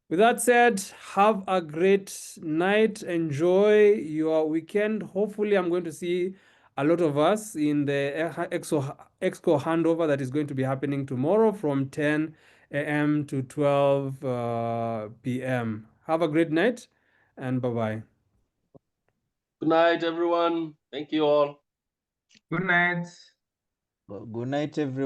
With that said, have a great night. Enjoy your weekend. Hopefully, I'm going to see a lot of us in the EXCO handover that is going to be happening tomorrow from 10 a.m. to 12 p.m. Have a great night, and bye-bye. Good night, everyone. Thank you all. Good night. Good night, everyone.